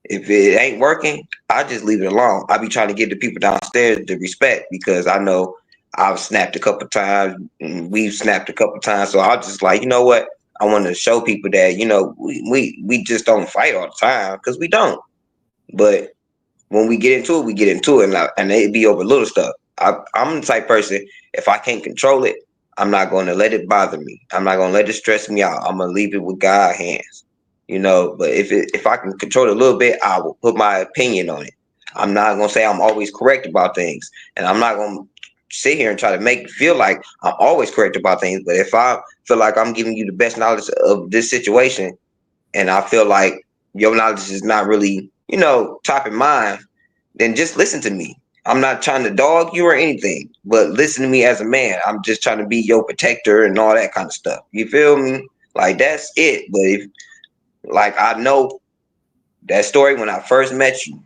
If it ain't working, I just leave it alone. I be trying to get the people downstairs the respect, because I know I've snapped a couple times and we've snapped a couple times. So I'll just like, you know what? I want to show people that, we just don't fight all the time, because we don't. But when we get into it, and it be over little stuff. I'm the type person, if I can't control it, I'm not going to let it bother me. I'm not going to let it stress me out. I'm going to leave it with God's hands. But if I can control it a little bit, I will put my opinion on it. I'm not gonna say I'm always correct about things, and I'm not gonna sit here and try to make you feel like I'm always correct about things. But if I feel like I'm giving you the best knowledge of this situation, and I feel like your knowledge is not really, top of mind, then just listen to me. I'm not trying to dog you or anything, but listen to me as a man. I'm just trying to be your protector and all that kind of stuff. You feel me? Like, that's it. But if, like, I know that story when I first met you,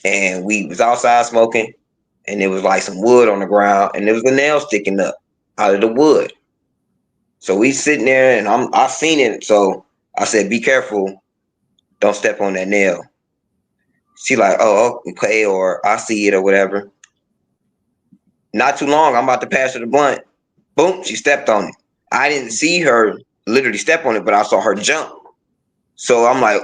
and we was outside smoking, and there was like some wood on the ground, and there was a nail sticking up out of the wood. So we sitting there, and I seen it. So I said, "Be careful, don't step on that nail." She like, "Oh, okay," or "I see it," or whatever. Not too long, I'm about to pass her the blunt. Boom, she stepped on it. I didn't see her literally step on it, but I saw her jump. So I'm like,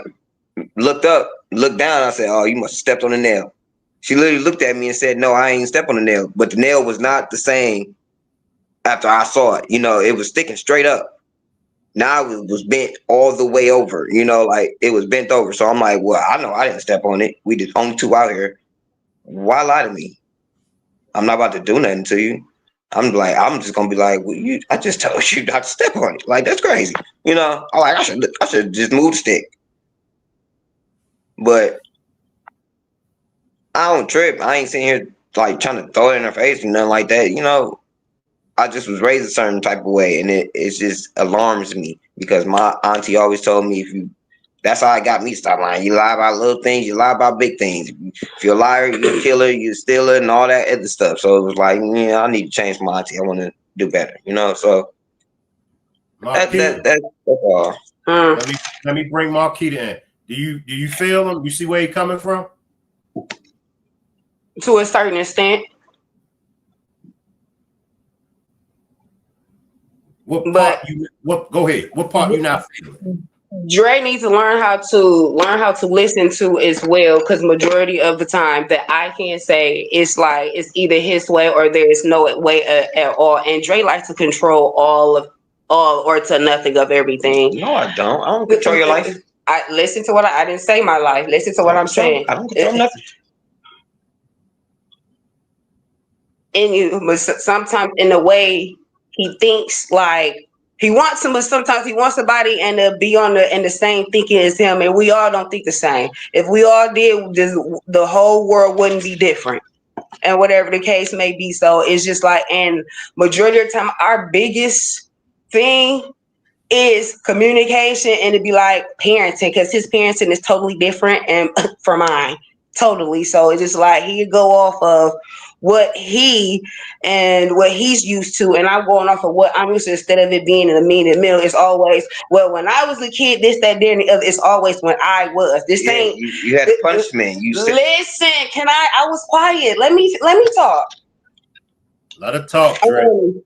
looked up, looked down. I said, "Oh, you must have stepped on the nail." She literally looked at me and said, "No, I ain't step on the nail." But the nail was not the same after I saw it. It was sticking straight up. Now it was bent all the way over, like it was bent over. So I'm like, well, I know I didn't step on it. We the only two out here. Why lie to me? I'm not about to do nothing to you. I'm just gonna be like, well, I just told you not to step on it. Like, that's crazy. I should just move the stick. But I don't trip. I ain't sitting here like trying to throw it in her face or nothing like that. I just was raised a certain type of way, and it just alarms me because my auntie always told me, that's how it got me to stop lying. You lie about little things, you lie about big things. If you're a liar, you're a killer, you're a stealer, and all that other stuff. So it was like, I need to change my auntie. I want to do better, So that's all. Let me bring Marquita in. Do you feel him? You see where he coming from? To a certain extent. What part go ahead. What part you not feeling? Dre needs to learn how to listen to as well, because majority of the time that I can say it's like it's either his way or there is no way at all. And Dre likes to control all or to nothing of everything. No, I don't. I don't control your life. I listen to what I didn't say my life. Listen to what I'm saying. I don't control nothing. And sometimes in a way he thinks like he wants him, but sometimes he wants somebody and to be in the same thinking as him, and we all don't think the same. If we all did, the whole world wouldn't be different, and whatever the case may be. So it's just like, and majority of the time, our biggest thing is communication, and to be like parenting, because his parenting is totally different and from mine, totally. So it's just like he'd go off of what he's used to, and I'm going off of what I'm used to. Instead of it being in the mean and middle, it's always, well, when I was a kid, this, that, there, and the other. It's always when I was. This ain't. You had a punishment. Listen, can I was quiet. Let me talk. Let her talk, Dre.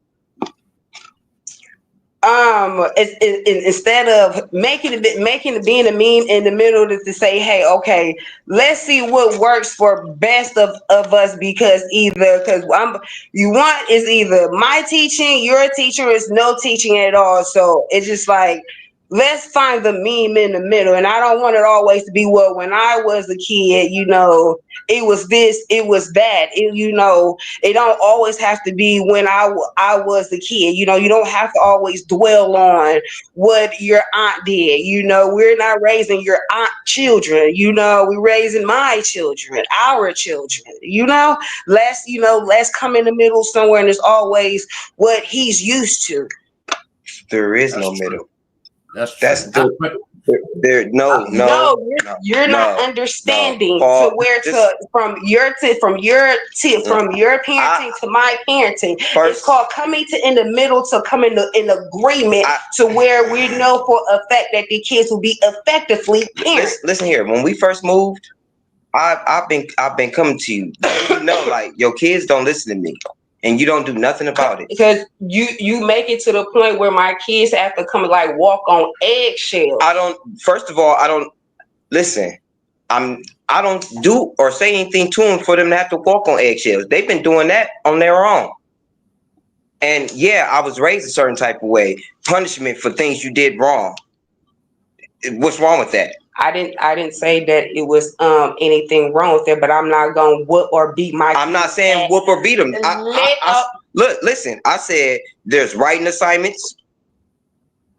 Instead of making it being a mean in the middle to say, hey, okay, let's see what works for best of us, because you want is either my teaching, your teaching, or it's no teaching at all. So it's just like, let's find the meme in the middle. And I don't want it always to be, well, when I was a kid, it was this, it was that. It don't always have to be when I was the kid. You don't have to always dwell on what your aunt did. We're not raising your aunt children. We're raising my children, our children. Let's come in the middle somewhere, and it's always what he's used to. There is no middle. You're not understanding from your parenting to my parenting. It's called coming to in the middle, to come in agreement to where we know for a fact that the kids will be effectively parented. Listen here, when we first moved, I've been coming to you. Like, your kids don't listen to me. And you don't do nothing about it. Because you make it to the point where my kids have to come and like walk on eggshells. First of all, I don't listen. I don't do or say anything to them for them to have to walk on eggshells. They've been doing that on their own. And yeah, I was raised a certain type of way. Punishment for things you did wrong. What's wrong with that? I didn't say that it was anything wrong with it, but I'm not gonna whoop or beat my. I'm not saying whoop or beat them. Look, listen. I said there's writing assignments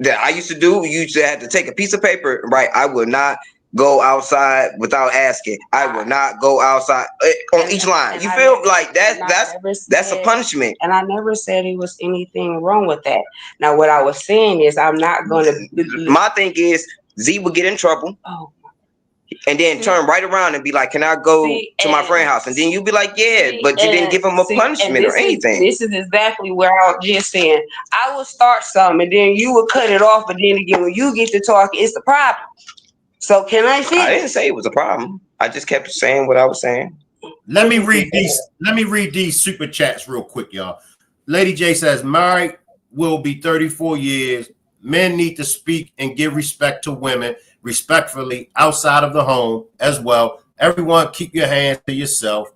that I used to do. You used to have to take a piece of paper, right? I would not go outside without asking. I would not go outside on each line. You feel like that's a punishment. And I never said it was anything wrong with that. Now, what I was saying is I'm not going to. My thing is Z would get in trouble. And then turn right around and be like, "Can I go to my friend's house?" And then you be like, "Yeah," but you didn't give him a punishment or anything. This is exactly where I was just saying. I would start something, and then you would cut it off. But then again, when you get to talk, it's the problem. So can I finish? I didn't say it was a problem. I just kept saying what I was saying. Let me read these super chats real quick, y'all. Lady J says, "Married will be 34 years. Men need to speak and give respect to women respectfully outside of the home as well. Everyone keep your hands to yourself.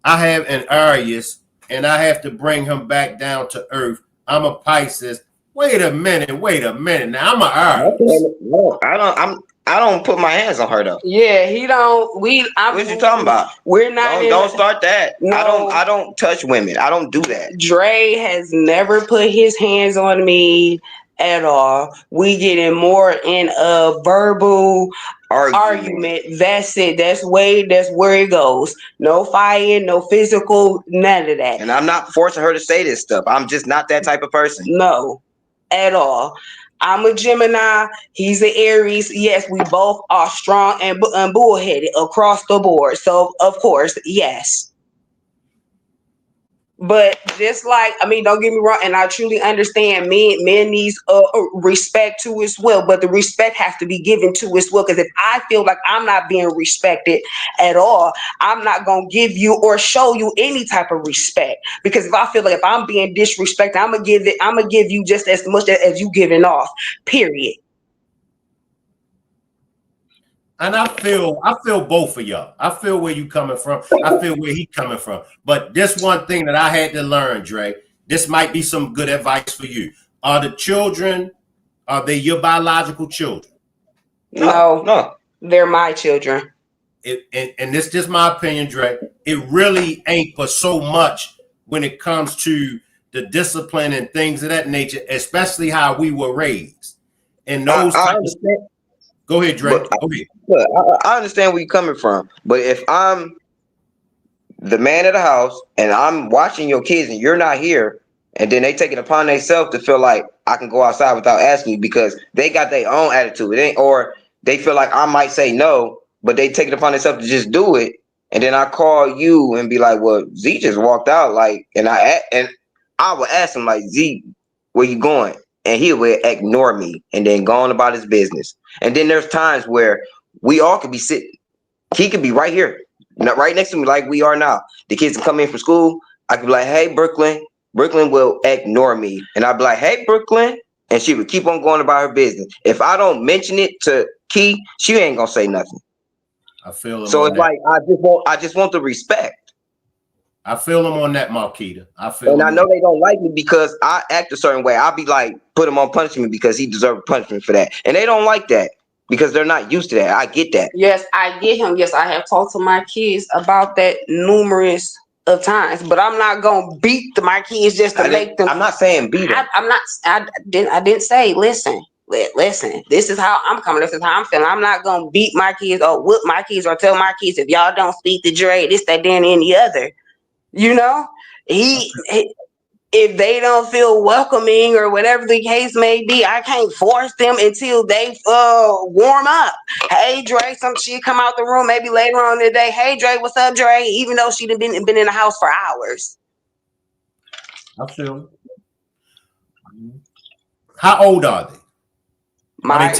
I have an Aries and I have to bring him back down to earth. I'm a Pisces." Wait a minute. Now I'm an Aries. I don't put my hands on her though. Yeah, he don't. What you talking about? We're not. Don't start that. No. I don't touch women. I don't do that. Dre has never put his hands on me at all. We getting more in a verbal argument. That's it. That's where it goes. No fighting, no physical, none of that. And I'm not forcing her to say this stuff. I'm just not that type of person. No, at all. I'm a Gemini. He's an Aries. Yes, we both are strong and bullheaded across the board. So, of course, yes. But just like, don't get me wrong, and I truly understand men needs respect too as well, but the respect has to be given to as well, because if I feel like I'm not being respected at all, I'm not going to give you or show you any type of respect, because if I feel like if I'm being disrespected, I'm going to give you just as much as you giving off, period. And I feel both of y'all. I feel where you coming from. I feel where he coming from. But this one thing that I had to learn, Dre, this might be some good advice for you. Are the children, are they your biological children? No. They're my children. And this is just my opinion, Dre. It really ain't for so much when it comes to the discipline and things of that nature, especially how we were raised. And those Go ahead, Dre. I understand where you're coming from, but if I'm the man of the house and I'm watching your kids and you're not here, and then they take it upon themselves to feel like I can go outside without asking you because they got their own attitude, or they feel like I might say no, but they take it upon themselves to just do it, and then I call you and be like, "Well, Z just walked out," and I would ask him like, "Z, where you going?" And he would ignore me and then go on about his business. And then there's times where we all could be sitting. He could be right here, right next to me like we are now. The kids can come in from school. I could be like, "Hey, Brooklyn." Brooklyn will ignore me. And I'd be like, "Hey, Brooklyn." And she would keep on going about her business. If I don't mention it to Key, she ain't going to say nothing. I feel him. So it's like, I just want the respect. I feel them on that, Marquita. I know they don't like me because I act a certain way. I'll be like, put him on punishment because he deserves punishment for that. And they don't like that because they're not used to that. I get that. Yes, I get him. Yes, I have talked to my kids about that numerous of times, but I'm not going to beat my kids just to make them. I'm not saying beat them. I didn't say, listen, this is how I'm coming. This is how I'm feeling. I'm not going to beat my kids or whoop my kids or tell my kids, if y'all don't speak to Dre, this, that, then, and the other. You know, if they don't feel welcoming or whatever the case may be, I can't force them until they warm up. Hey, Dre, some shit come out the room maybe later on in the day. Hey, Dre, what's up, Dre? Even though she been in the house for hours. I feel. How old are they? My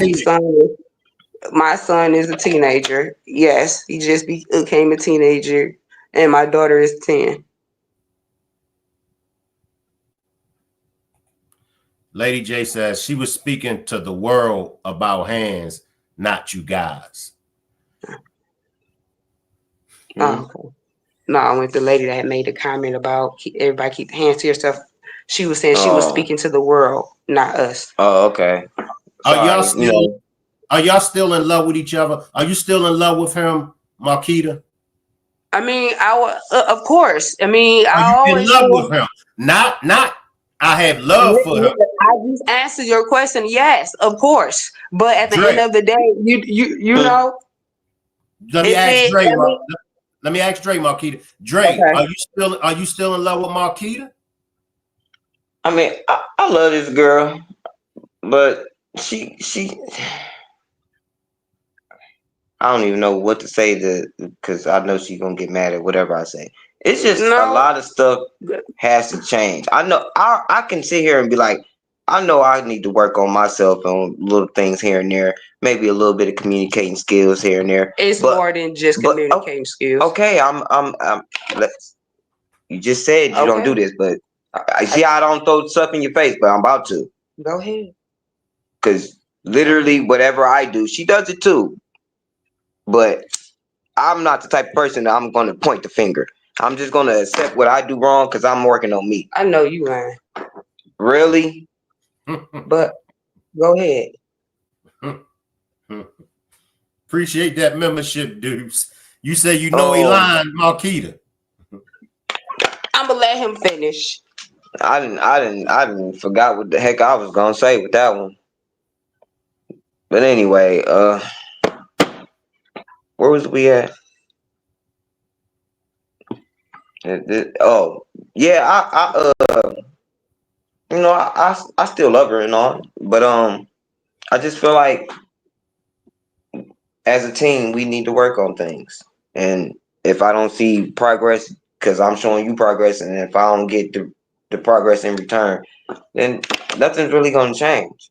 son is a teenager. Yes, he just became a teenager, and my daughter is 10. Lady J says she was speaking to the world about hands, not you guys. Oh, okay. No, I went to the lady that had made a comment about everybody keep the hands to yourself. She was saying she was speaking to the world, not us. Oh, okay. Are y'all still Are y'all still in love with each other? Are you still in love with him, Marquita? I mean, of course. I mean, Are I you in always love will. with him? Not. I have love for him. I just answered your question. Yes, of course. But at the end Dre, of the day, you know, let me is ask it? Dre. I mean, Let me ask Dre, Marquita. Dre, okay. are you still in love with Marquita? I mean, I love this girl, but she I don't even know what to say because I know she's gonna get mad at whatever I say. It's just a No. lot of stuff has to change. I know I can sit here and be like, I know I need to work on myself on little things here and there, maybe a little bit of communicating skills here and there. It's more than just communicating skills. Okay, you just said you don't do this, but I see I don't throw stuff in your face, but I'm about to. Go ahead. Because literally whatever I do, she does it too. But I'm not the type of person that I'm going to point the finger. I'm just going to accept what I do wrong because I'm working on me. I know you lying. Really? But go ahead. Appreciate that membership, dudes. You say you know he lying, Marquita. I'm gonna let him finish. I didn't forgot what the heck I was gonna say with that one. But anyway, where was we at? Oh yeah, I still love her and all, but I just feel like as a team we need to work on things, and if I don't see progress because I'm showing you progress, and if I don't get the progress in return, then nothing's really gonna change.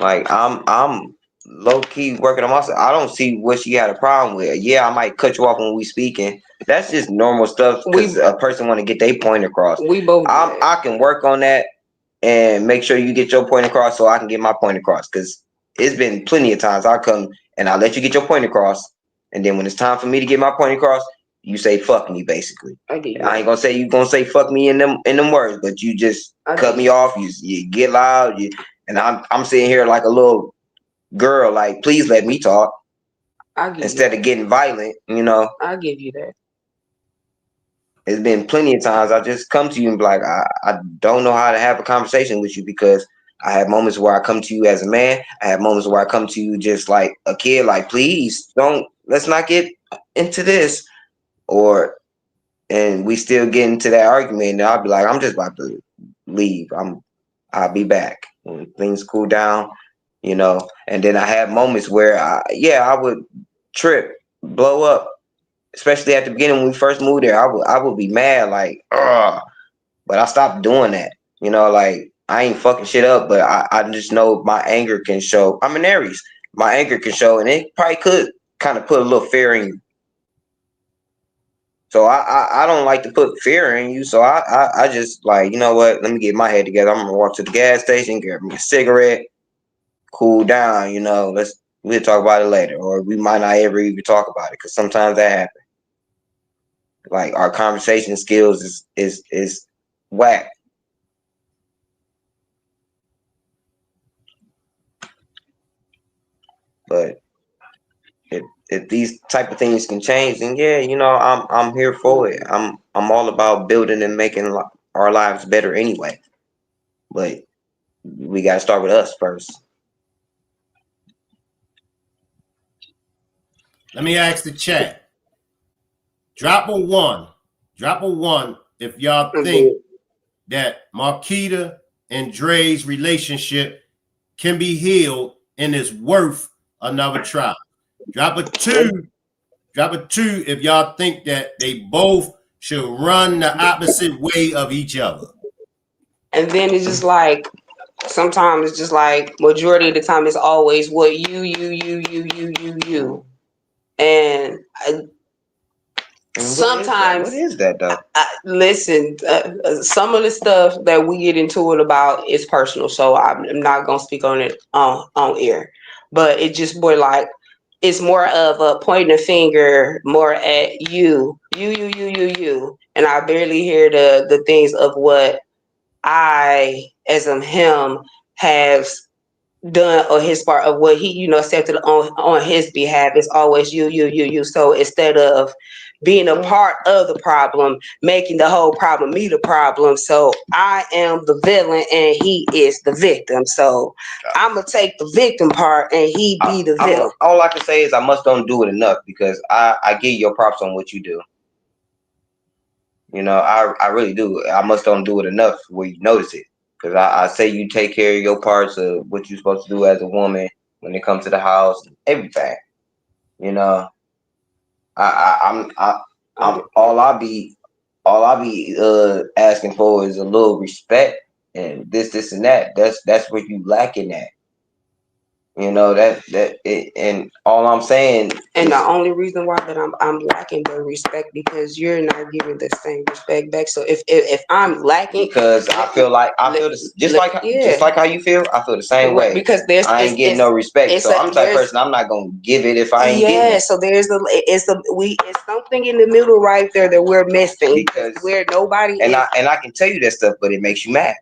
Like I'm low key working on myself. I don't see what she had a problem with. Yeah, I might cut you off when we speaking. That's just normal stuff because a person want to get their point across. We both. I can work on that and make sure you get your point across so I can get my point across. Because it's been plenty of times I come and I let you get your point across, and then when it's time for me to get my point across, you say fuck me basically. I ain't gonna say you gonna say fuck me in them words, but you just cut me off. You get loud. And I'm sitting here like a little girl, like, please let me talk. Instead of getting violent, I'll give you that. It's been plenty of times I just come to you and be like, I don't know how to have a conversation with you because I have moments where I come to you as a man. I have moments where I come to you just like a kid, like, please let's not get into this. And we still get into that argument, and I'll be like, I'm just about to leave. I'll be back when things cool down, And then I have moments where I would trip, blow up, especially at the beginning when we first moved there. I would be mad, like, ugh. But I stopped doing that. Like, I ain't fucking shit up, but I just know my anger can show. I'm an Aries. My anger can show, and it probably could kind of put a little fear in you. So I don't like to put fear in you. So I just like, you know what? Let me get my head together. I'm gonna walk to the gas station, get me a cigarette, cool down. We'll talk about it later, or we might not ever even talk about it because sometimes that happens. Like our conversation skills is whack. But if these type of things can change, then yeah, I'm here for it. I'm all about building and making our lives better anyway. But we gotta start with us first. Let me ask the chat. Drop a one if y'all think that Marquita and Dre's relationship can be healed and is worth another try. Drop a two if y'all think that they both should run the opposite way of each other. And then it's just like, sometimes it's just like, majority of the time it's always what you. And sometimes, what is that though? Listen, some of the stuff that we get into it about is personal, so I'm not gonna speak on it on air. But it just more like, it's more of a pointing a finger more at you, and I barely hear the things of what I, as him, has done or his part of what he, accepted on his behalf is always you. So instead of being a part of the problem, making the whole problem me the problem. So I am the villain and he is the victim. So I'm gonna take the victim part and he be the villain. All I can say is I must don't do it enough because I give your props on what you do. I really do. I must don't do it enough where you notice it. Because I say you take care of your parts of what you're supposed to do as a woman when it comes to the house, everything. I'm all I'll be asking for is a little respect and this and that. That's what you lacking at. And all I'm saying. And the only reason why that I'm lacking the respect because you're not giving the same respect back. So if I'm lacking, because I feel just like how you feel, I feel the same way. Because I ain't getting no respect. So I'm the type of person I'm not gonna give it if I ain't getting it. So it's something in the middle right there that we're missing because where nobody and I can tell you that stuff, but it makes you mad.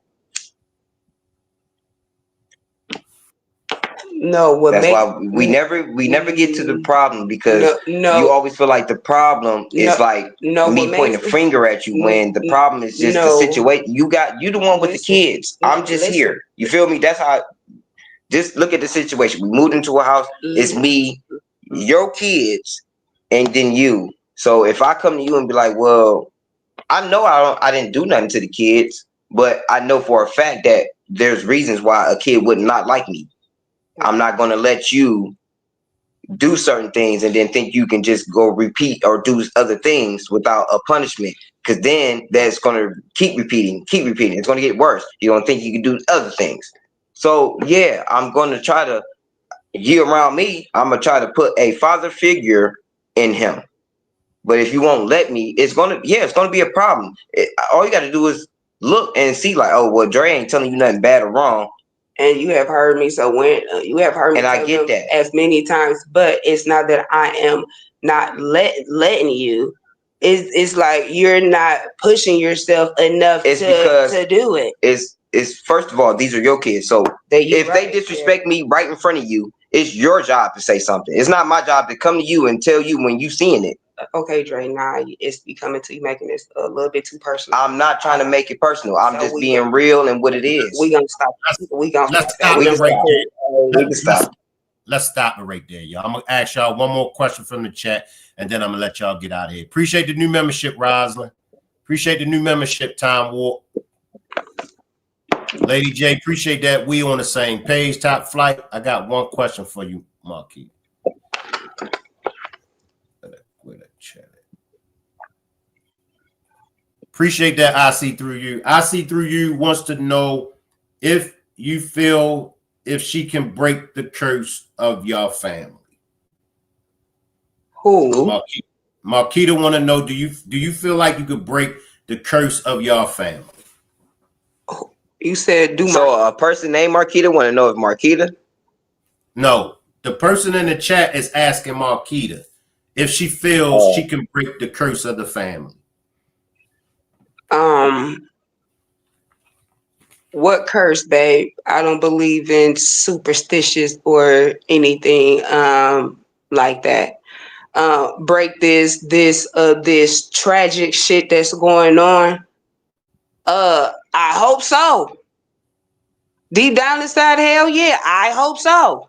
No, that's why we never get to the problem because you always feel like the problem is like me pointing a finger at you when the problem is just the situation. You the one with the kids. I'm just here. You feel me? That's how. Just look at the situation. We moved into a house. It's me, your kids, and then you. So if I come to you and be like, well, I know I didn't do nothing to the kids, but I know for a fact that there's reasons why a kid would not like me. I'm not going to let you do certain things and then think you can just go repeat or do other things without a punishment. Because then that's going to keep repeating. It's going to get worse. You're going to think you can do other things. So, yeah, I'm going to try to, around me, I'm going to try to put a father figure in him. But if you won't let me, it's going to be a problem. All you got to do is look and see like, oh, well, Dre ain't telling you nothing bad or wrong. And you have heard me. So when you have heard me, and I get that as many times, but it's not that I am not letting you. It's like you're not pushing yourself enough to do it. It's first of all, these are your kids. So if they disrespect me right in front of you, it's your job to say something. It's not my job to come to you and tell you when you seeing it. Okay, Dre, now it's becoming to you making this a little bit too personal. I'm not trying to make it personal. I'm just being real and what it is. We're gonna stop. Let's stop it right there, y'all. I'm gonna ask y'all one more question from the chat, and then I'm gonna let y'all get out of here. Appreciate the new membership, Roslyn. Appreciate the new membership, Time Warp. Lady J, appreciate that. We on the same page. Top Flight. I got one question for you, Marquita. Appreciate that. I see through you. I see through you wants to know if you feel if she can break the curse of your family. Who? Marquita want to know, do you feel like you could break the curse of your family? You said So a person named Marquita want to know if Marquita? No, the person in the chat is asking Marquita if she feels she can break the curse of the family. What curse, babe? I don't believe in superstitious or anything like that. Break this tragic shit that's going on. I hope so. Deep down inside, hell yeah, I hope so.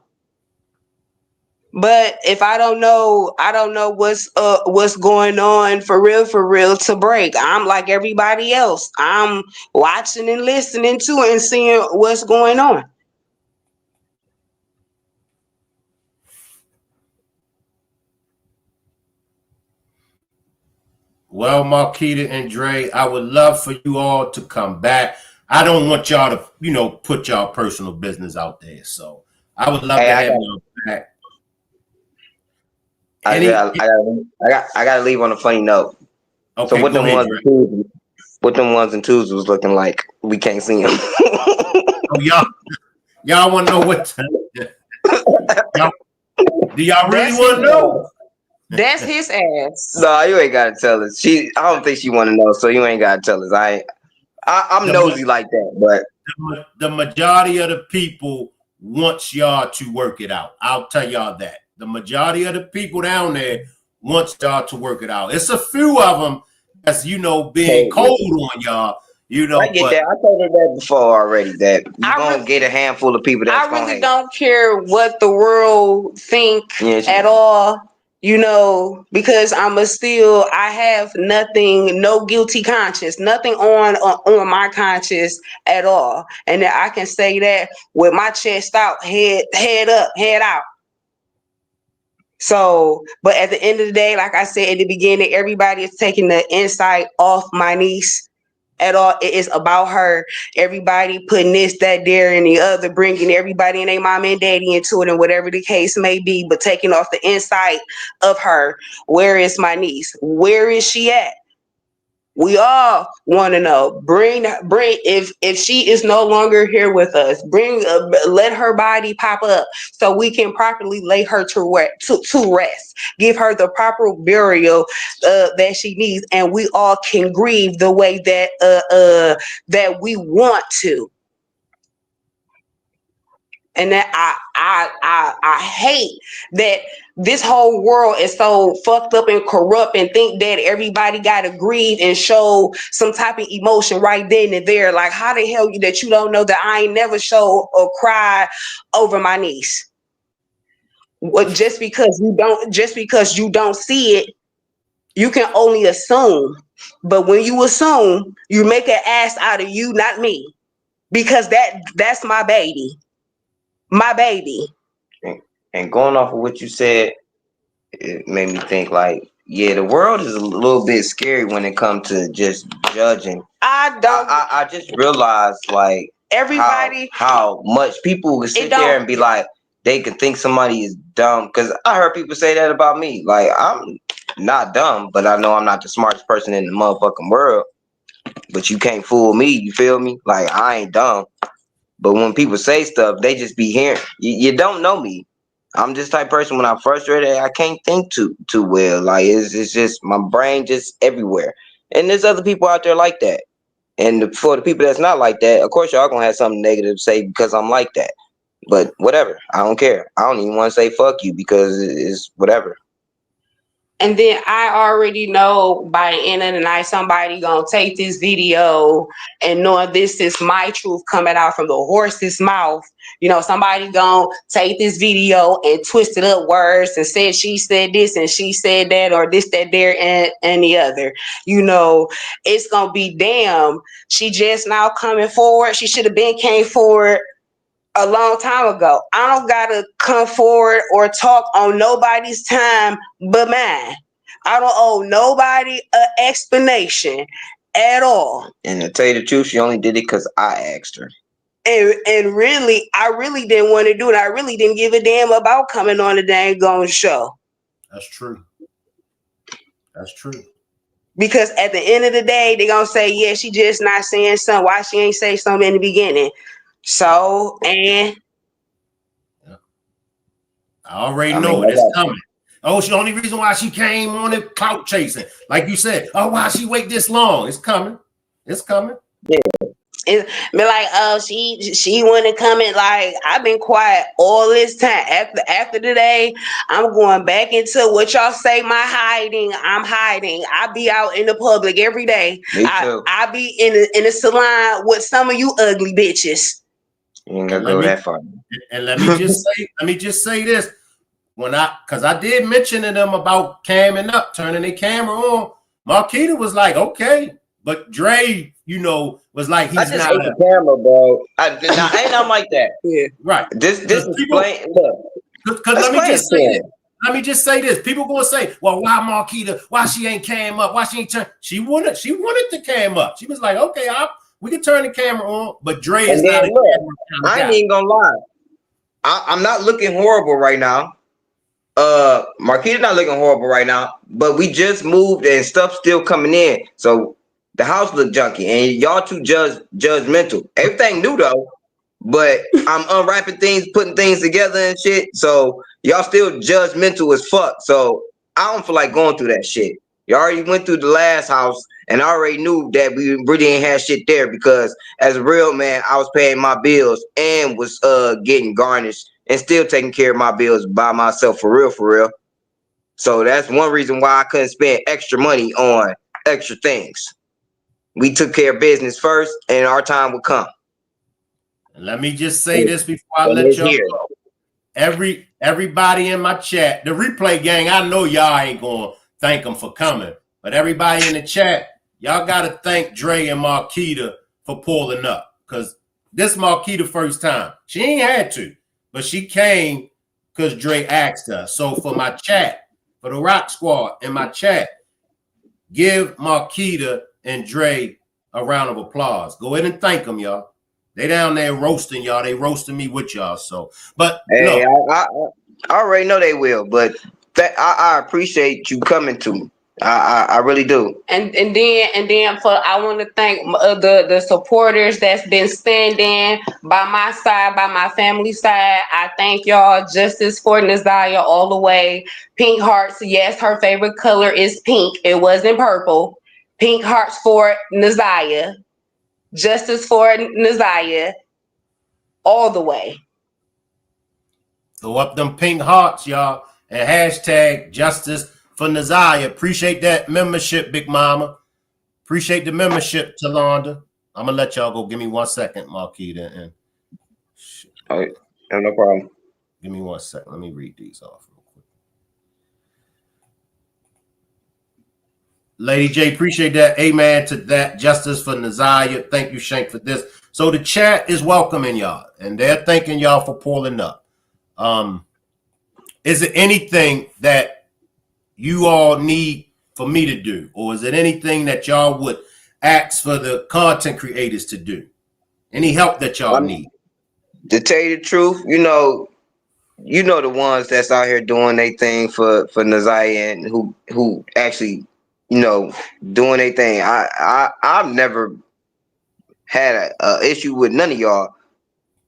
But if I don't know what's going on for real to break. I'm like everybody else. I'm watching and listening to it and seeing what's going on. Well, Marquita and Dre, I would love for you all to come back. I don't want y'all to, put y'all personal business out there. So I would love to have y'all back. I gotta leave on a funny note. Okay, so what them ones and twos was looking like? We can't see them. y'all want to know what? Do y'all really want to know? That's his ass. No, you ain't gotta tell us. I don't think she want to know, so you ain't gotta tell us. I'm nosy like that, but the majority of the people wants y'all to work it out. I'll tell y'all that. The majority of the people down there wants y'all to work it out. It's a few of them that's, being cold on y'all. I get that. I told her that before already. That you're gonna get a handful of people that's gonna hate. Don't care what the world think at all, because I have nothing, no guilty conscience, nothing on my conscience at all, and I can say that with my chest out, head up, head out. So, but at the end of the day, like I said at the beginning, everybody is taking the insight off my niece. At all, it is about her. Everybody putting this, that, there, and the other, bringing everybody and their mom and daddy into it, and whatever the case may be, but taking off the insight of her. Where is my niece? Where is she at? We all want to know. Bring. If she is no longer here with us, let her body pop up so we can properly lay her to rest. Give her the proper burial that she needs, and we all can grieve the way that we want to. And that I hate that this whole world is so fucked up and corrupt and think that everybody got to grieve and show some type of emotion right then and there. Like, how the hell that you don't know that I ain't never show or cry over my niece? Just because you don't see it, you can only assume. But when you assume, you make an ass out of you, not me, because that's my baby. My baby. And going off of what you said, it made me think like, yeah, the world is a little bit scary when it comes to just judging. I just realized like everybody how much people can sit there and be like, they can think somebody is dumb. Because I heard people say that about me. Like, I'm not dumb, but I know I'm not the smartest person in the motherfucking world. But you can't fool me, you feel me? Like, I ain't dumb. But when people say stuff, they just be hearing. You don't know me. I'm this type of person. When I'm frustrated, I can't think too well. Like, it's just my brain just everywhere. And there's other people out there like that. And for the people that's not like that, of course y'all gonna have something negative to say because I'm like that. But whatever, I don't care. I don't even want to say fuck you because it's whatever. And then I already know by the end of the night, somebody gonna take this video and knowing this is my truth coming out from the horse's mouth. Somebody gonna take this video and twist it up words and said she said this and she said that, or this, that, there, and the other. It's gonna be damn. She just now coming forward. She should have came forward a long time ago. I don't gotta come forward or talk on nobody's time but mine. I don't owe nobody an explanation at all. And to tell you the truth, she only did it because I asked her. And really, I really didn't want to do it. I really didn't give a damn about coming on the dang gone show. That's true. That's true. Because at the end of the day, they're gonna say, yeah, she just not saying something. Why she ain't say something in the beginning? So, and I already know it. It's coming. Oh, the only reason why she came on it, clout chasing. Like you said, oh, why she wait this long? It's coming. It's coming. Yeah. It's be like, oh, she wasn't coming. Like, I've been quiet all this time. After today, I'm going back into what y'all say my hiding. I'm hiding. I be out in the public every day. Me too. I be in the salon with some of you ugly bitches. You ain't gonna go that far. And let me just say this. Because I did mention to them about camming up, turning their camera on. Marquita was like, okay. But Dre, was like, he's not the camera, bro. I ain't nothing like that. Yeah. Right. This is plain. Look. Because let me just say this. People gonna say, well, why Marquita? Why she ain't cam up? Why she ain't turn? She wanted to cam up. She was like, okay, we can turn the camera on, but Dre is not a camera. I ain't even gonna lie. I'm not looking horrible right now. Marquita's not looking horrible right now, but we just moved and stuff still coming in. So the house look junky and y'all too judgmental. Everything new though, but I'm unwrapping things, putting things together and shit. So y'all still judgmental as fuck. So I don't feel like going through that shit. You already went through the last house, and I already knew that we really ain't had shit there because as a real man, I was paying my bills and was getting garnished and still taking care of my bills by myself for real, for real. So that's one reason why I couldn't spend extra money on extra things. We took care of business first, and our time would come. And let me just say this before I And let it's y'all here. go. Everybody in my chat, the replay gang, I know y'all ain't gonna thank them for coming, but everybody in the chat, y'all gotta thank Dre and Marquita for pulling up, because this Marquita first time. She ain't had to, but she came because Dre asked her. So for my chat, for the Rock Squad in my chat, give Marquita and Dre a round of applause. Go ahead and thank them, y'all. They down there roasting y'all. They roasting me with y'all. So, but Hey, look, I already know they will, but I appreciate you coming to me. I really do. And then for I want to thank the supporters that's been standing by my side, by my family side. I thank y'all. Justice for Naziah all the way. Pink hearts. Yes, her favorite color is pink. It wasn't purple. Pink hearts for Naziah. Justice for Naziah all the way. throw up them pink hearts, y'all, and hashtag justice for Naziah. Appreciate that membership, Big Mama. Appreciate the membership, Talonda. I'm gonna let y'all go. Give me 1 second, Marquita, and All right, no problem. give me 1 second. Let me read these off real quick. Lady J, appreciate that. Amen to that. Justice for Naziah. Thank you, Shank, for this. So the chat is welcoming y'all, and they're thanking y'all for pulling up. Is it anything that you all need for me to do, or is it anything that y'all would ask for the content creators to do? Any help that y'all need? To tell you the truth, you know the ones that's out here doing their thing for Naziah and who actually, doing their thing. I've never had a issue with none of y'all.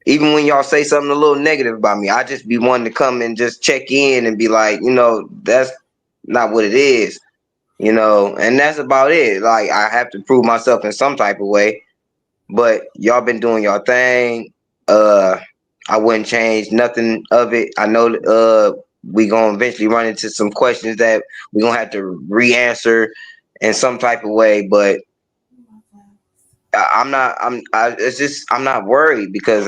Even when y'all say something a little negative about me, I just be wanting to come and just check in and be like, that's not what it is, and that's about it. Like, I have to prove myself in some type of way, but y'all been doing y'all thing. I wouldn't change nothing of it. I know we gonna eventually run into some questions that we gonna have to re-answer in some type of way, but I'm not worried because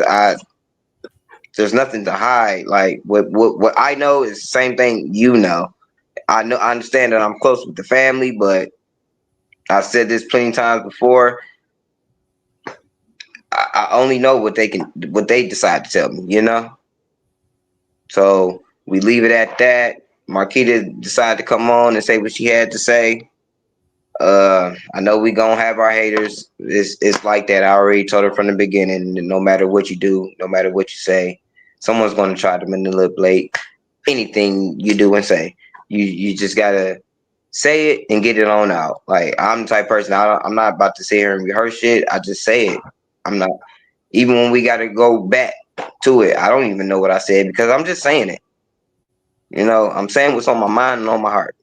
there's nothing to hide. Like what I know is the same thing you know. I understand that I'm close with the family, but I've said this plenty of times before. I only know what they decide to tell me, So we leave it at that. Marquita decided to come on and say what she had to say. I know we gonna have our haters. It's like that. I already told her from the beginning. No matter what you do, no matter what you say, someone's gonna try to manipulate anything you do and say. You just gotta say it and get it on out. Like, I'm the type of person. I'm not about to sit here and rehearse shit. I just say it. I'm not. Even when we gotta go back to it, I don't even know what I said because I'm just saying it. I'm saying what's on my mind and on my heart.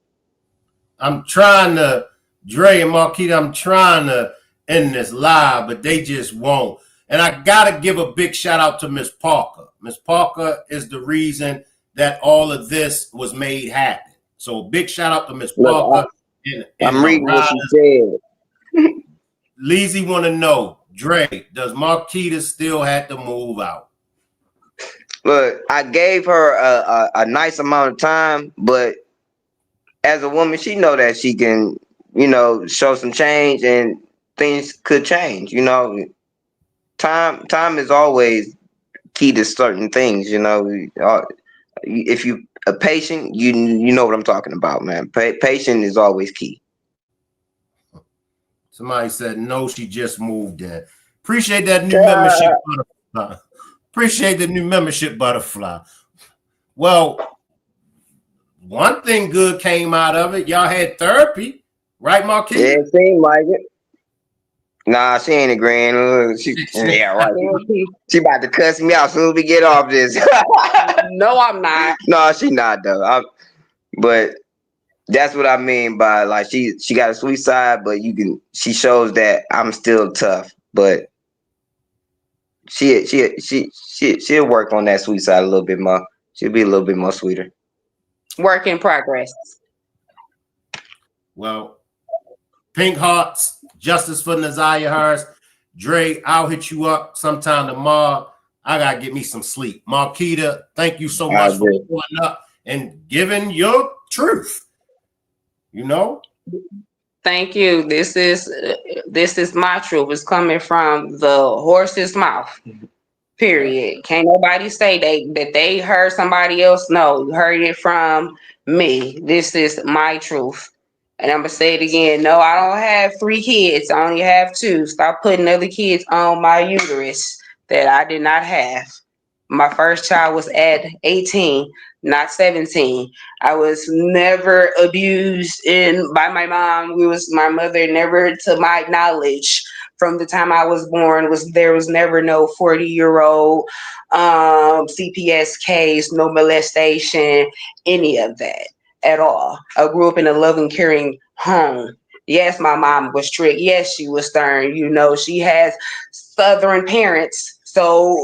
I'm trying to, Dre and Marquita, I'm trying to end this live, but they just won't. And I got to give a big shout out to Miss Parker. Miss Parker is the reason that all of this was made happen. So big shout out to Miss Parker. I'm reading what she said. Leezy want to know, Dre, does Marquita still have to move out? Look, I gave her a nice amount of time, but as a woman, she know that she can, show some change and things could change. Time is always key to certain things. If you are patient, you know what I'm talking about, man. Patience is always key. Somebody said no, she just moved in. Appreciate that new membership, Butterfly. Appreciate the new membership, Butterfly. Well, one thing good came out of it. Y'all had therapy, right, Marquita? Yeah, it seemed like it. Nah, she ain't agreeing. Yeah, right. She about to cuss me out as soon as we get off this. No, I'm not. No, she not though. But That's what I mean by like she got a sweet side, but she shows that I'm still tough, but she'll work on that sweet side a little bit more. She'll be a little bit more sweeter. Work in progress. Well, pink hearts, justice for Naziah Harris. Dre, I'll hit you up sometime tomorrow. I gotta get me some sleep. Marquita, thank you so much for pulling up and giving your truth. You know. Thank you. This is my truth. It's coming from the horse's mouth. Period. Can't nobody say that they heard somebody else. No, you heard it from me. This is my truth. And I'm gonna say it again. No, I don't have 3 kids. I only have 2. Stop putting other kids on my uterus that I did not have. My first child was at 18, not 17. I was never abused by my mom. My mother never, to my knowledge, from the time I was born, there was never no 40-year-old CPS case, no molestation, any of that at all. I grew up in a loving, caring home. Yes, my mom was strict. Yes, she was stern. You know, she has Southern parents. So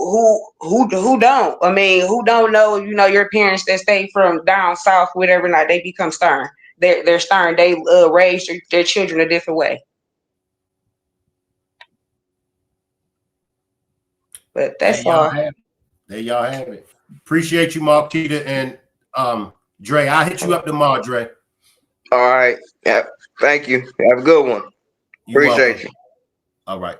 who don't? I mean, who don't know? You know, your parents that stay from down south, whatever, not they become stern. They're stern. They raise their children a different way. But that's all. There y'all have it. Appreciate you, Marquita and Dre. I'll hit you up tomorrow, Dre. All right. Yeah. Thank you. Have a good one. Appreciate you. All right.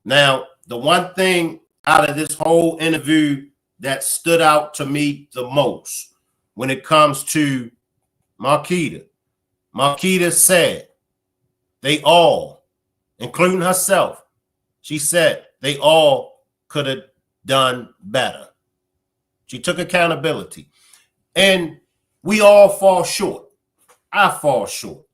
Now, the one thing out of this whole interview that stood out to me the most when it comes to Marquita said they all, including herself, she said they all could have done better. She took accountability. And we all fall short. I fall short.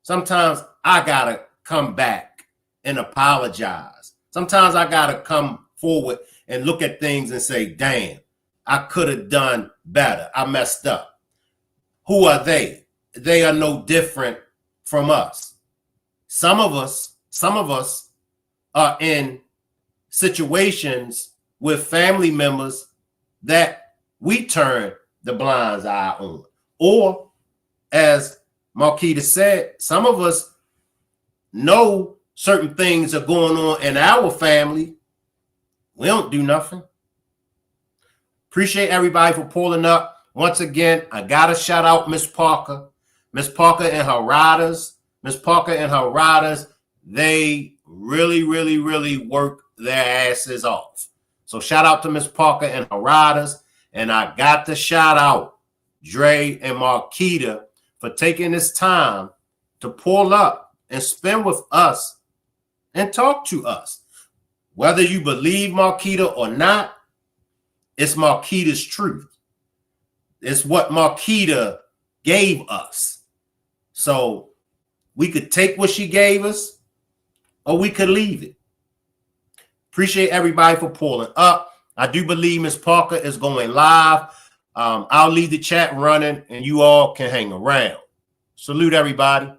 Sometimes I got to come back and apologize. Sometimes I got to come forward and look at things and say, damn, I could have done better. I messed up. Who are they? They are no different from us. Some of us are in situations with family members that we turn the blind eye on. Or, as Marquita said, some of us know certain things are going on in our family. We don't do nothing. Appreciate everybody for pulling up. Once again, I got to shout out Miss Parker. Miss Parker and her riders. Miss Parker and her riders, they really, really, really work their asses off. So shout out to Miss Parker and her riders. And I got to shout out Dre and Marquita for taking this time to pull up and spend with us and talk to us. Whether you believe Marquita or not, it's Marquita's truth. It's what Marquita gave us. So we could take what she gave us or we could leave it. Appreciate everybody for pulling up. I do believe Miss Parker is going live. I'll leave the chat running and you all can hang around. Salute everybody.